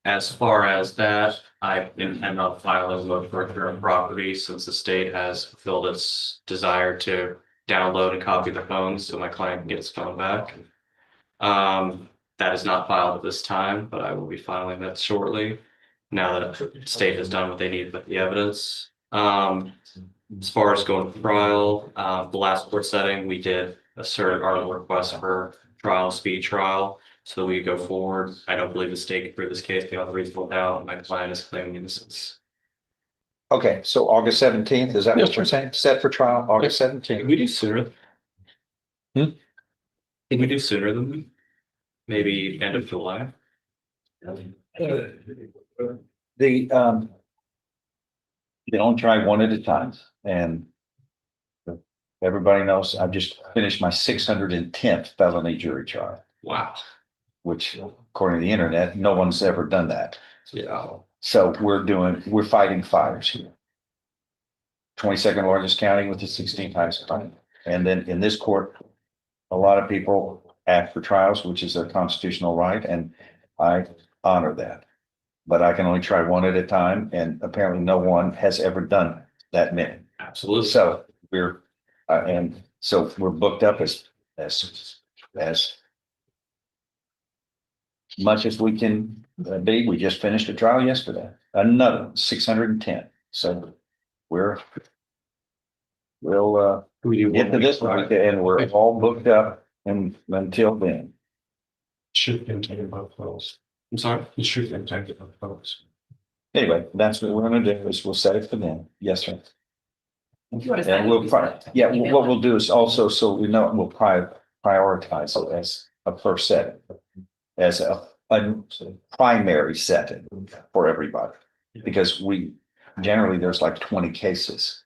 As far as that, I intend on filing a motion for return of property since the state has fulfilled its desire to download and copy the phones so my client can get his phone back. That is not filed at this time, but I will be filing that shortly. Now that the state has done what they need with the evidence. As far as going to trial, the last court setting, we did assert our request for trial, speed trial. So we go forward. I don't believe the state can prove this case beyond a reasonable doubt. My client is claiming innocence. Okay, so August 17th, is that what you're saying? Set for trial, August 17th. Can we do sooner? Can we do sooner than that? Maybe end of July? They only try one at a time, and everybody knows I've just finished my 610th felony jury trial. Wow. Which, according to the internet, no one's ever done that. Yeah. So we're fighting fires here. 22nd largest county with the 16th highest crime. And then in this court, a lot of people ask for trials, which is their constitutional right, and I honor that. But I can only try one at a time, and apparently no one has ever done that many. Absolutely. So we're booked up as much as we can be. We just finished a trial yesterday, another 610. So we'll get to this one, and we're all booked up and until then. Should contain both those. I'm sorry? It should contain both those. Anyway, that's what we're gonna do is we'll set it for them. Yes, sir. You wanna And we'll what we'll do is also, so we know, we'll prioritize it as a first setting, as a primary setting for everybody. Because generally there's like 20 cases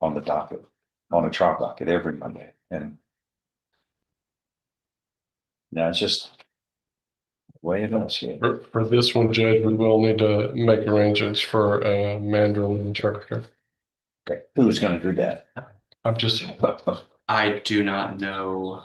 on the docket, on a trial docket every Monday. And now it's just the way it is. For this one, Judge, we will need to make arrangements for a Mandarin interpreter. Okay, who's gonna do that? I do not know.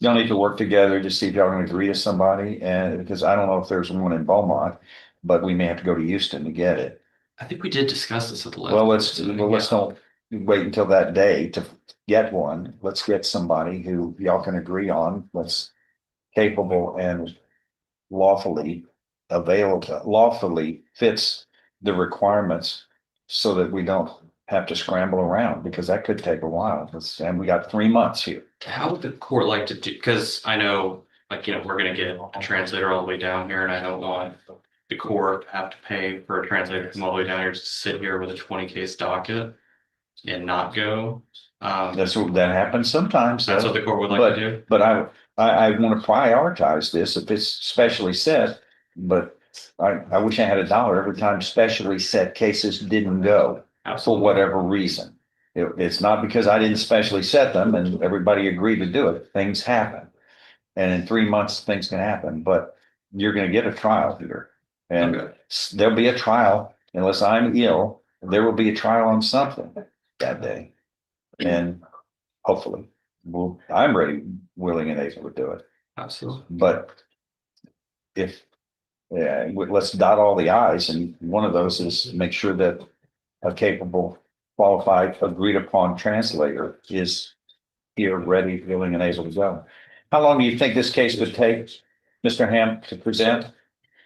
Y'all need to work together to see if y'all can agree to somebody, and because I don't know if there's one in Beaumont, but we may have to go to Houston to get it. I think we did discuss this at the last. Well, let's don't wait until that day to get one. Let's get somebody who y'all can agree on, that's capable and lawfully available, lawfully fits the requirements so that we don't have to scramble around, because that could take a while. And we got 3 months here. How would the court like to do, because I know, like, we're gonna get a translator all the way down here, and I don't want the court to have to pay for a translator to come all the way down here to sit here with a 20 case docket and not go. That happens sometimes. That's what the court would like to do. But I want to prioritize this if it's specially set, but I wish I had $1 every time specially set cases didn't go. For whatever reason. It's not because I didn't specially set them and everybody agreed to do it. Things happen. And in 3 months, things can happen, but you're going to get a trial here. And there'll be a trial, unless I'm ill, there will be a trial on something that day. And hopefully, I'm ready, willing and able to do it. Absolutely. But if Yeah, let's dot all the i's, and one of those is make sure that a capable, qualified, agreed upon translator is here, ready, willing, and able to go. How long do you think this case would take, Mr. Ham, to present?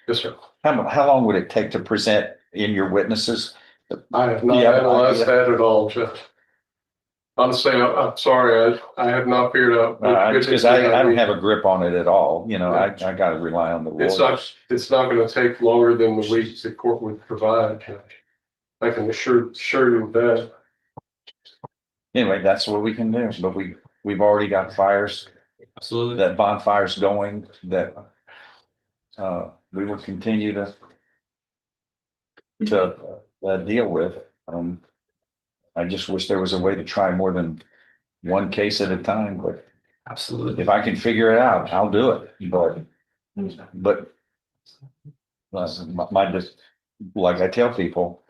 Yes, sir. How long would it take to present in your witnesses? I have not Do you have an analyzed idea? that at all, Judge. Honestly, I'm sorry, I have not figured out. Because I don't have a grip on it at all, you know, I gotta rely on the It's lawyers. not gonna take longer than the weeks the court would provide, Judge. I can assure you of that. Anyway, that's what we can do, but we've already got fires. Absolutely. That bonfire's going, that we will continue to deal with. I just wish there was a way to try more than one case at a time, but Absolutely. if I can figure it out, I'll do it. But just like I tell people,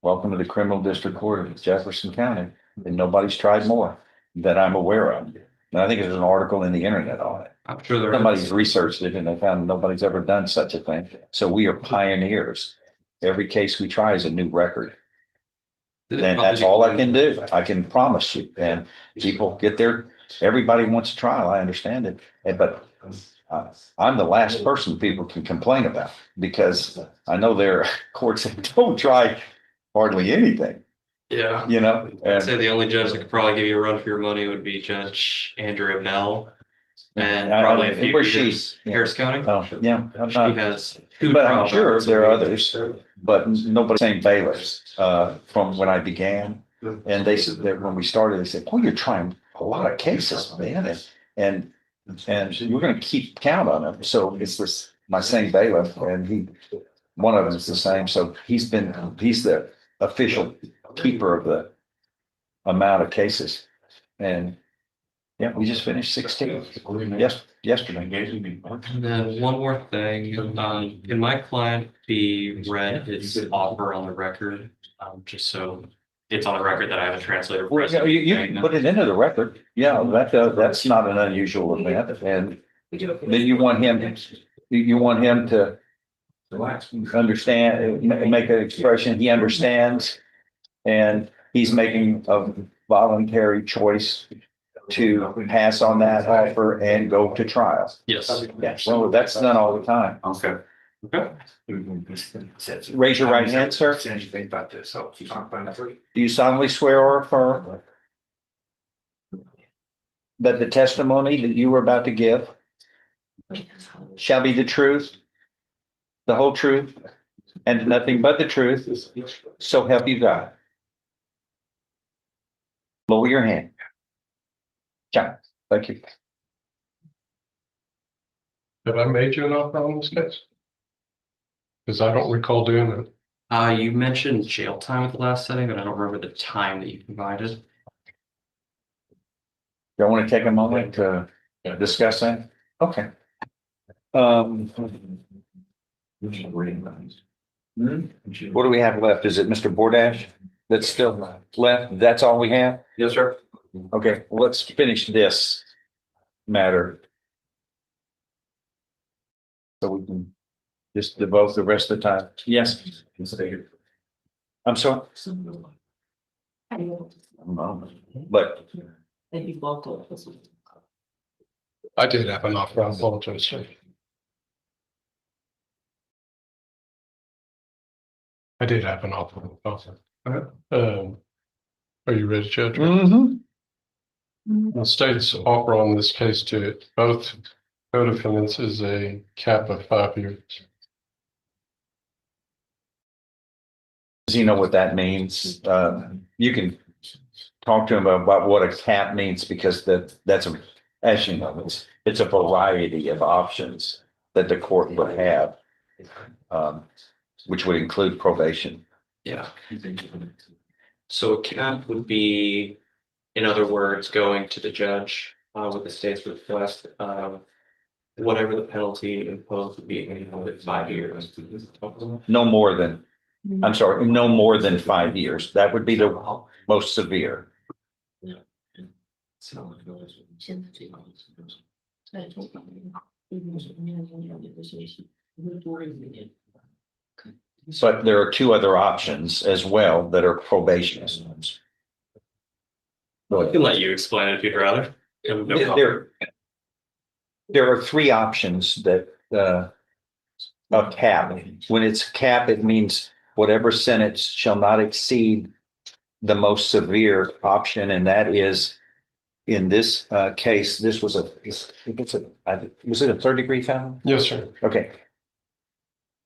welcome to the criminal district court of Jefferson County, and nobody's tried more that I'm aware of. And I think there's an article in the internet on it. I'm sure there Somebody's is. researched it and they found nobody's ever done such a thing. So we are pioneers. Every case we try is a new record. And that's all I can do. I can promise you. And people get there. Everybody wants a trial. I understand it. But I'm the last person people can complain about, because I know there are courts that don't try hardly anything, Yeah. you know? I'd say the only judge that could probably give you a run for your money would be Judge Andrea Bell. And probably a few where's years, Harris County. Oh, yeah. I'm She not, has two but I'm trial sure records. there are others, but nobody saying bailiffs, from when I began. And they said that when we started, they said, well, you're trying a lot of cases, man. And we're going to keep count on them. So it's this, my same bailiff, and one of them is the same. So he's the official keeper of the amount of cases. And yeah, we just finished 16 yesterday. And then one more thing, can my client be read his offer on the record? Just so it's on the record that I have a translator. Well, you can put it into the record. Yeah, that's not an unusual event. And then you want him to understand, make an expression he understands, and he's making a voluntary choice to pass on that offer and go to trial. Yes. Yeah, well, that's done all the time. Okay. Okay. Raise your right hand, sir. Do you solemnly swear or affirm that the testimony that you are about to give shall be the truth, the whole truth, and nothing but the truth, so help you God? Lower your hand. John, thank you. Have I made you an offer on this case? Because I don't recall doing it. You mentioned jail time at the last setting, but I don't remember the time that you provided. Do I want to take a moment to discuss that? Okay. What do we have left? Is it Mr. Bordash that's still left? That's all we have? Yes, sir. Okay, well, let's finish this matter. So we can just devote the rest of the time. Yes. I'm sorry. But I did have an offer. I apologize. I did have an offer. Are you ready, Judge? The state's offer on this case to both co-defendants is a cap of 5 years. does he know what that means? You can talk to him about what a cap means, because that's a, as you know, it's a variety of options that the court would have, which would include probation. Yeah. So a cap would be, in other words, going to the judge with the state's request, whatever the penalty imposed would be, 5 years. No more than, I'm sorry, no more than 5 years. That would be the most severe. But there are two other options as well that are probation. I can let you explain it if you'd rather. No problem. There are three options that, a cap. When it's cap, it means whatever sentence shall not exceed the most severe option, and that is, in this case, this was was it a third degree felony? Yes, sir. Okay.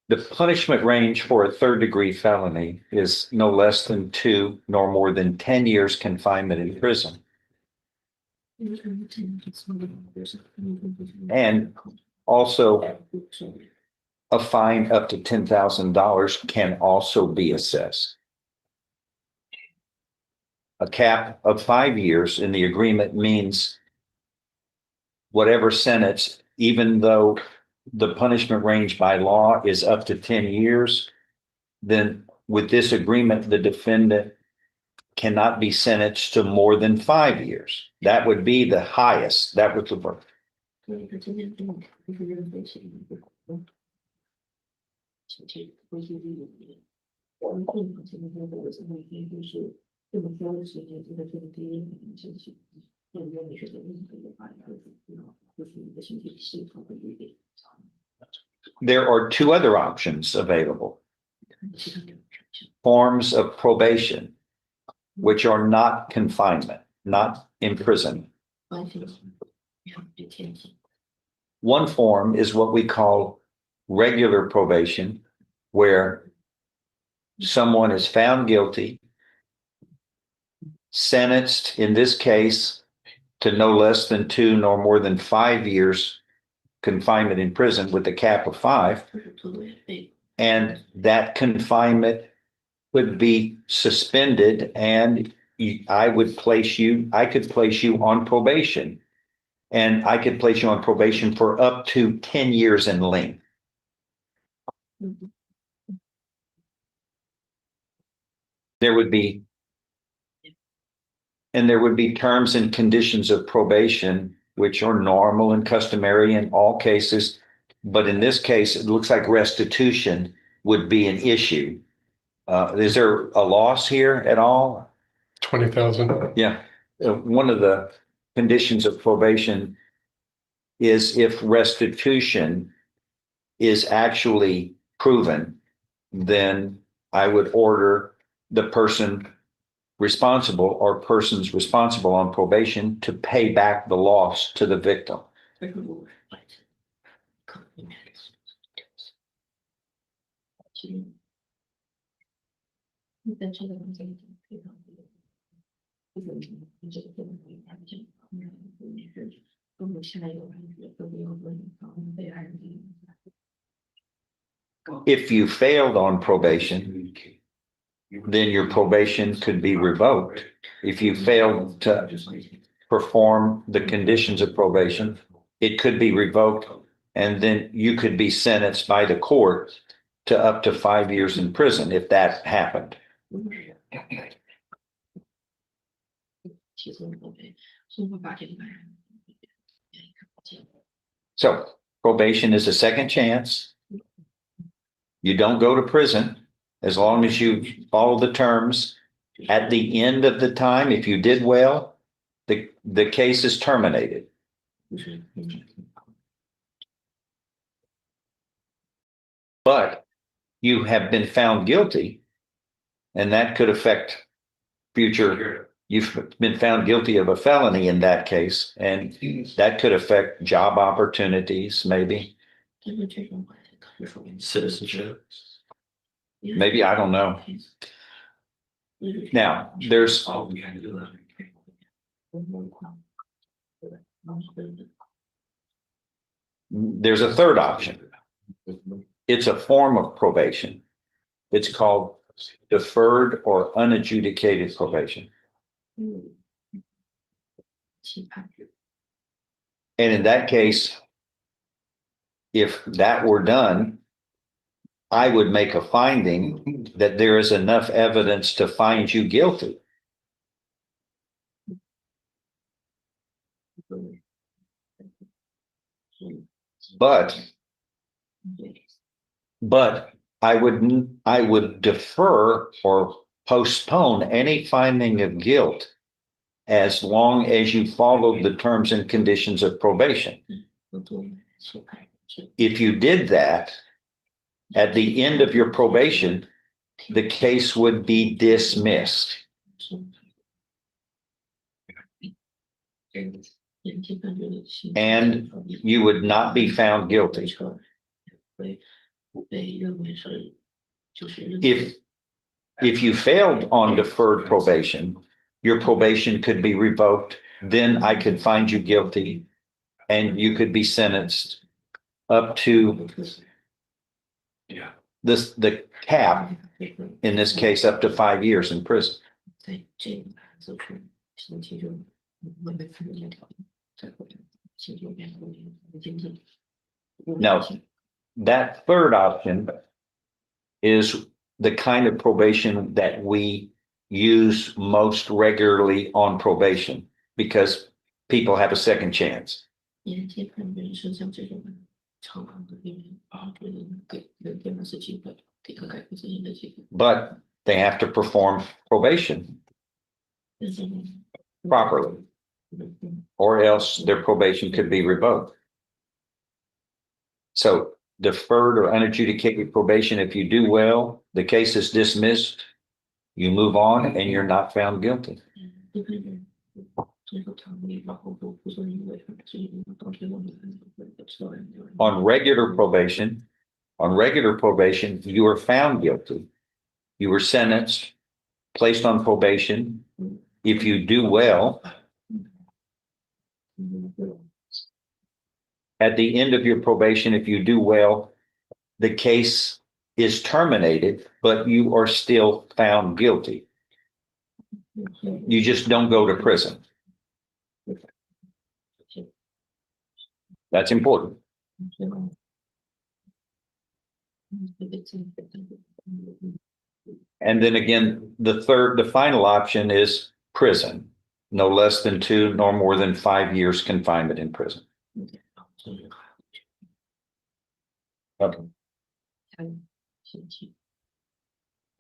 The punishment range for a third degree felony is no less than 2 nor more than 10 years confinement in prison. And also, a fine up to $10,000 can also be assessed. A cap of 5 years in the agreement means whatever sentence, even though the punishment range by law is up to 10 years, then with this agreement, the defendant cannot be sentenced to more than 5 years. That would be the highest. That was the verdict. There are two other options available. Forms of probation, which are not confinement, not imprisonment. One form is what we call regular probation, where someone is found guilty, sentenced, in this case, to no less than 2 nor more than 5 years confinement in prison with a cap of 5. And that confinement would be suspended, and I could place you on probation, and I could place you on probation for up to 10 years in length. There would be terms and conditions of probation, which are normal and customary in all cases. But in this case, it looks like restitution would be an issue. Is there a loss here at all? 20,000. Yeah. One of the conditions of probation is if restitution is actually proven, then I would order the person responsible or persons responsible on probation to pay back the loss to the victim. If you failed on probation, then your probation could be revoked. If you failed to perform the conditions of probation, it could be revoked, and then you could be sentenced by the court to up to 5 years in prison if that happened. So probation is a second chance. You don't go to prison as long as you follow the terms. At the end of the time, if you did well, the case is terminated. But you have been found guilty, and that could affect future. You've been found guilty of a felony in that case, and that could affect job opportunities, maybe. Citizenship. Maybe, I don't know. Now, there's a third option. It's a form of probation. It's called deferred or unadjudicated probation. And in that case, if that were done, I would make a finding that there is enough evidence to find you guilty. But But I would defer or postpone any finding of guilt as long as you follow the terms and conditions of probation. If you did that, at the end of your probation, the case would be dismissed. And you would not be found guilty. If you failed on deferred probation, your probation could be revoked, then I could find you guilty and you could be sentenced up to the cap, in this case, up to 5 years in prison. Now, that third option is the kind of probation that we use most regularly on probation because people have a second chance. But they have to perform probation properly, or else their probation could be revoked. So deferred or unadjudicated probation, if you do well, the case is dismissed, you move on and you're not found guilty. On regular probation, you are found guilty. You were sentenced, placed on probation. If you do well, at the end of your probation, if you do well, the case is terminated, but you are still found guilty. You just don't go to prison. That's important. And then again, the final option is prison. No less than 2 nor more than 5 years confinement in prison. Okay.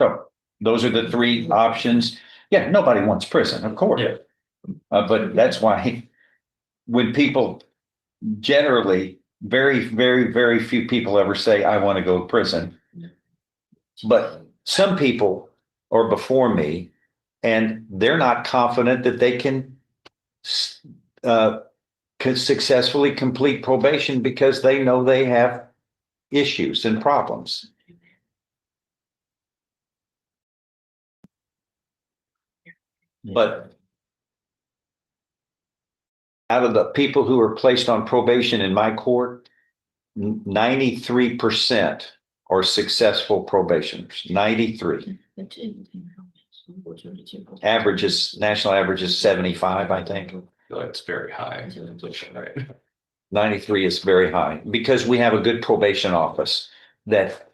So those are the 3 options. Yeah, nobody wants prison, of course. Yeah. But that's why when people generally, very, very, very few people ever say, I want to go to prison. But some people are before me and they're not confident that they can successfully complete probation because they know they have issues and problems. But out of the people who are placed on probation in my court, 93% are successful probationers. 93. National average is 75, I think. It's very high. 93 is very high because we have a good probation office that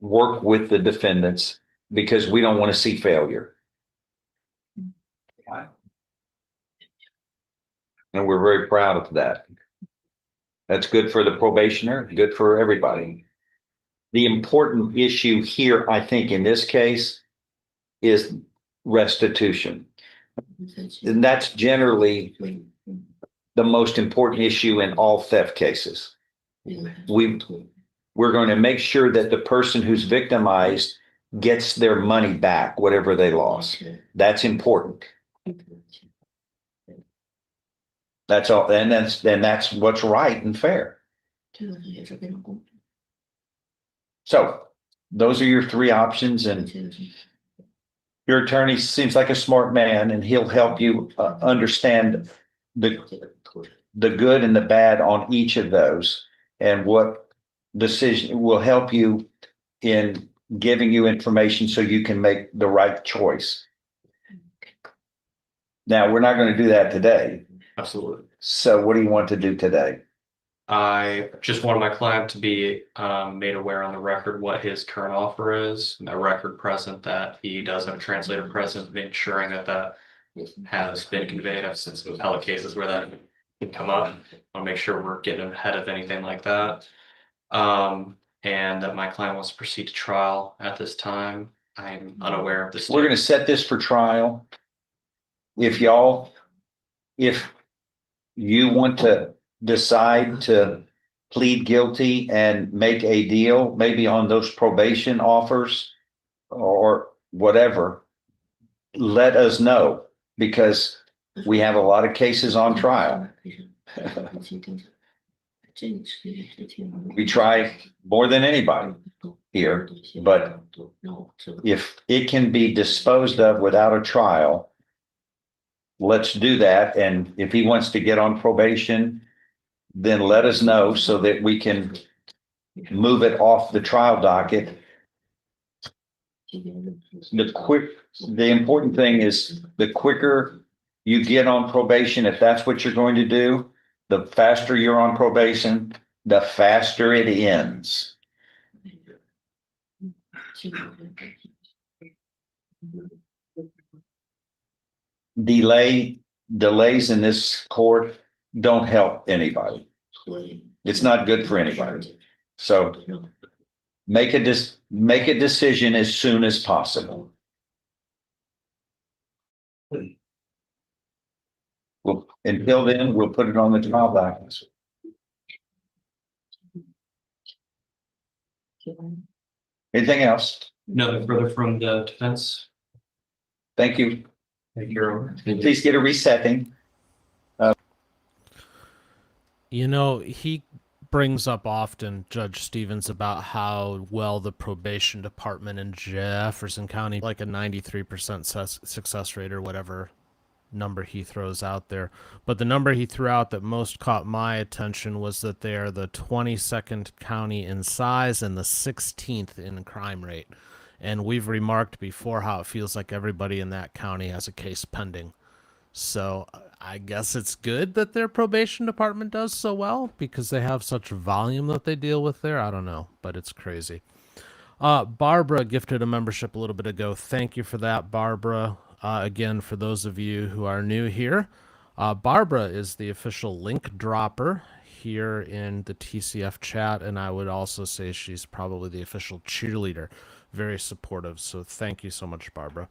work with the defendants because we don't want to see failure. And we're very proud of that. That's good for the probationer, good for everybody. The important issue here, I think, in this case is restitution. And that's generally the most important issue in all theft cases. We're going to make sure that the person who's victimized gets their money back, whatever they lost. That's important. That's all, and that's what's right and fair. So those are your 3 options, and your attorney seems like a smart man, and he'll help you understand the good and the bad on each of those, and what decision will help you in giving you information so you can make the right choice. Now, we're not going to do that today. Absolutely. So what do you want to do today? I just wanted my client to be made aware on the record what his current offer is, and a record present that he does have a translator present, ensuring that that has been conveyed. I've seen some appellate cases where that can come up. I want to make sure we're getting ahead of anything like that. and that my client wants to proceed to trial at this time. I'm unaware of this. We're gonna set this for trial. If you want to decide to plead guilty and make a deal, maybe on those probation offers or whatever, let us know, because we have a lot of cases on trial. We try more than anybody here, but if it can be disposed of without a trial, let's do that. And if he wants to get on probation, then let us know so that we can move it off the trial docket. The important thing is the quicker you get on probation, if that's what you're going to do, the faster you're on probation, the faster it ends. Delays in this court don't help anybody. It's not good for anybody. So make a decision as soon as possible. Well, until then, we'll put it on the trial docket. Anything else? Nothing further from the defense. Thank you. Thank you. Please get a resetting. You know, he brings up often, Judge Stevens, about how well the probation department in Jefferson County, like a 93% success rate or whatever number he throws out there. But the number he threw out that most caught my attention was that they are the 22nd county in size and the 16th in crime rate. And we've remarked before how it feels like everybody in that county has a case pending. So I guess it's good that their probation department does so well because they have such volume that they deal with there. I don't know, but it's crazy. Barbara gifted a membership a little bit ago. Thank you for that, Barbara. Again, for those of you who are new here, Barbara is the official link dropper here in the TCF chat, and I would also say she's probably the official cheerleader. Very supportive, so thank you so much, Barbara.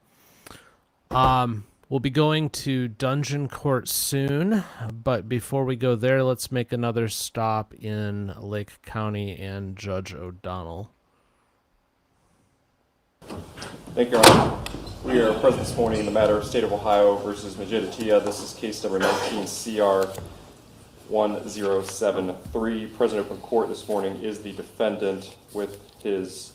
We'll be going to Dungeon Court soon, but before we go there, let's make another stop in Lake County and Judge O'Donnell. Thank you, Your Honor. We are present this morning in the matter of State of Ohio versus Majitatia. This is case number 19 CR 1073. Present open court this morning is the defendant with his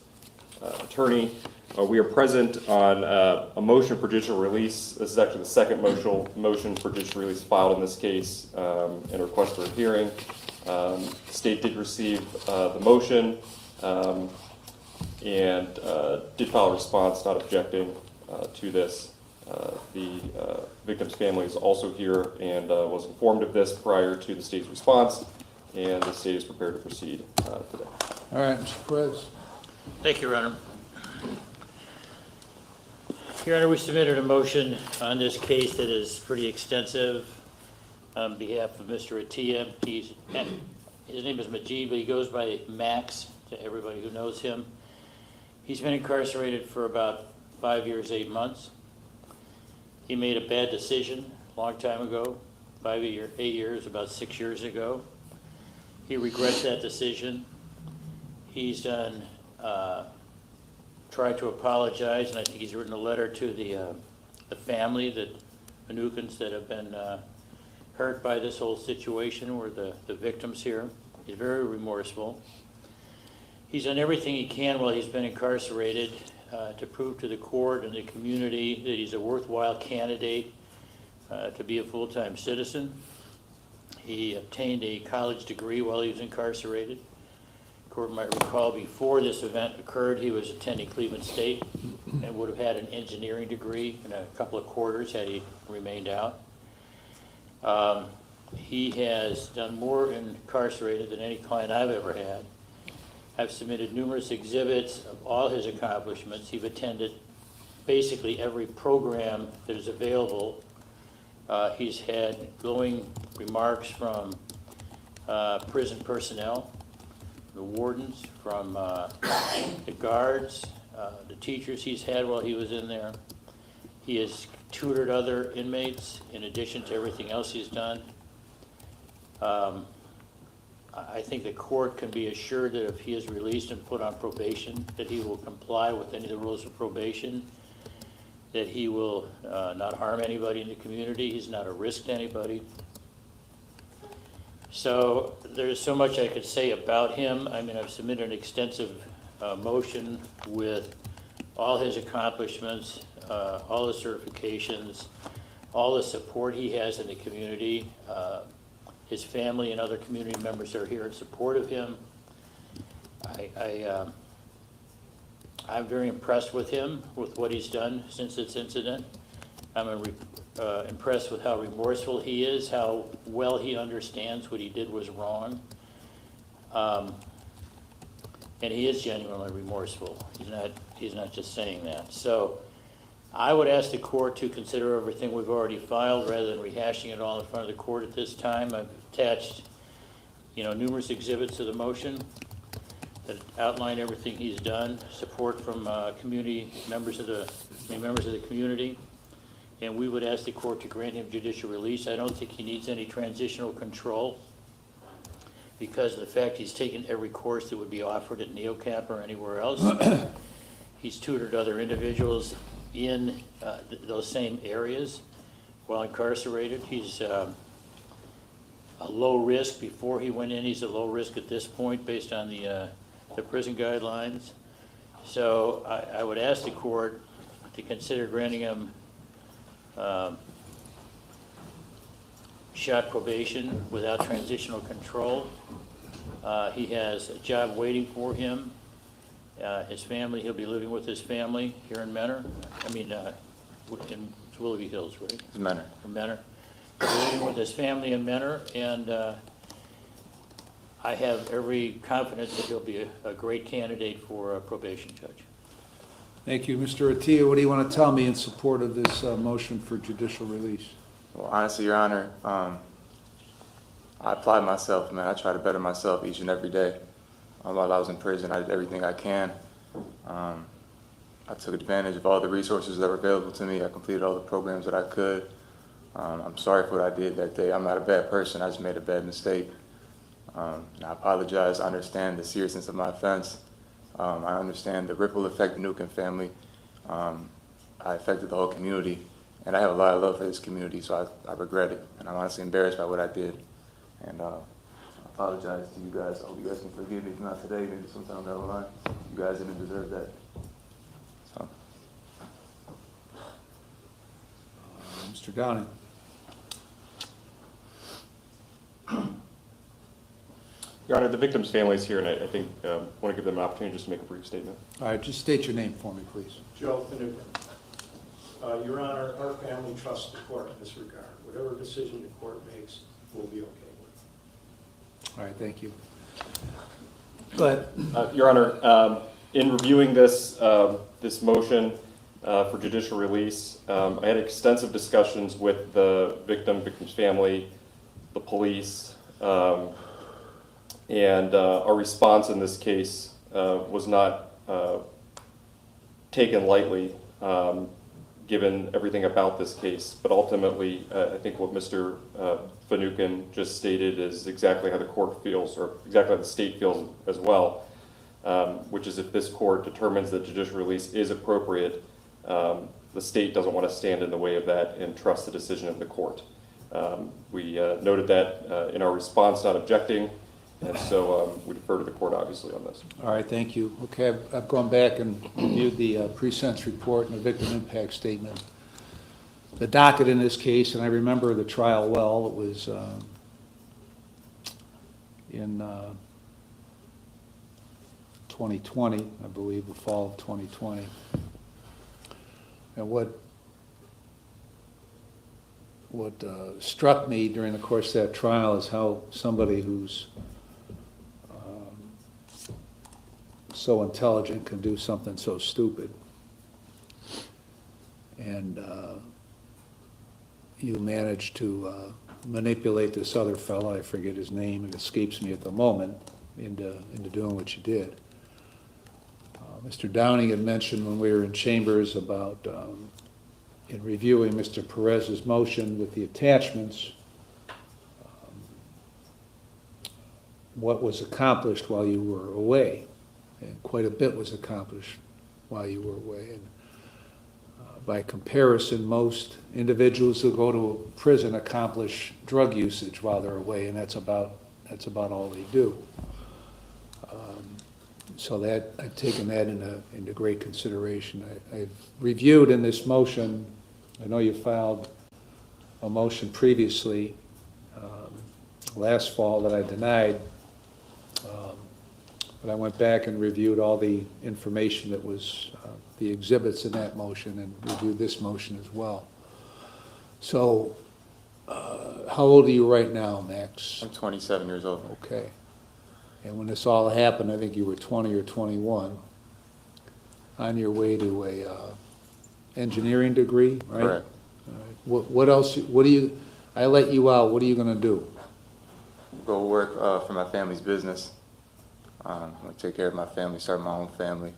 attorney. We are present on a motion for judicial release. This is actually the second motion for judicial release filed in this case and a request for a hearing. The state did receive the motion and did file a response not objecting to this. The victim's family is also here and was informed of this prior to the state's response, and the state is prepared to proceed today. All right, Mr. Perez. Thank you, Your Honor. Your Honor, we submitted a motion on this case that is pretty extensive on behalf of Mr. Attia. His name is Majid, but he goes by Max to everybody who knows him. He's been incarcerated for about 5 years, 8 months. He made a bad decision a long time ago, 8 years, about 6 years ago. He regrets that decision. He's done tried to apologize, and I think he's written a letter to the family, the Anukans that have been hurt by this whole situation, where the victims here. He's very remorseful. He's done everything he can while he's been incarcerated to prove to the court and the community that he's a worthwhile candidate to be a full-time citizen. He obtained a college degree while he was incarcerated. Court might recall before this event occurred, he was attending Cleveland State and would have had an engineering degree in a couple of quarters had he remained out. He has done more incarcerated than any client I've ever had. I've submitted numerous exhibits of all his accomplishments. He's attended basically every program that is available. He's had glowing remarks from prison personnel the wardens, from the guards, the teachers he's had while he was in there. He has tutored other inmates in addition to everything else he's done. I think the court can be assured that if he is released and put on probation, that he will comply with any of the rules of probation, that he will not harm anybody in the community. He's not a risk to anybody. So there's so much I could say about him. I mean, I've submitted an extensive motion with all his accomplishments, all his certifications, all the support he has in the community. His family and other community members are here in support of him. I'm very impressed with him, with what he's done since this incident. I'm impressed with how remorseful he is, how well he understands what he did was wrong. And he is genuinely remorseful. He's not just saying that. So I would ask the court to consider everything we've already filed rather than rehashing it all in front of the court at this time. I've attached, numerous exhibits to the motion that outline everything he's done, support from community members of the community, and we would ask the court to grant him judicial release. I don't think he needs any transitional control because of the fact he's taken every course that would be offered at NeoCap or anywhere else. He's tutored other individuals in those same areas while incarcerated. He's a low risk before he went in. He's a low risk at this point based on the prison guidelines. So I would ask the court to consider granting him shot probation without transitional control. He has a job waiting for him. His family, he'll be living with his family here in Menor. In Willoughby Hills, right? Menor. In Menor. Living with his family in Menor, and I have every confidence that he'll be a great candidate for a probation judge. Thank you. Mr. Attia, what do you want to tell me in support of this motion for judicial release? Well, honestly, Your Honor, I applied myself, man. I try to better myself each and every day. While I was in prison, I did everything I can. I took advantage of all the resources that were available to me. I completed all the programs that I could. I'm sorry for what I did that day. I'm not a bad person. I just made a bad mistake. I apologize. I understand the seriousness of my offense. I understand the ripple effect of the Nukin family. I affected the whole community, and I have a lot of love for this community, so I regret it. And I'm honestly embarrassed by what I did. And I apologize to you guys. I hope you guys can forgive me. If not today, maybe sometime down the line. You guys didn't deserve that. So. Mr. Downing. Your Honor, the victim's family is here, and I think I want to give them an opportunity just to make a brief statement. All right, just state your name for me, please. Joe Finucane. Your Honor, our family trusts the court in this regard. Whatever decision the court makes, we'll be okay with. All right, thank you. Go ahead. Your Honor, in reviewing this motion for judicial release, I had extensive discussions with the victim's family, the police, and our response in this case was not taken lightly, given everything about this case. But ultimately, I think what Mr. Finucane just stated is exactly how the court feels, or exactly how the state feels as well, which is if this court determines that judicial release is appropriate, the state doesn't want to stand in the way of that and trust the decision of the court. We noted that in our response, not objecting, and so we defer to the court, obviously, on this. All right, thank you. Okay, I've gone back and reviewed the pre-sentence report and the victim impact statement. The docket in this case, and I remember the trial well, it was in 2020, I believe, the fall of 2020. And what struck me during the course of that trial is how somebody who's so intelligent can do something so stupid. And you managed to manipulate this other fellow, I forget his name, it escapes me at the moment, into doing what you did. Mr. Downing had mentioned when we were in chambers about, in reviewing Mr. Perez's motion with the attachments, what was accomplished while you were away. And quite a bit was accomplished while you were away. And by comparison, most individuals who go to prison accomplish drug usage while they're away, and that's about all they do. So that, I've taken that into great consideration. I've reviewed in this motion, I know you filed a motion previously, last fall that I denied, but I went back and reviewed all the information that was, the exhibits in that motion, and reviewed this motion as well. So, how old are you right now, Max? I'm 27 years old. Okay. And when this all happened, I think you were 20 or 21, on your way to a engineering degree, right? Correct. All right. What else, I let you out, what are you gonna do? Go work for my family's business. I'm gonna take care of my family, start my own family.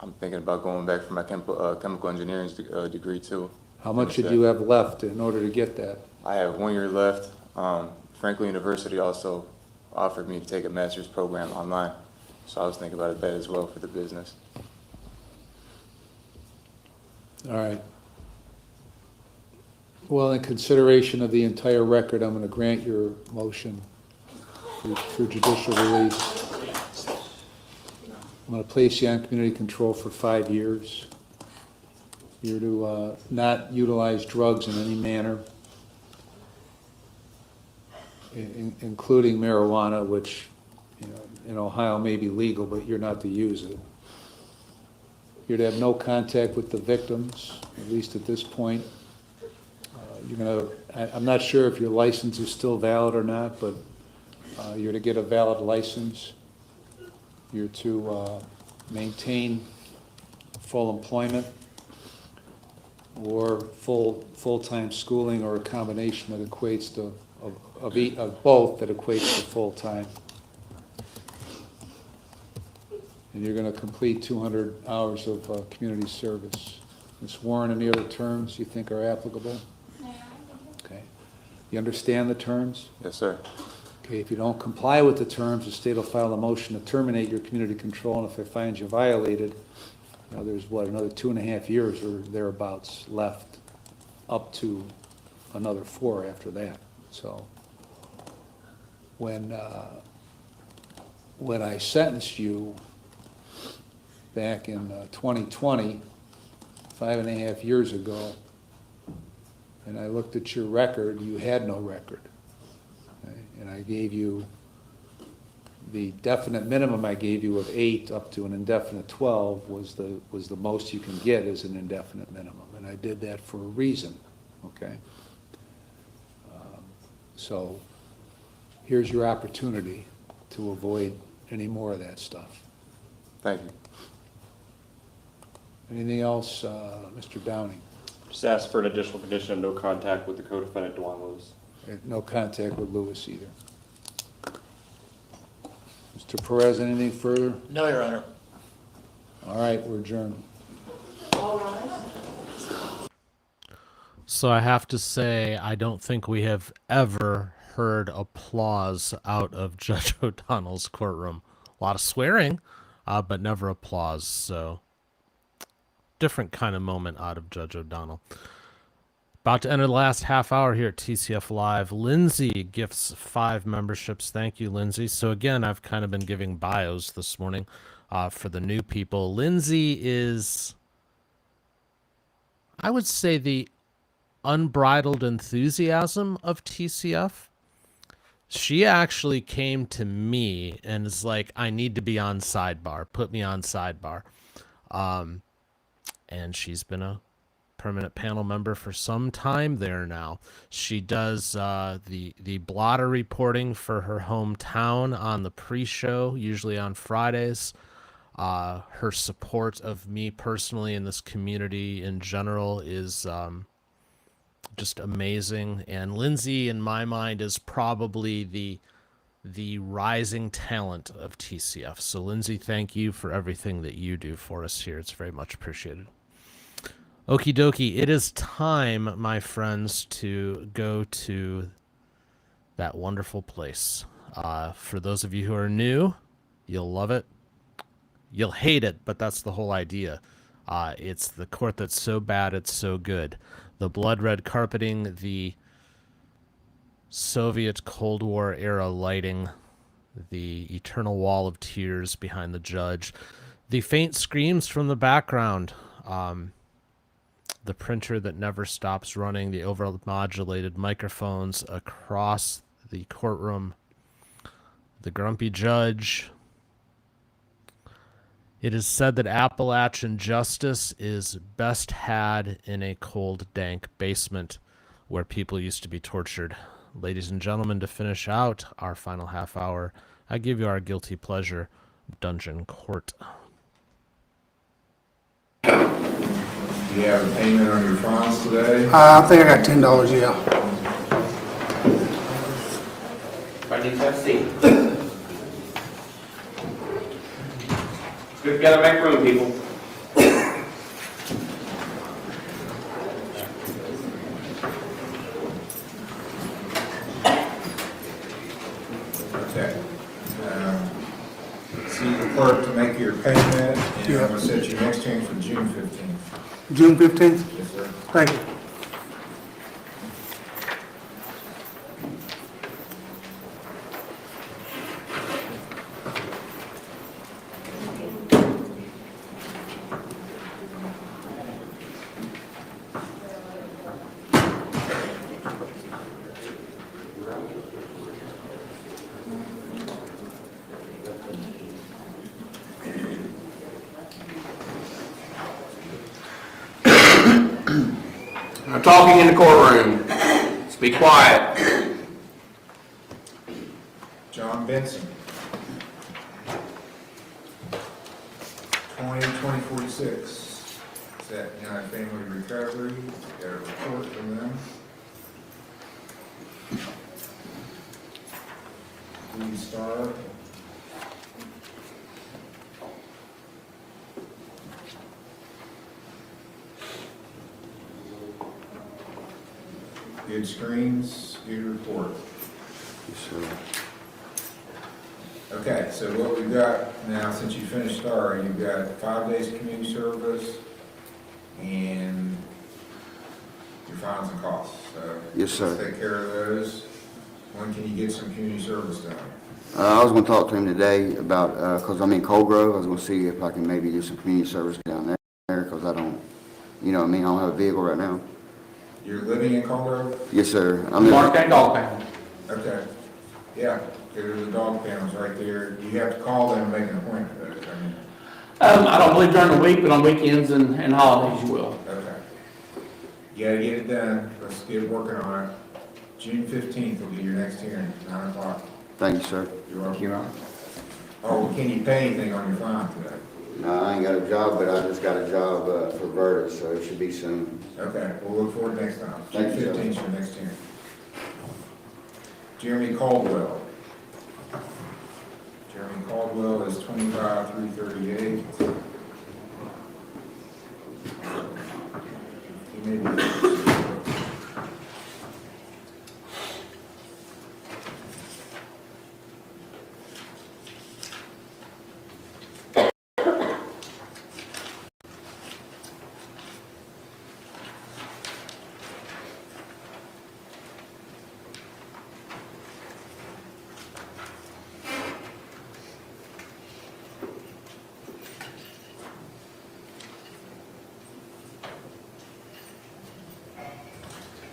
I'm thinking about going back for my chemical engineering degree too. How much did you have left in order to get that? I have 1 year left. Franklin University also offered me to take a master's program online. So I was thinking about that as well for the business. All right. Well, in consideration of the entire record, I'm going to grant your motion for judicial release. I'm going to place you on community control for 5 years. You're to not utilize drugs in any manner, including marijuana, which in Ohio may be legal, but you're not to use it. You're to have no contact with the victims, at least at this point. I'm not sure if your license is still valid or not, but you're to get a valid license. You're to maintain full employment or full-time schooling, or a combination that equates to of both that equates to full-time. And you're going to complete 200 hours of community service. Ms. Warren, any other terms you think are applicable? Okay. You understand the terms? Yes, sir. Okay, if you don't comply with the terms, the state will file a motion to terminate your community control, and if it finds you violated, there's another 2.5 years or thereabouts left, up to another 4 after that. So when I sentenced you back in 2020, 5.5 years ago, and I looked at your record, you had no record. Okay? And I gave you the definite minimum I gave you of 8 up to an indefinite 12 was the most you can get as an indefinite minimum, and I did that for a reason. Okay. So here's your opportunity to avoid any more of that stuff. Thank you. Anything else, Mr. Downing? Just ask for an additional condition of no contact with the co-defendant, Dewan Lewis. No contact with Lewis either. Mr. Perez, anything further? No, Your Honor. All right, we're adjourned. So I have to say, I don't think we have ever heard applause out of Judge O'Donnell's courtroom. A lot of swearing, but never applause. So different kind of moment out of Judge O'Donnell. About to enter the last half hour here at TCF Live. Lindsay gifts 5 memberships. Thank you, Lindsay. So again, I've kind of been giving bios this morning for the new people. Lindsay is, I would say, the unbridled enthusiasm of TCF. She actually came to me and is like, I need to be on sidebar. Put me on sidebar. And she's been a permanent panel member for some time there now. She does the blotter reporting for her hometown on the pre-show, usually on Fridays. Her support of me personally in this community in general is just amazing. And Lindsay, in my mind, is probably the rising talent of TCF. So Lindsay, thank you for everything that you do for us here. It's very much appreciated. Okie dokie, it is time, my friends, to go to that wonderful place. For those of you who are new, you'll love it. You'll hate it, but that's the whole idea. It's the court that's so bad it's so good. The blood red carpeting, the Soviet Cold War era lighting, the eternal wall of tears behind the judge, the faint screams from the background, the printer that never stops running, the overmodulated microphones across the courtroom, the grumpy judge. It is said that Appalachian justice is best had in a cold, dank basement where people used to be tortured. Ladies and gentlemen, to finish out our final half hour, I give you our guilty pleasure, Dungeon Court. Do you have a payment on your files today? I think I got $10, yeah. I need to see. We've got to make room, people. Okay. See the clerk to make your payment, and I'm going to set your next hearing for June 15th. June 15th? Yes, sir. Thank you. No talking in the courtroom. Let's be quiet. John Benson. 2046. Is that United Family Recovery? Got a report from them. Please start. Good screens, good report. Okay, so what we've got now, since you finished STAR, you've got 5 days of community service and your fines and costs. So yes, sir. Let's take care of those. When can you get some community service done? I was going to talk to him today about, because I'm in Cold Grove, I was going to see if I can maybe do some community service down there, because I don't, you know what I mean, I don't have a vehicle right now. You're living in Cold Grove? Yes, sir. Mark that dog pound. Okay. Yeah, there's the dog pounds right there. You have to call them and make an appointment. I don't believe during the week, but on weekends and holidays you will. Okay. You gotta get it done. Let's get working on it. June 15th will be your next hearing, 9 o'clock. Thank you, sir. You're welcome. Oh, can you pay anything on your fine today? No, I ain't got a job, but I just got a job for Verda, so it should be soon. Okay, we'll look forward to next time. Thank you, June sir. 15th is your next hearing. Jeremy Caldwell. Jeremy Caldwell is 25-338. He may be.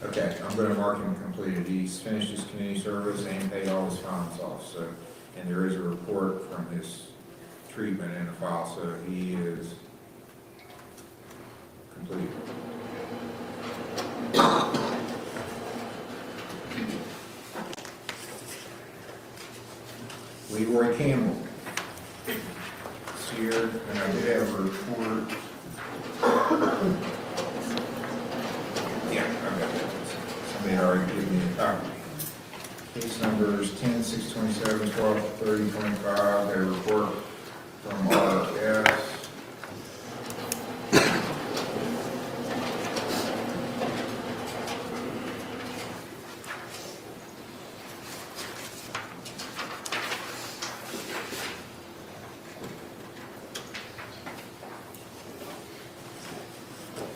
Okay, I'm gonna mark him completed. He's finished his community service and paid all his fines off, so, and there is a report from his treatment in the file, so he is complete. Leroy Campbell. It's here, and I did have a report. Yeah, okay. Case numbers 10, 6, 27, 12, 30, 25, a report from RS.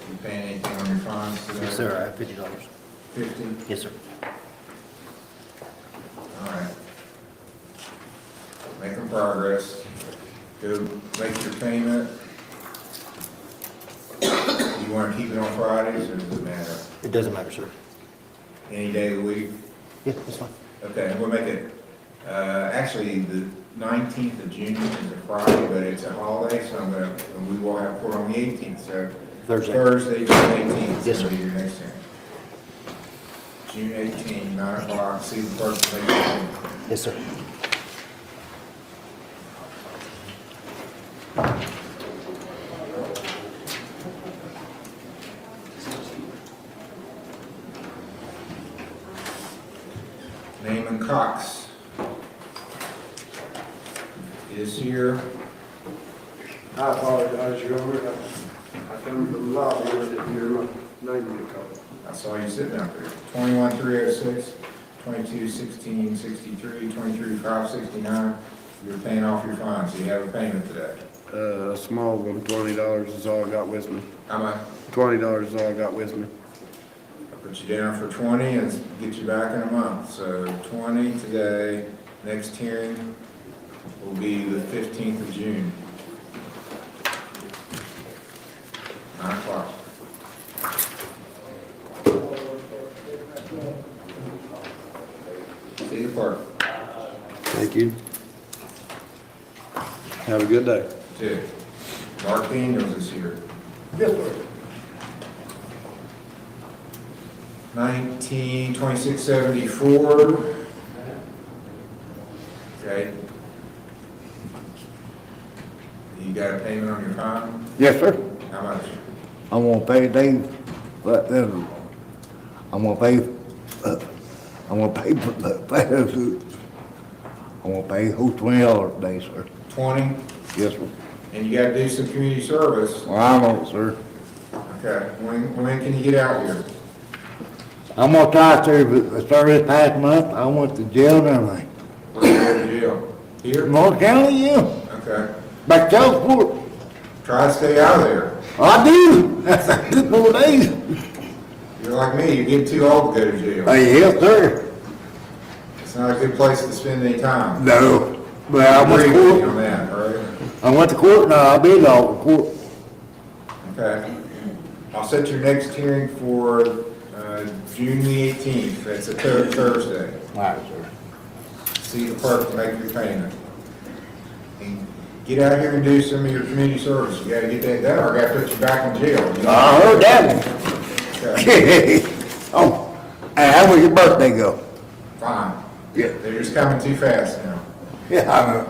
You paying anything on your fines today? Yes, sir, I have $50. 50? Yes, sir. All right. Making progress. Go make your payment. You want to keep it on Fridays or does it matter? It doesn't matter, sir. Any day of the week? Yeah, that's fine. Okay, we'll make it, actually, the 19th of June is a Friday, but it's a holiday, so we will have court on the 18th, so. Thursday, June 18th. Yes, sir. Will be your next hearing. June 18th, 9 o'clock, see the clerk to make your payment. Yes, sir. Naaman Cox is here. I apologize, Your Honor. I come from the lobby and I didn't hear my name called. I saw you sitting out there. 21-306, 22-16, 63, 23-569. You're paying off your fines, so you have a payment today. A small one, $20 is all I got with me. How much? $20 is all I got with me. I'll put you down for 20 and get you back in a month. So 20 today. Next hearing will be the 15th of June. 9 o'clock. See the clerk. Thank you. Have a good day. Two. Mark Daniels is here. Yes, sir. 192674. Okay. You got a payment on your fine? Yes, sir. How much? I'm gonna pay Dave, but then I'm gonna pay for I'm gonna pay who $20 a day, sir. 20? Yes, sir. And you gotta do some community service. Well, I know, sir. Okay, when can you get out here? I'm gonna try to, but start this past month, I went to jail and everything. Where you go to jail? Here? North County, yeah. Okay. Back to Southport. Try to stay out of there. I do. That's a good 4 days. You're like me, you're getting too old to go to jail. Yes, sir. It's not a good place to spend any time. No. But I went to Agree with you court. on that, right? I went to court, and I'll be in court. Okay. I'll set your next hearing for June the 18th. That's a Thursday. All right, sir. See the clerk to make your payment. And get out here and do some of your community service. You gotta get that done, or I gotta put you back in jail. I heard that one. Okay. Oh, and how will your birthday go? Fine. Yeah. They're just coming too fast now. Yeah, I know.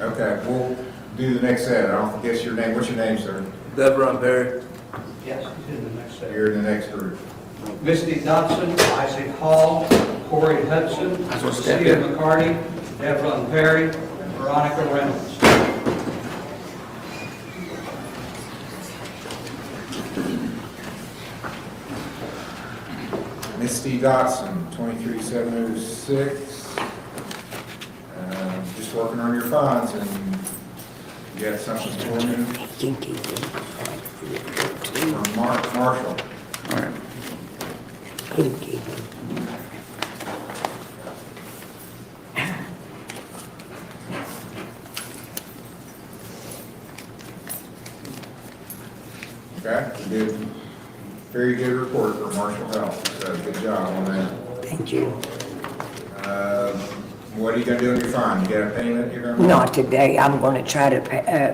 Okay, we'll do the next set. I don't guess your name. What's your name, sir? Deborah Perry. Yes, in the next set. You're in the next group. Misty Dodson, Isaac Hall, Corey Hudson, Steve McCarty, Deborah Perry, and Veronica Reynolds. Misty Dotson, 23706. Just working on your fines, and you got something for me? From Marshall. All right. Okay, you did very good report for Marshall Health, so good job on that. Thank you. What are you gonna do on your fine? You got a payment you're gonna? Not today. I'm going to try to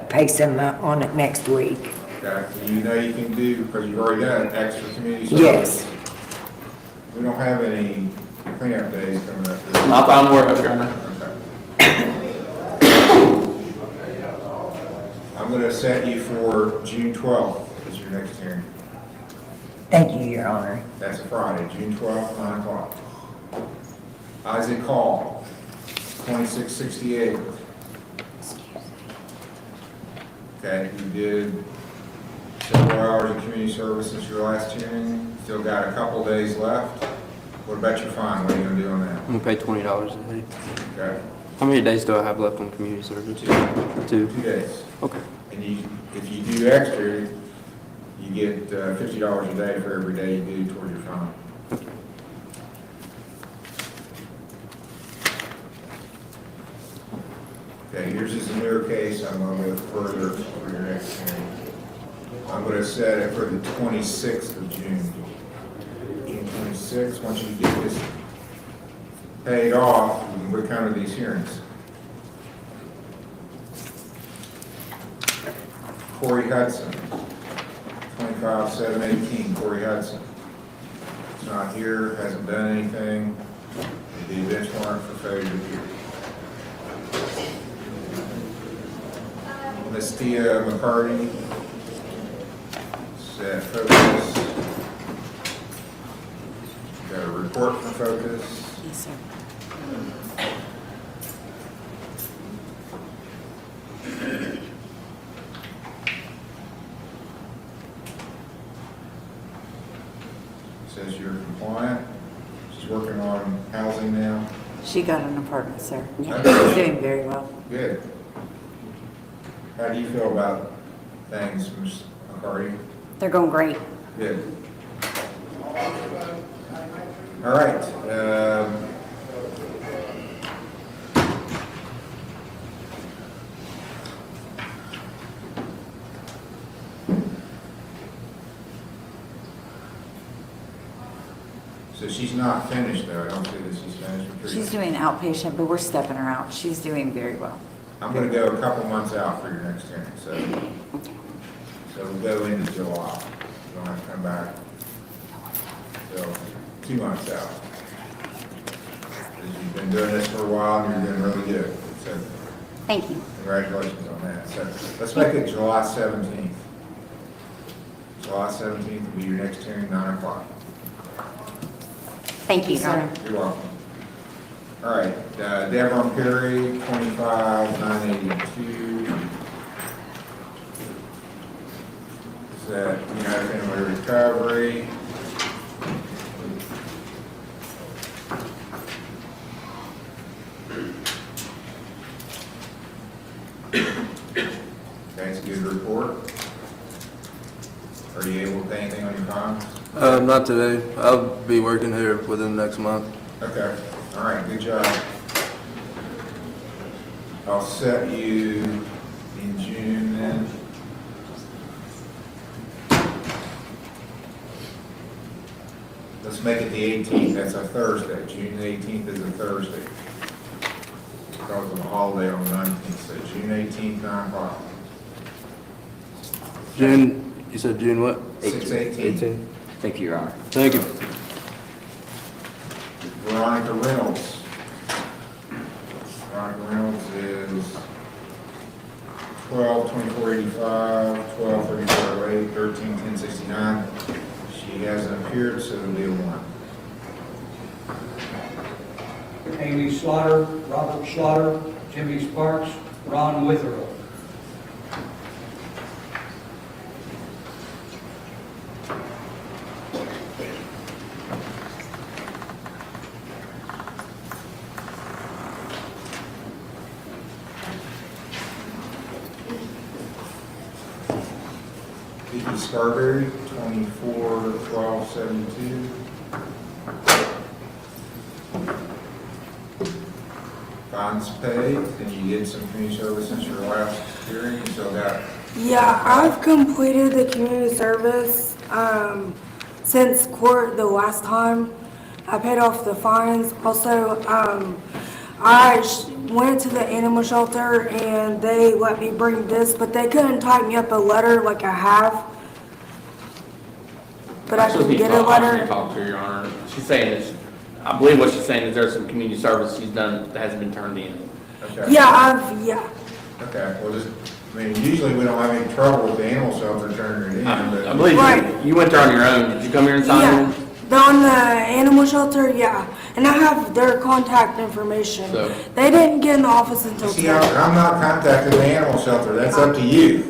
pay some on it next week. Okay, you know you can do, because you've already done extra community service. Yes. We don't have any cleanup days coming up. Not that I'm aware of, Your Honor. I'm gonna set you for June 12th as your next hearing. Thank you, Your Honor. That's a Friday, June 12th, 9 o'clock. Isaac Hall, 2668. Okay, you did several hours of community service since your last hearing. Still got a couple days left. What about your fine? What are you gonna do on that? I'm gonna pay $20 a day. Okay. How many days do I have left on community service? 2. 2 days. Okay. And if you do extra, you get $50 a day for every day you do towards your fine. Okay, yours is a newer case. I'm going to go further for your next hearing. I'm going to set it for the 26th of June. June 26th, once you get this paid off, we can work under these hearings. Corey Hudson, 25-7-18, Corey Hudson. He's not here, hasn't done anything. The bench warrant for failure to appear. Miss Tia McCarty, set focus. Got a report for focus. Yes, sir. Says you're compliant. She's working on housing now. She got an apartment, sir. Yeah, Okay. she's doing very well. Good. How do you feel about things, Ms. McCarty? They're going great. Good. All right. So she's not finished though. I don't see that she's finished with She's treatment. doing outpatient, but we're stepping her out. She's doing very well. I'm going to go a couple months out for your next hearing, so we'll go into July. You don't have to come back. So 2 months out. 'Cause you've been doing this for a while and you're doing really good. So Thank you. congratulations on that. So let's make it July 17th. July 17th will be your next hearing, 9 o'clock. Thank you, Your Honor. You're welcome. All right, Devon Perry, 25-982. Is that United Family Recovery? That's a good report. Are you able to pay anything on your fines? Not today. I'll be working here within the next month. Okay, all right, good job. I'll set you in June then. Let's make it the 18th, that's a Thursday. June the 18th is a Thursday. Because of a holiday on the 19th, so June 18th, 9 o'clock. June, you said June what? 6/18. Thank you, Your Honor. Thank you. Veronica Reynolds. Veronica Reynolds is 12-2485, 12-3408, 13-1069. She hasn't appeared, so it'll be a 1. Amy Slaughter, Robert Slaughter, Jimmy Sparks, Ron Witherell. Vicky Scarberry, 24-1272. Fines paid, and you did some community service since your last hearing, you still got. Yeah, I've completed the community service, since court the last time. I paid off the fines. Also, went to the animal shelter and they let me bring this, but they couldn't type me up a letter like I have. But I can get a letter. Talk to her, Your Honor. She's saying is, I believe what she's saying is there's some community service she's done that hasn't been turned in. Okay. Yeah, yeah. Okay, well, just I mean, usually we don't have any trouble with the animal shelter turning it in, but. I believe you went there on your own. Did you come here and sign Yeah, in? on the animal shelter, yeah, and I have their contact information. So- They didn't get in the office until See, 10. I'm not contacting the animal shelter, that's up to you.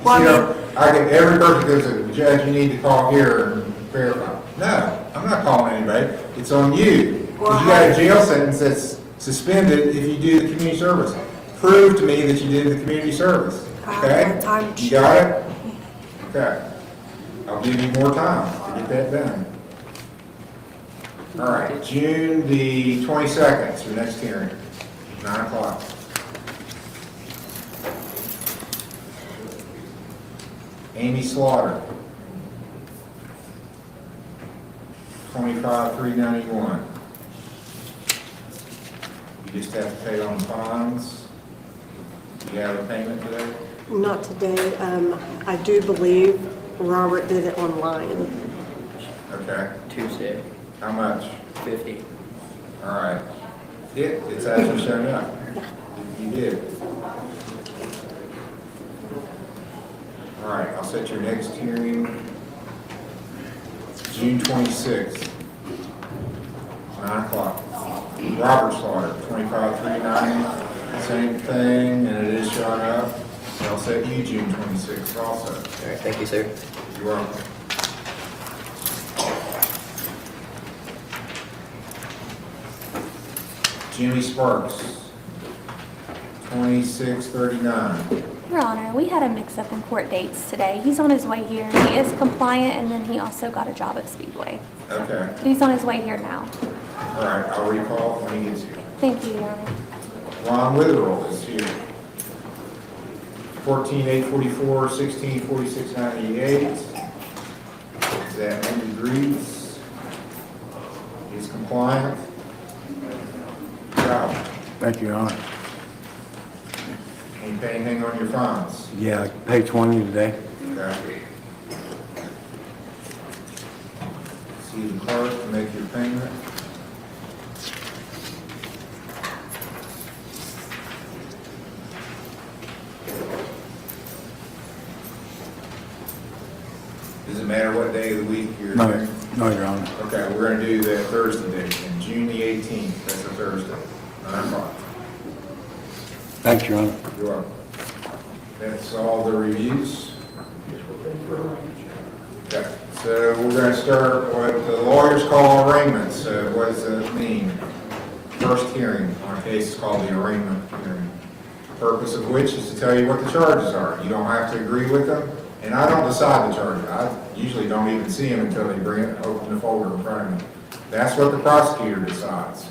Well, You I know, I get, every person goes, Judge, you need to call here and verify. No, I'm not calling anybody, it's on you. Because you got a jail sentence that's suspended if you do the community service. Prove to me that you did the community service, okay? You got it? Okay. I'll give you more time to get that done. All right, June the 22nd, is your next hearing, 9 o'clock. Amy Slaughter, 25,391. You just have to pay on fines. You have a payment today? Not today. I do believe Robert did it online. Okay. Tuesday, How much? 50. All right. It's actually showing up. You did. All right, I'll set your next hearing, June 26th, 9 o'clock. Robert Slaughter, 25,390, same thing, and it is showing up. So I'll set you June 26th also. All right, thank you, sir. You're welcome. Jimmy Sparks, 2639. Your Honor, we had a mix-up in court dates today. He's on his way here. He is compliant, and then he also got a job at Speedway. Okay. He's on his way here now. All right, I'll recall when he gets here. Thank you, Your Honor. Ron Witherell is here. 14,844, 16,4698. That man agrees. He's compliant. Job. Thank you, Your Honor. Ain't pay anything on your fines. Yeah, I paid 20 today. Okay. See the clerk to make your payment. Does it matter what day of the week you're No, there? no, Your Honor. Okay, we're gonna do the Thursday day, and June the 18th, that's a Thursday, 9 o'clock. Thank you, Your Honor. You're welcome. That's all the reviews. Okay, so we're gonna start what the lawyers call arraignments. So what does that mean? First hearing on a case is called the arraignment hearing. The purpose of which is to tell you what the charges are. You don't have to agree with them, and I don't decide the charges. I usually don't even see them until they bring it, open the folder in front of me. That's what the prosecutor decides.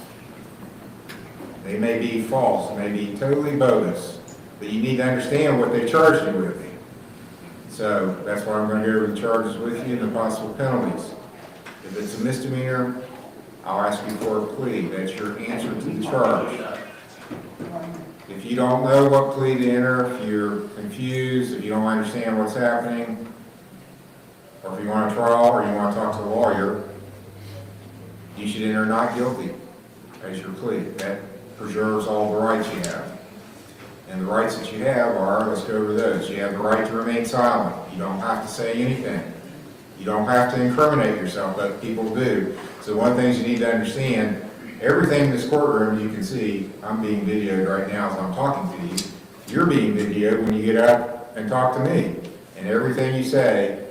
They may be false, may be totally bogus, but you need to understand what they charged you with. So that's why I'm going to go over the charges with you and the possible penalties. If it's a misdemeanor, I'll ask you for a plea. That's your answer to the charge. If you don't know what plea to enter, if you're confused, if you don't understand what's happening, or if you want a trial or you want to talk to a lawyer, you should enter not guilty as your plea. That preserves all the rights you have. And the rights that you have are, let's go over those. You have the right to remain silent. You don't have to say anything. You don't have to incriminate yourself, but people do. So one thing you need to understand, everything in this courtroom, you can see, I'm being videoed right now as I'm talking to you. You're being videoed when you get up and talk to me. And everything you say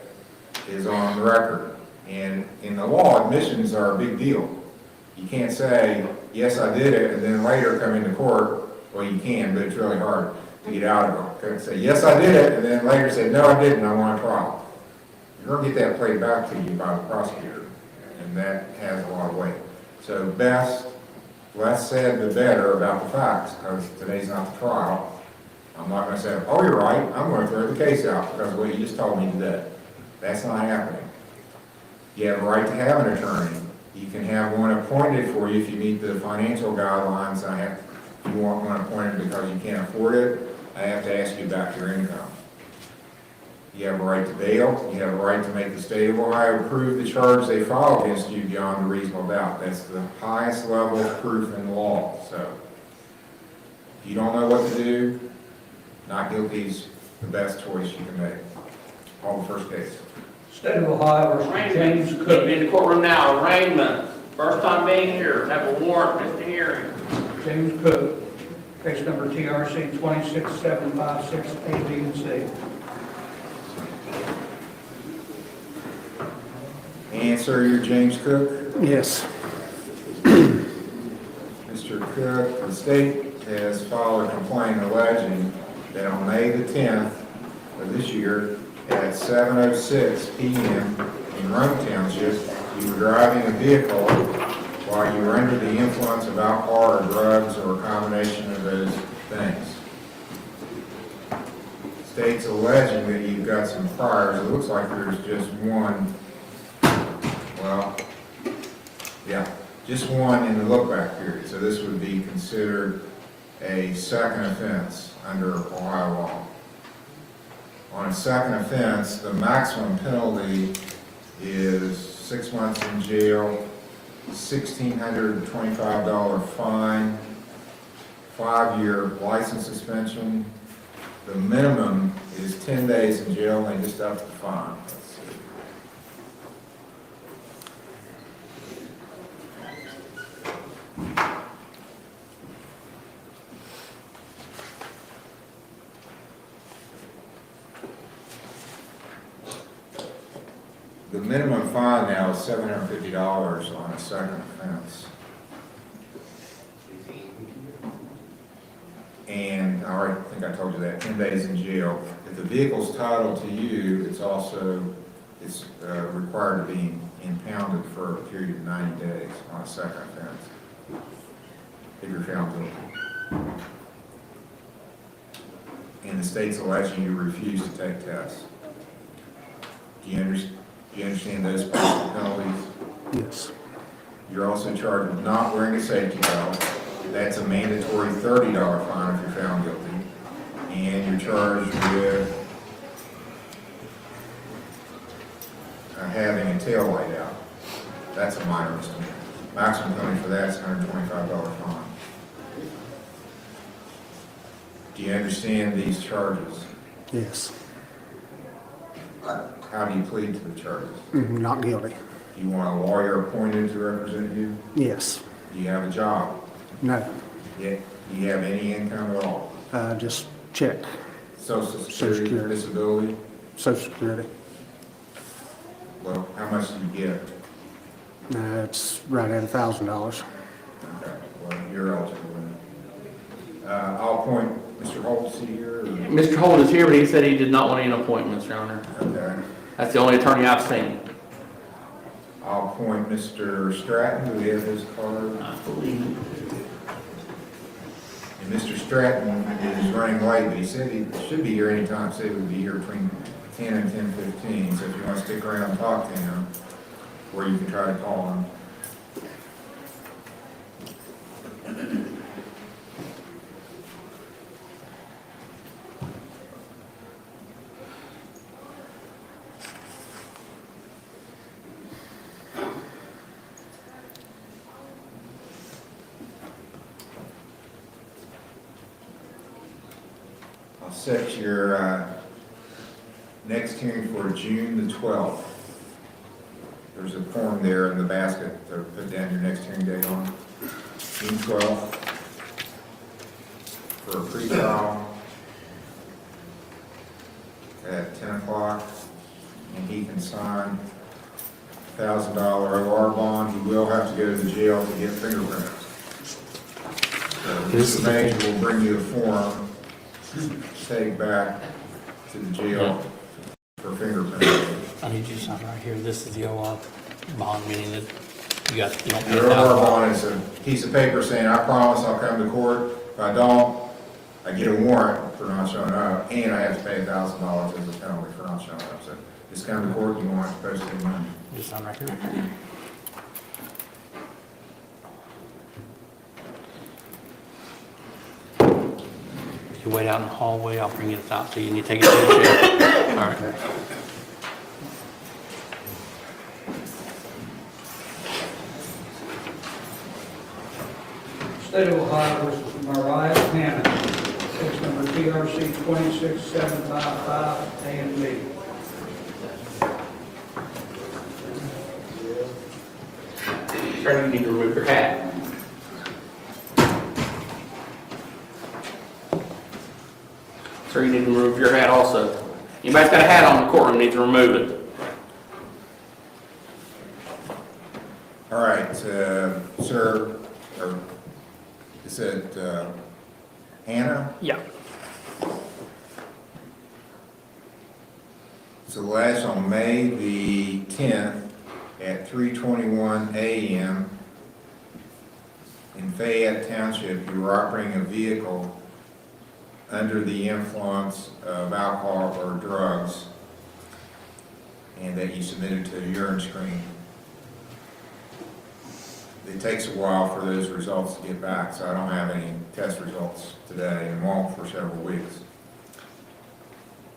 is on the record. And in the law, admissions are a big deal. You can't say, yes, I did it, and then later come into court. Well, you can, but it's really hard to get out of it. Okay? Say, yes, I did it, and then later say, no, I didn't, I want a trial. You're going to get that played back to you by the prosecutor, and that has a lot of weight. So best, less said the better about the facts, because today's not the trial. I'm not going to say, oh, you're right, I'm going to throw the case out because of what you just told me today. That's not happening. You have a right to have an attorney. You can have one appointed for you if you meet the financial guidelines. If you want one appointed because you can't afford it, I have to ask you about your income. You have a right to bail. You have a right to make the state of Ohio prove the charge they file against you beyond a reasonable doubt. That's the highest level of proof in the law. So if you don't know what to do, Not guilty is the best choice you can make. Call the first case. State of Ohio versus James Cook. In the courtroom now, arraignment. First time being here, have a warrant, Mr. Hearing. James Cook, case number TRC 26756, A, B, and C. And sir, you're James Cook? Yes. Mr. Cook, the state has filed a complaint alleging that on May the 10th of this year at 7:06 p.m. in Rome Township, you were driving a vehicle while you were under the influence of alcohol or drugs or a combination of those things. State's alleging that you've got some priors. It looks like there's just one, well, yeah, just one in the look-back period. So this would be considered a second offense under Ohio law. On a second offense, the maximum penalty is 6 months in jail, $1,625 fine, 5-year license suspension. The minimum is 10 days in jail, and they just upped the fine. The minimum fine now is $750 on a second offense. And I already think I told you that, 10 days in jail. If the vehicle's titled to you, it's required to be impounded for a period of 90 days on a second offense, if you're found guilty. And the state's alleging you refuse to take tests. Do you understand those possible penalties? Yes. You're also charged with not wearing a safety belt. That's a mandatory $30 fine if you're found guilty. And you're charged with having a tail light out. That's a minor misdemeanor. Maximum penalty for that is $125 fine. Do you understand these charges? Yes. How do you plead to the charges? Not guilty. Do you want a lawyer appointed to represent you? Yes. Do you have a job? No. Yeah. Do you have any income at all? Just check. Social Security, disability? Social Security. Well, how much do you get? It's right at $1,000. Okay, well, you're eligible. I'll appoint Mr. Holt, is he here? Or? Mr. Holt is here, but he said he did not want any appointments, Your Honor. Okay. That's the only attorney I've seen. I'll appoint Mr. Stratton. Do we have his card? I believe it. And Mr. Stratton is running late, but he said he should be here anytime. Said he would be here between 10 and 10:15. So if you want to stick around and talk to him, or you can try to call him. I'll set your next hearing for June the 12th. There's a form there in the basket to put down your next hearing date on. June 12th for a pre-trial at 10 o'clock. And he can sign $1,000 OR bond. He will have to go to the jail to get fingerprints. So Mr. Major will bring you a form to take back to the jail for fingerprints. I need you to sign right here. This is the OR bond, meaning that you don't pay Your OR bond is a piece of paper saying, I promise I'll come to court. If I don't, I get a warrant for not showing up, and I have to pay $1,000 as a penalty for not showing up. So just come to court, you won't have to post any money. Just sign right here. You wait out in the hallway, I'll bring it out to you, and you take it to the chair. All right. State of Ohio versus Mariah Hammond, case number TRC 26755 A and B. Sir, you need to remove your hat. Sir, you need to remove your hat also. Anybody's got a hat on in the courtroom needs to remove it. All right, sir, or is it Hannah? Yeah. So last on May the 10th at 3:21 a.m. in Fayette Township, you were operating a vehicle under the influence of alcohol or drugs, and that you submitted to a urine screen. It takes a while for those results to get back, so I don't have any test results today and won't for several weeks.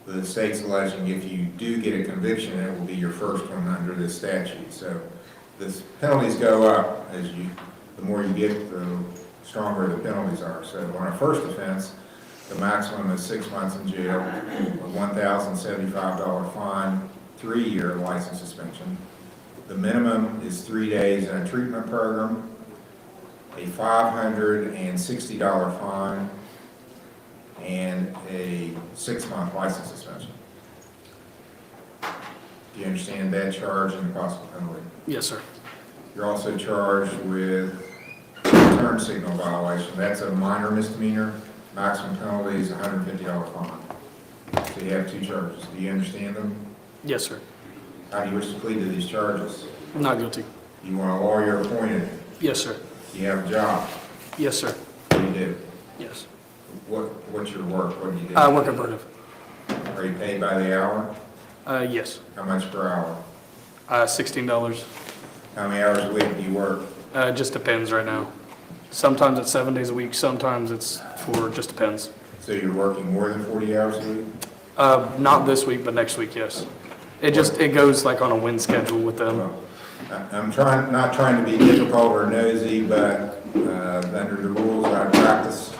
The state's alleging if you do get a conviction, it will be your first one under this statute. So the penalties go up as the more you get, the stronger the penalties are. So on a first offense, the maximum is 6 months in jail, a $1,075 fine, 3-year license suspension. The minimum is 3 days in a treatment program, a $560 fine, and a 6-month license suspension. Do you understand that charge and the possible penalty? Yes, sir. You're also charged with turn signal violation. That's a minor misdemeanor. Maximum penalty is a $150 fine. So you have 2 charges. Do you understand them? Yes, sir. How do you wish to plead to these charges? Not guilty. You want a lawyer appointed? Yes, sir. Do you have a job? Yes, sir. What do you do? Yes. What's your work? What do you do? I work at Vertiv. Are you paid by the hour? Yes. How much per hour? $16. How many hours a week do you work? It just depends right now. Sometimes it's 7 days a week, sometimes it's just depends. So you're working more than 40 hours a week? Not this week, but next week, yes. It goes like on a win schedule with them. Well, I'm not trying to be difficult or nosy, but under the rules I practice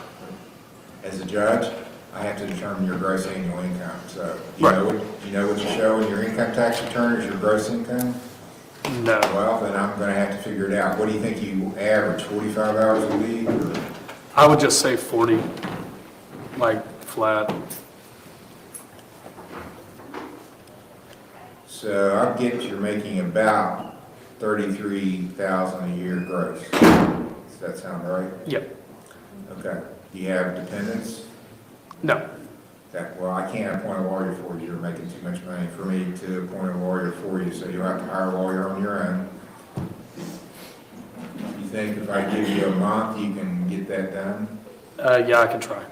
as a judge, I have to determine your gross annual income. So you know what you show in your income tax return is your gross income? No. Well, then I'm going to have to figure it out. What do you think you average, 45 hours a week? Or? I would just say 40, like flat. So I get you're making about $33,000 a year gross. Does that sound right? Yep. Okay. Do you have dependents? No. Well, I can't appoint a lawyer for you. You're making too much money for me to appoint a lawyer for you, so you'll have to hire a lawyer on your own. You think if I give you a month, you can get that done? Yeah, I can try.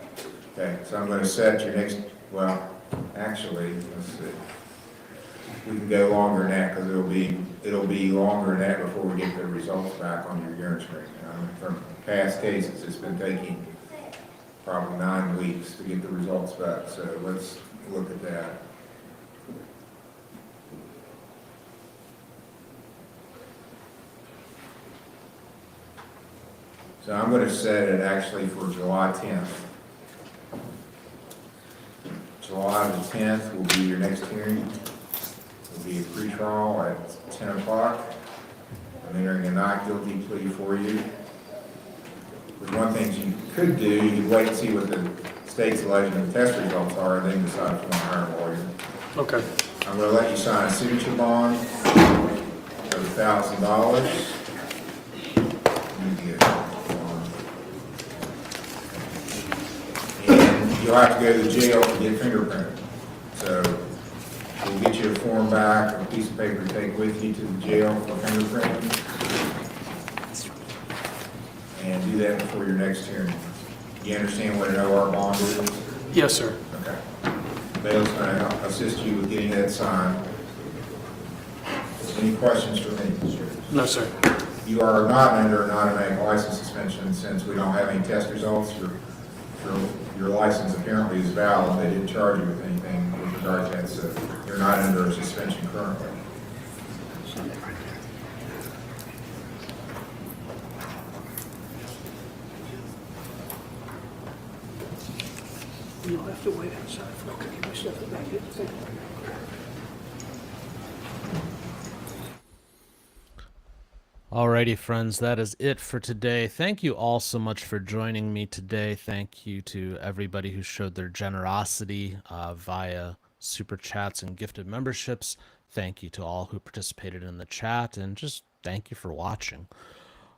Okay, so I'm going to set your next, well, actually, let's see. We can go longer than that because it'll be longer than that before we get the results back on your urine screen. From past cases, it's been taking probably 9 weeks to get the results back. So let's look at that. So I'm going to set it actually for July 10th. July the 10th will be your next hearing. Will be a pretrial at 10 o'clock. I'm entering a not guilty plea for you. There's one thing you could do, you could wait and see what the state's alleging the test results are, and then decide if you want to hire a lawyer. Okay. I'm going to let you sign a signature bond of $1,000. And you'll have to go to jail to get fingerprinted. So we'll get you a form back, a piece of paper to take with you to the jail for fingerprinting. And do that before your next hearing. You understand what an OR bond is? Yes, sir. Okay. Bail's going to assist you with getting that signed. Any questions for me? No, sir. You are not under an automatic license suspension since we don't have any test results. Your license apparently is valid. They didn't charge you with anything with regard to that, so you're not under a suspension currently. Alrighty, friends, that is it for today. Thank you all so much for joining me today. Thank you to everybody who showed their generosity via super chats and gifted memberships. Thank you to all who participated in the chat, and just thank you for watching.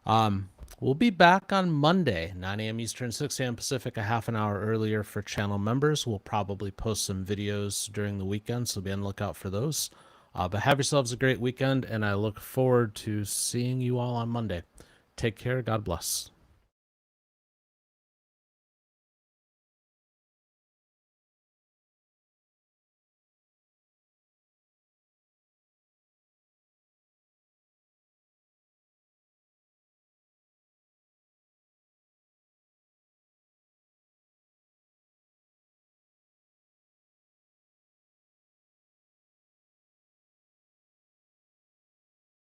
We'll be back on Monday, 9 a.m. Eastern, 6 a.m. Pacific, a half an hour earlier for channel members. We'll probably post some videos during the weekend, so be on the lookout for those. But have yourselves a great weekend, and I look forward to seeing you all on Monday. Take care. God bless.